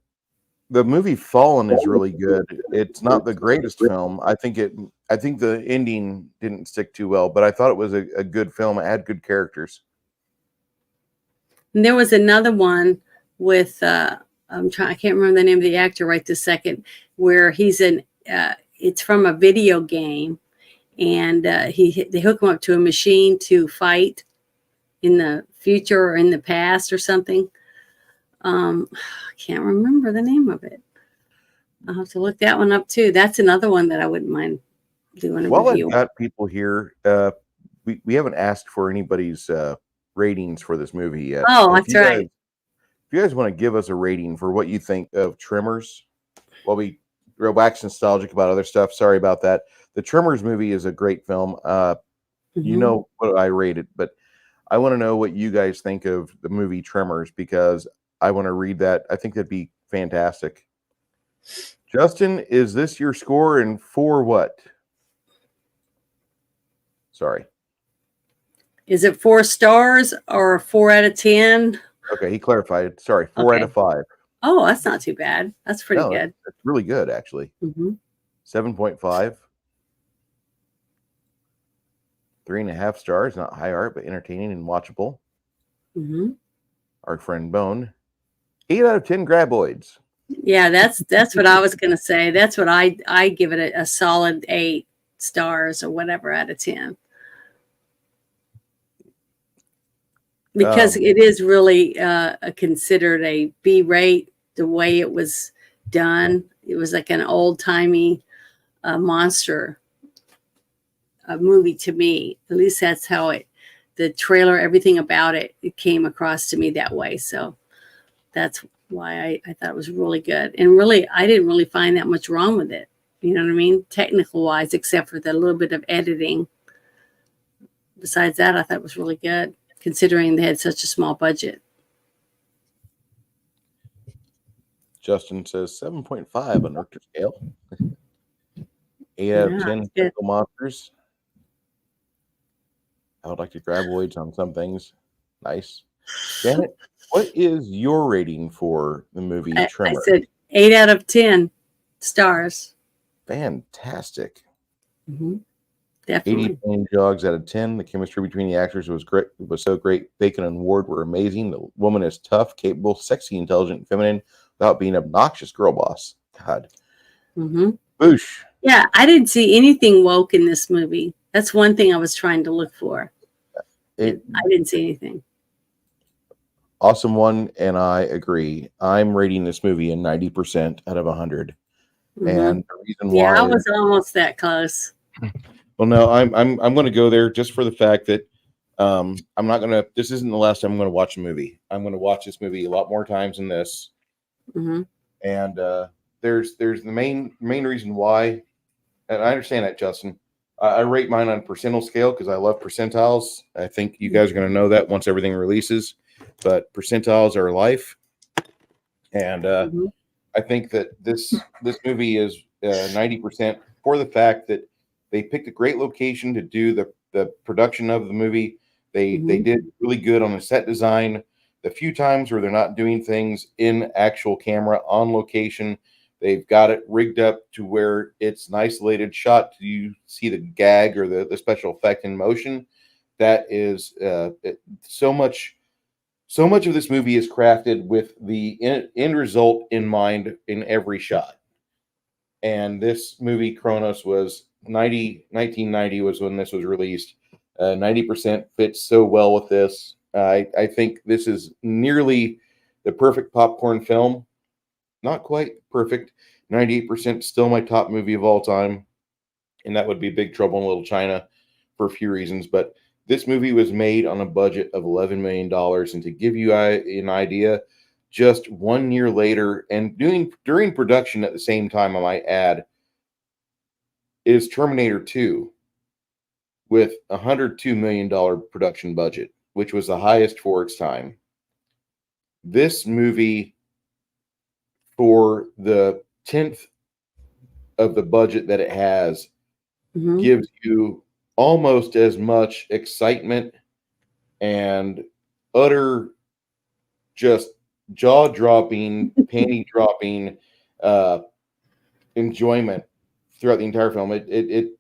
movie Fallen is really good. It's not the greatest film. I think the ending didn't stick too well, but I thought it was a good film. It had good characters. And there was another one with I can't remember the name of the actor right this second, where he's it's from a video game, and they hook him up to a machine to fight in the future or in the past or something. I can't remember the name of it. I'll have to look that one up too. That's another one that I wouldn't mind doing a review. I've got people here, we haven't asked for anybody's ratings for this movie yet. Oh, that's right. If you guys want to give us a rating for what you think of Tremors, while we wax nostalgic about other stuff, sorry about that. The Tremors movie is a great film. You know what I rated, but I want to know what you guys think of the movie Tremors, because I want to read that. I think that'd be fantastic. Justin, is this your score, and for what? Sorry. Is it 4 stars or 4 out of 10? Okay, he clarified. Sorry, 4 out of 5. Oh, that's not too bad. That's pretty good. That's really good, actually. 7.5. 3.5 stars, not high art, but entertaining and watchable. Our friend Bone. 8 out of 10 graboids. Yeah, that's what I was going to say. That's what I give it a solid 8 stars or whatever out of 10. Because it is really considered a B rate, the way it was done. It was like an old-timey monster movie to me. At least that's how the trailer, everything about it came across to me that way. So that's why I thought it was really good. And really, I didn't really find that much wrong with it. You know what I mean? Technical-wise, except for the little bit of editing. Besides that, I thought it was really good, considering they had such a small budget. Justin says 7.5 on Richter scale. 8 out of 10 physical monsters. I would like to graboids on some things. Nice. Janet, what is your rating for the movie Tremors? I said 8 out of 10 stars. Fantastic. Definitely. 80 jogs out of 10. The chemistry between the actors was great. It was so great. Bacon and Ward were amazing. The woman is tough, capable, sexy, intelligent, and feminine without being obnoxious girl boss. God. Boosh. Yeah, I didn't see anything woke in this movie. That's one thing I was trying to look for. I didn't see anything. Awesome one, and I agree. I'm rating this movie a 90% out of 100. And the reason why I was almost that close. Well, no, I'm going to go there just for the fact that I'm not going to. This isn't the last time I'm going to watch a movie. I'm going to watch this movie a lot more times than this. And there's the main reason why, and I understand that, Justin. I rate mine on percentile scale because I love percentiles. I think you guys are going to know that once everything releases. But percentiles are life, and I think that this movie is 90% for the fact that they picked a great location to do the production of the movie. They did really good on the set design. The few times where they're not doing things in actual camera on location, they've got it rigged up to where it's an isolated shot. You see the gag or the special effect in motion. That is so much of this movie is crafted with the end result in mind in every shot. And this movie, Kronos, was 1990 was when this was released. 90% fits so well with this. I think this is nearly the perfect popcorn film. not quite perfect. 98% still my top movie of all time, and that would be Big Trouble in Little China for a few reasons. But this movie was made on a budget of $11 million. And to give you an idea, just 1 year later, and during production at the same time, I might add, is Terminator 2 with a $102 million production budget, which was the highest for its time. This movie, for the 10th of the budget that it has, gives you almost as much excitement and utter just jaw-dropping, panty-dropping enjoyment throughout the entire film.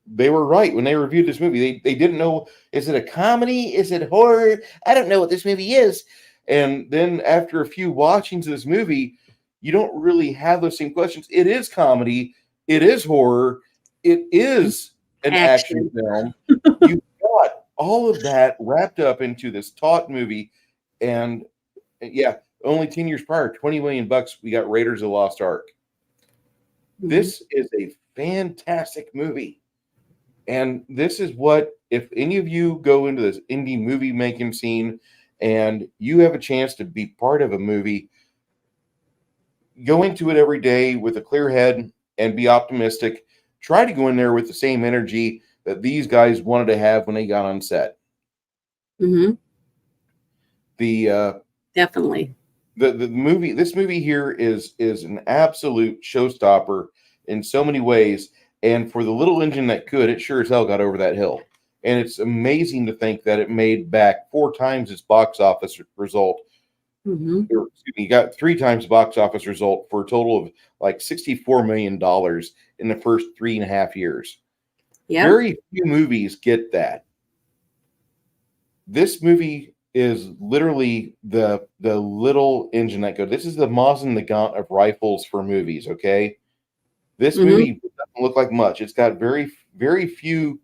They were right when they reviewed this movie. They didn't know, is it a comedy? Is it horror? I don't know what this movie is. And then after a few watchings of this movie, you don't really have those same questions. It is comedy. It is horror. It is an action film. You got all of that wrapped up into this taut movie. And yeah, only 10 years prior, $20 million, we got Raiders of the Lost Ark. This is a fantastic movie. And this is what, if any of you go into this indie movie making scene and you have a chance to be part of a movie, go into it every day with a clear head and be optimistic. Try to go in there with the same energy that these guys wanted to have when they got on set. Definitely. This movie here is an absolute showstopper in so many ways. And for the little engine that could, it sure as hell got over that hill. And it's amazing to think that it made back 4 times its box office result. You got 3 times box office result for a total of like $64 million in the first 3.5 years. Yeah. Very few movies get that. This movie is literally the little engine that goes. This is the Mosin Nagant of rifles for movies, okay? This movie doesn't look like much. It's got very, very few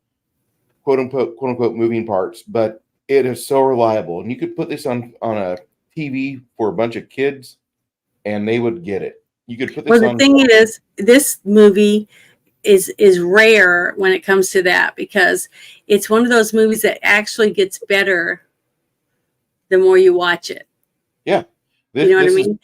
quote unquote moving parts, but it is so reliable. And you could put this on a TV for a bunch of kids and they would get it. You could put this on. Well, the thing is, this movie is rare when it comes to that, because it's one of those movies that actually gets better the more you watch it. Yeah. You know what I mean?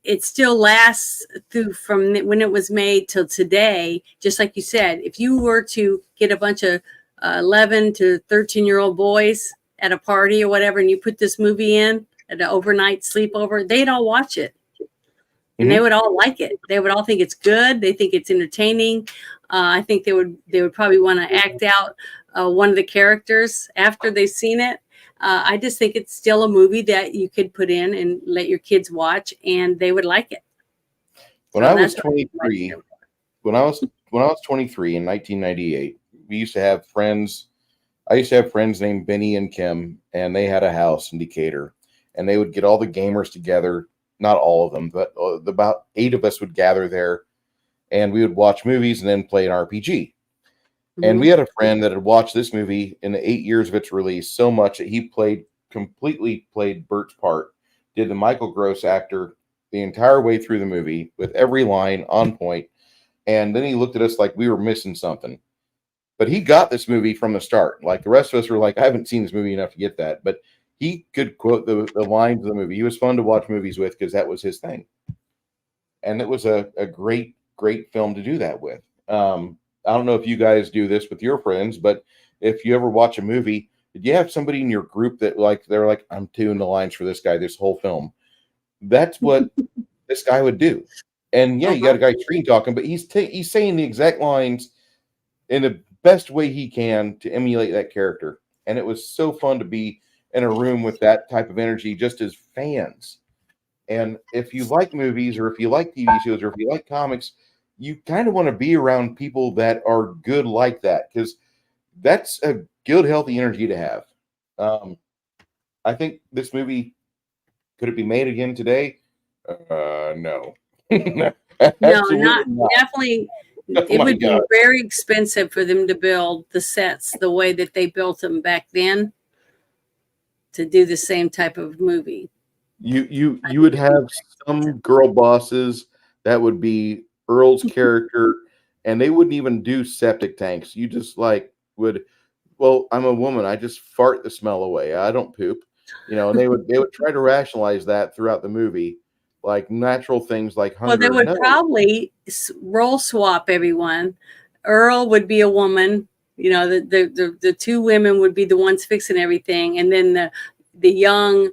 It still lasts through from when it was made till today. Just like you said, if you were to get a bunch of 11 to 13-year-old boys at a party or whatever, and you put this movie in at an overnight sleepover, they'd all watch it. And they would all like it. They would all think it's good. They think it's entertaining. I think they would probably want to act out one of the characters after they've seen it. I just think it's still a movie that you could put in and let your kids watch, and they would like it. When I was 23 in 1998, we used to have friends. I used to have friends named Benny and Kim, and they had a house in Decatur, and they would get all the gamers together. Not all of them, but about 8 of us would gather there, and we would watch movies and then play an RPG. And we had a friend that had watched this movie in the 8 years of its release so much that he completely played Bert's part, did the Michael Gross actor the entire way through the movie with every line on point. And then he looked at us like we were missing something. But he got this movie from the start. Like the rest of us were like, I haven't seen this movie enough to get that. But he could quote the lines of the movie. He was fun to watch movies with because that was his thing. And it was a great, great film to do that with. I don't know if you guys do this with your friends, but if you ever watch a movie, did you have somebody in your group that they're like, I'm doing the lines for this guy this whole film? That's what this guy would do. And yeah, you got a guy screen talking, but he's saying the exact lines in the best way he can to emulate that character. And it was so fun to be in a room with that type of energy just as fans. And if you like movies, or if you like TV shows, or if you like comics, you kind of want to be around people that are good like that, because that's a good, healthy energy to have. I think this movie, could it be made again today? No. No, not definitely. It would be very expensive for them to build the sets the way that they built them back then to do the same type of movie. You would have some girl bosses that would be Earl's character, and they wouldn't even do septic tanks. You just like would, well, I'm a woman. I just fart the smell away. I don't poop, and they would try to rationalize that throughout the movie, like natural things like Well, they hunger. would No, probably role swap everyone. Earl would be a woman. The two women would be the ones fixing everything, and then the young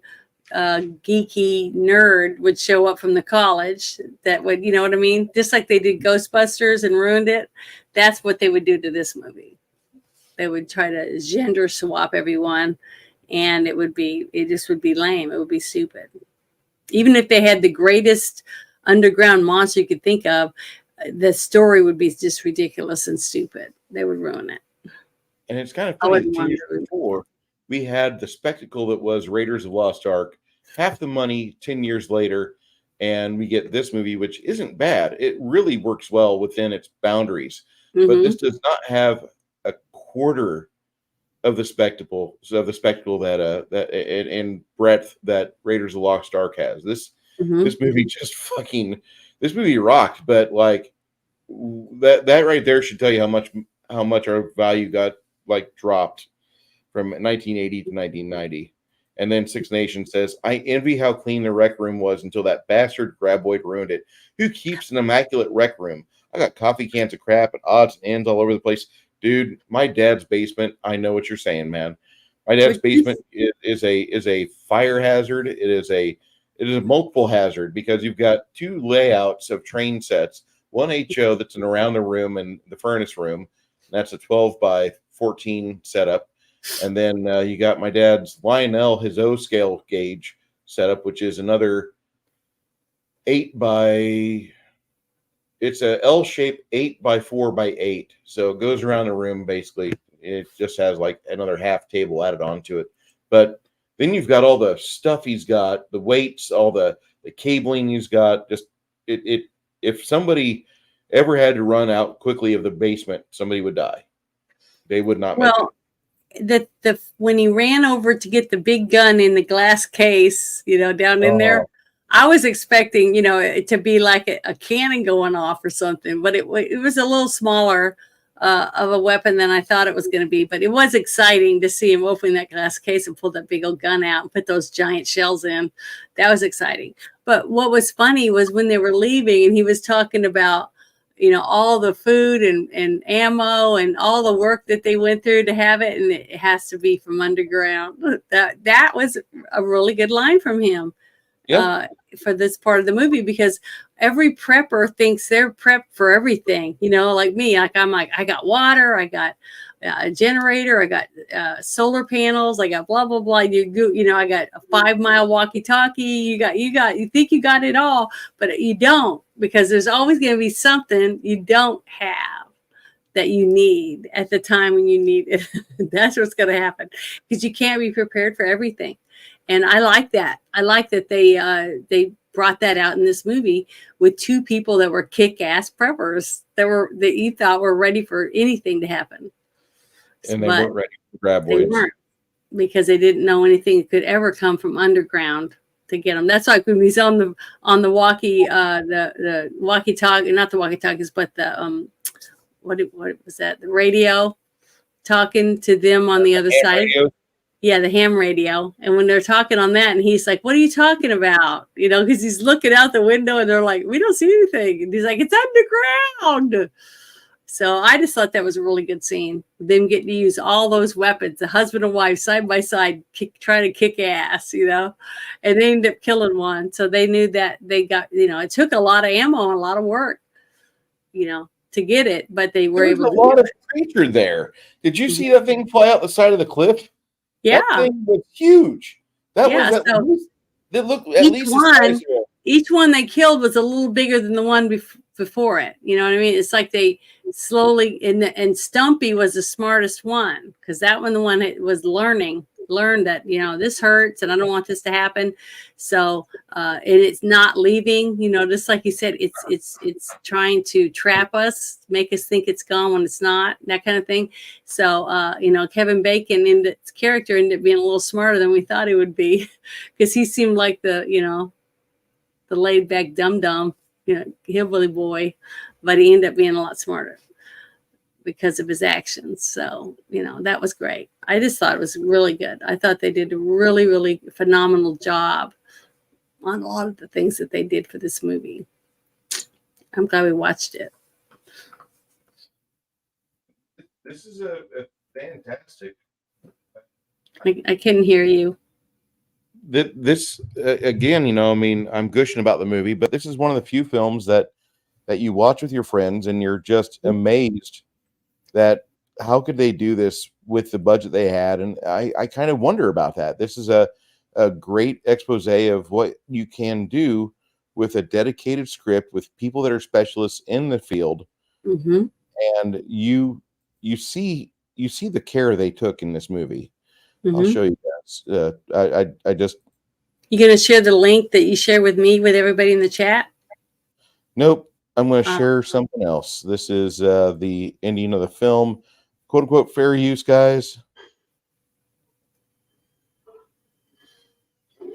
geeky nerd would show up from the college that would, you know what I mean? Just like they did Ghostbusters and ruined it. That's what they would do to this movie. They would try to gender swap everyone, and it just would be lame. It would be stupid. Even if they had the greatest underground monster you could think of, the story would be just ridiculous and stupid. They would ruin it. and it's kind of I funny. wouldn't 2 want years to. before, we had the spectacle that was Raiders of the Lost Ark, half the money 10 years later, and we get this movie, which isn't bad. It really works well within its boundaries, but Mm-hmm. this does not have a quarter of the spectacle that in breadth that Raiders of the Lost Ark has. Mm-hmm. This movie just fucking this movie rocked, but like that right there should tell you how much our value got like dropped from 1980 to 1990. And then Six Nations says, I envy how clean the rec room was until that bastard graboid ruined it. Who keeps an immaculate rec room? I got coffee cans of crap and odds and ends all over the place. Dude, my dad's basement, I know what you're saying, man. My dad's basement is a fire hazard. It is a multiple hazard because you've got two layouts of train sets, one HO that's an around the room and the furnace room. That's a 12 by 14 setup. And then you got my dad's Lionel, his O scale gauge setup, which is another 8 by, it's a L shape 8 by 4 by 8. So it goes around the room basically. It just has like another half table added onto it. But then you've got all the stuff he's got, the weights, all the cabling he's got. Just if somebody ever had to run out quickly of the basement, somebody would die. They would not make it. The when he ran over to get the big gun in the glass case, down in there, I was expecting, it to be like a cannon going off or something, but it was a little smaller of a weapon than I thought it was going to be. But it was exciting to see him open that glass case and pull that big old gun out and put those giant shells in. That was exciting. But what was funny was when they were leaving and he was talking about, all the food and ammo and all the work that they went through to have it. And it has to be from underground. That was a really good line from him. Yeah. For this part of the movie, because every prepper thinks they're prepped for everything, like me. I'm like, I got water, I got a generator, I got solar panels, I got blah blah blah. I got a 5-mile walkie-talkie. You think you got it all, but you don't, because there's always going to be something you don't have that you need at the time when you need it. That's what's going to happen, because you can't be prepared for everything. And I like that. I like that they brought that out in this movie with two people that were kick-ass preppers that you thought were ready for anything to happen. And they weren't ready for graboids. They weren't, because they didn't know anything could ever come from underground to get them. That's like when he's on the walkie, the walkie-talkie, not the walkie-talkies, but the what was that? The radio, talking to them on the other side. Radio. Yeah, the ham radio. And when they're talking on that, and he's like, what are you talking about? Because he's looking out the window and they're like, we don't see anything. And he's like, it's underground. So I just thought that was a really good scene. Them getting to use all those weapons, the husband and wife side by side, trying to kick ass, and they ended up killing one. So they knew that they got, it took a lot of ammo and a lot of work, to get it, but they were able to. There's a lot of creature there. Did you see that thing fly out the side of the cliff? Yeah, that thing was huge. That looked at least each one they killed was a little bigger than the one before it. You know what I mean? It's like they slowly, and Stumpy was the smartest one, because that one, the one that was learning learn that, this hurts and I don't want this to happen. So, and it's not leaving, just like you said, it's trying to trap us, make us think it's gone when it's not, that kind of thing. So, Kevin Bacon in the character ended up being a little smarter than we thought he would be, because he seemed like the laid back dum-dum, hillbilly boy, but he ended up being a lot smarter because of his actions. So, that was great. I just thought it was really good. I thought they did a really, really phenomenal job on a lot of the things that they did for this movie. I'm glad we watched it. This is a fantastic. I couldn't hear you. This again, I mean, I'm gushing about the movie, but this is one of the few films that you watch with your friends and you're just amazed that how could they do this with the budget they had. And I kind of wonder about that. This is a great expose of what you can do with a dedicated script with people that are specialists in the field. Mm-hmm. And you see the care they took in this movie. Mm-hmm. I'll show you guys. I just. You going to share the link that you share with me with everybody in the chat? Nope. I'm going to share something else. This is the ending of the film, quote unquote, fair use, guys.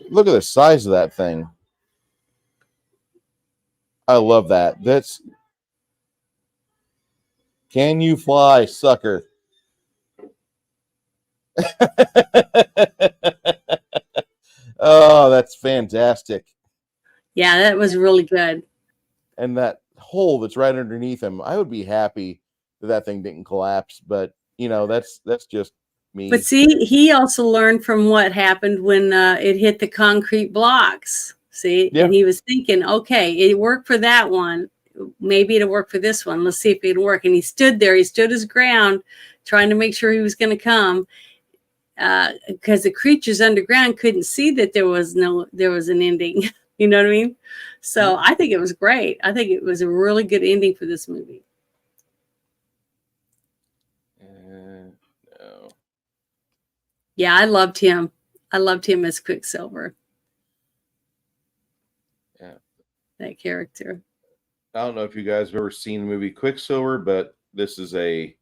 Look at the size of that thing. I love that. That's. Can you fly, sucker? Oh, that's fantastic. Yeah, that was really good. And that hole that's right underneath him, I would be happy that thing didn't collapse, but that's just me. But see, he also learned from what happened when it hit the concrete blocks. See, Yeah. And he was thinking, okay, it worked for that one. Maybe it'll work for this one. Let's see if it can work. And he stood there. He stood his ground, trying to make sure he was going to come, because the creatures underground couldn't see that there was an ending. You know what I mean? So I think it was great. I think it was a really good ending for this movie. No. Yeah, I loved him. I loved him as Quicksilver. Yeah. That character. I don't know if you guys have ever seen the movie Quicksilver, but this is a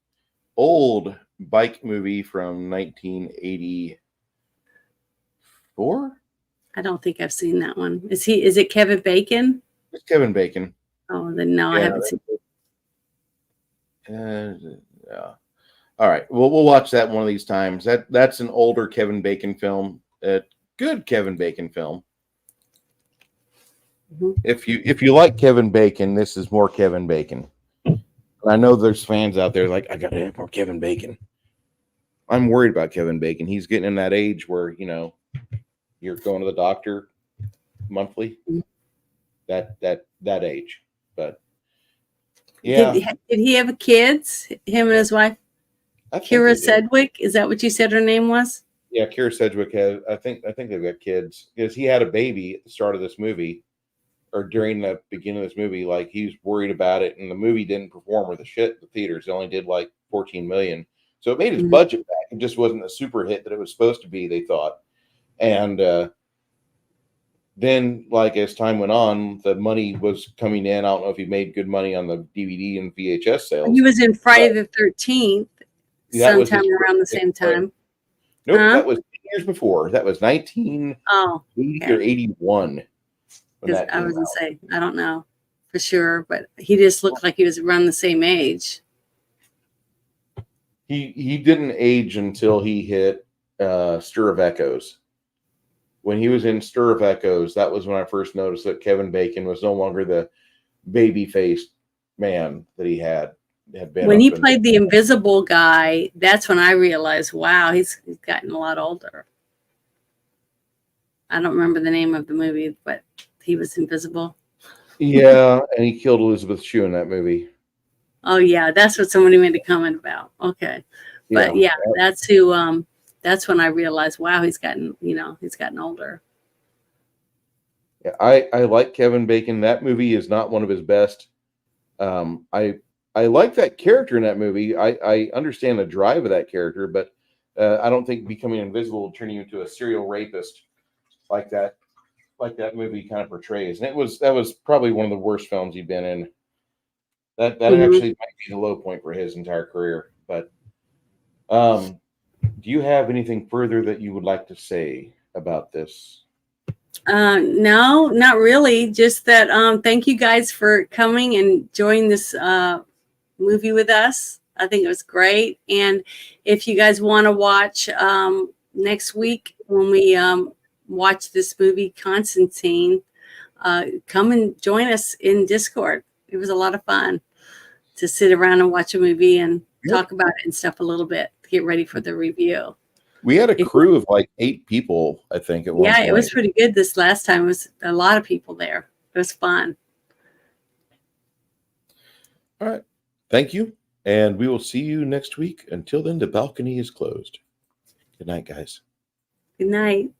old bike movie from 1984. I don't think I've seen that one. Is it Kevin Bacon? It's Kevin Bacon. Oh, then no, I haven't seen it. Yeah. All right. Well, we'll watch that one of these times. That's an older Kevin Bacon film. Good Kevin Bacon film. Mm-hmm. If you like Kevin Bacon, this is more Kevin Bacon. I know there's fans out there like, I gotta have more Kevin Bacon. I'm worried about Kevin Bacon. He's getting in that age where you're going to the doctor monthly. That age. But yeah. Did he have kids? Him and his wife? Kira Sedgwick? Is that what you said her name was? Yeah, Kira Sedgwick has. I think they've got kids because he had a baby at the start of this movie, or during the beginning of this movie. Like, he was worried about it, and the movie didn't perform worth a shit at the theaters. It only did like 14 million, so it made his budget back. It just wasn't a super hit that it was supposed to be, they thought. And then, like, as time went on, the money was coming in. I don't know if he made good money on the DVD and VHS sales. He was in Friday the 13th. Sometime around the same time. Nope, that was 10 years before. That was 1980 or 81. I was gonna say, I don't know for sure, but he just looked like he was around the same age. He didn't age until he hit Stir of Echoes. When he was in Stir of Echoes, that was when I first noticed that Kevin Bacon was no longer the baby-faced man that he had been. When he played the invisible guy, that's when I realized, wow, he's gotten a lot older. I don't remember the name of the movie, but he was invisible. Yeah, and he killed Elizabeth Shue in that movie. Oh yeah, that's what somebody made a comment about. Okay, but yeah, that's who. That's when I realized, wow, he's gotten older. Yeah, I like Kevin Bacon. That movie is not one of his best. I like that character in that movie. I understand the drive of that character, but I don't think becoming invisible will turn you into a serial rapist like that movie kind of portrays. And that was probably one of the worst films he'd been in. That Mhm. actually might be the low point for his entire career. But do you have anything further that you would like to say about this? No, not really. Just that thank you guys for coming and joining this movie with us. I think it was great. And if you guys want to watch next week when we watch this movie Constantine, come and join us in Discord. It was a lot of fun to sit around and watch a movie and talk about it and stuff a little bit to get ready for the review. We had a If- crew of like 8 people, I think, at one Yeah, point. it was pretty good this last time. It was a lot of people there. It was fun. All right. Thank you. And we will see you next week. Until then, the balcony is closed. Good night, guys. Good night.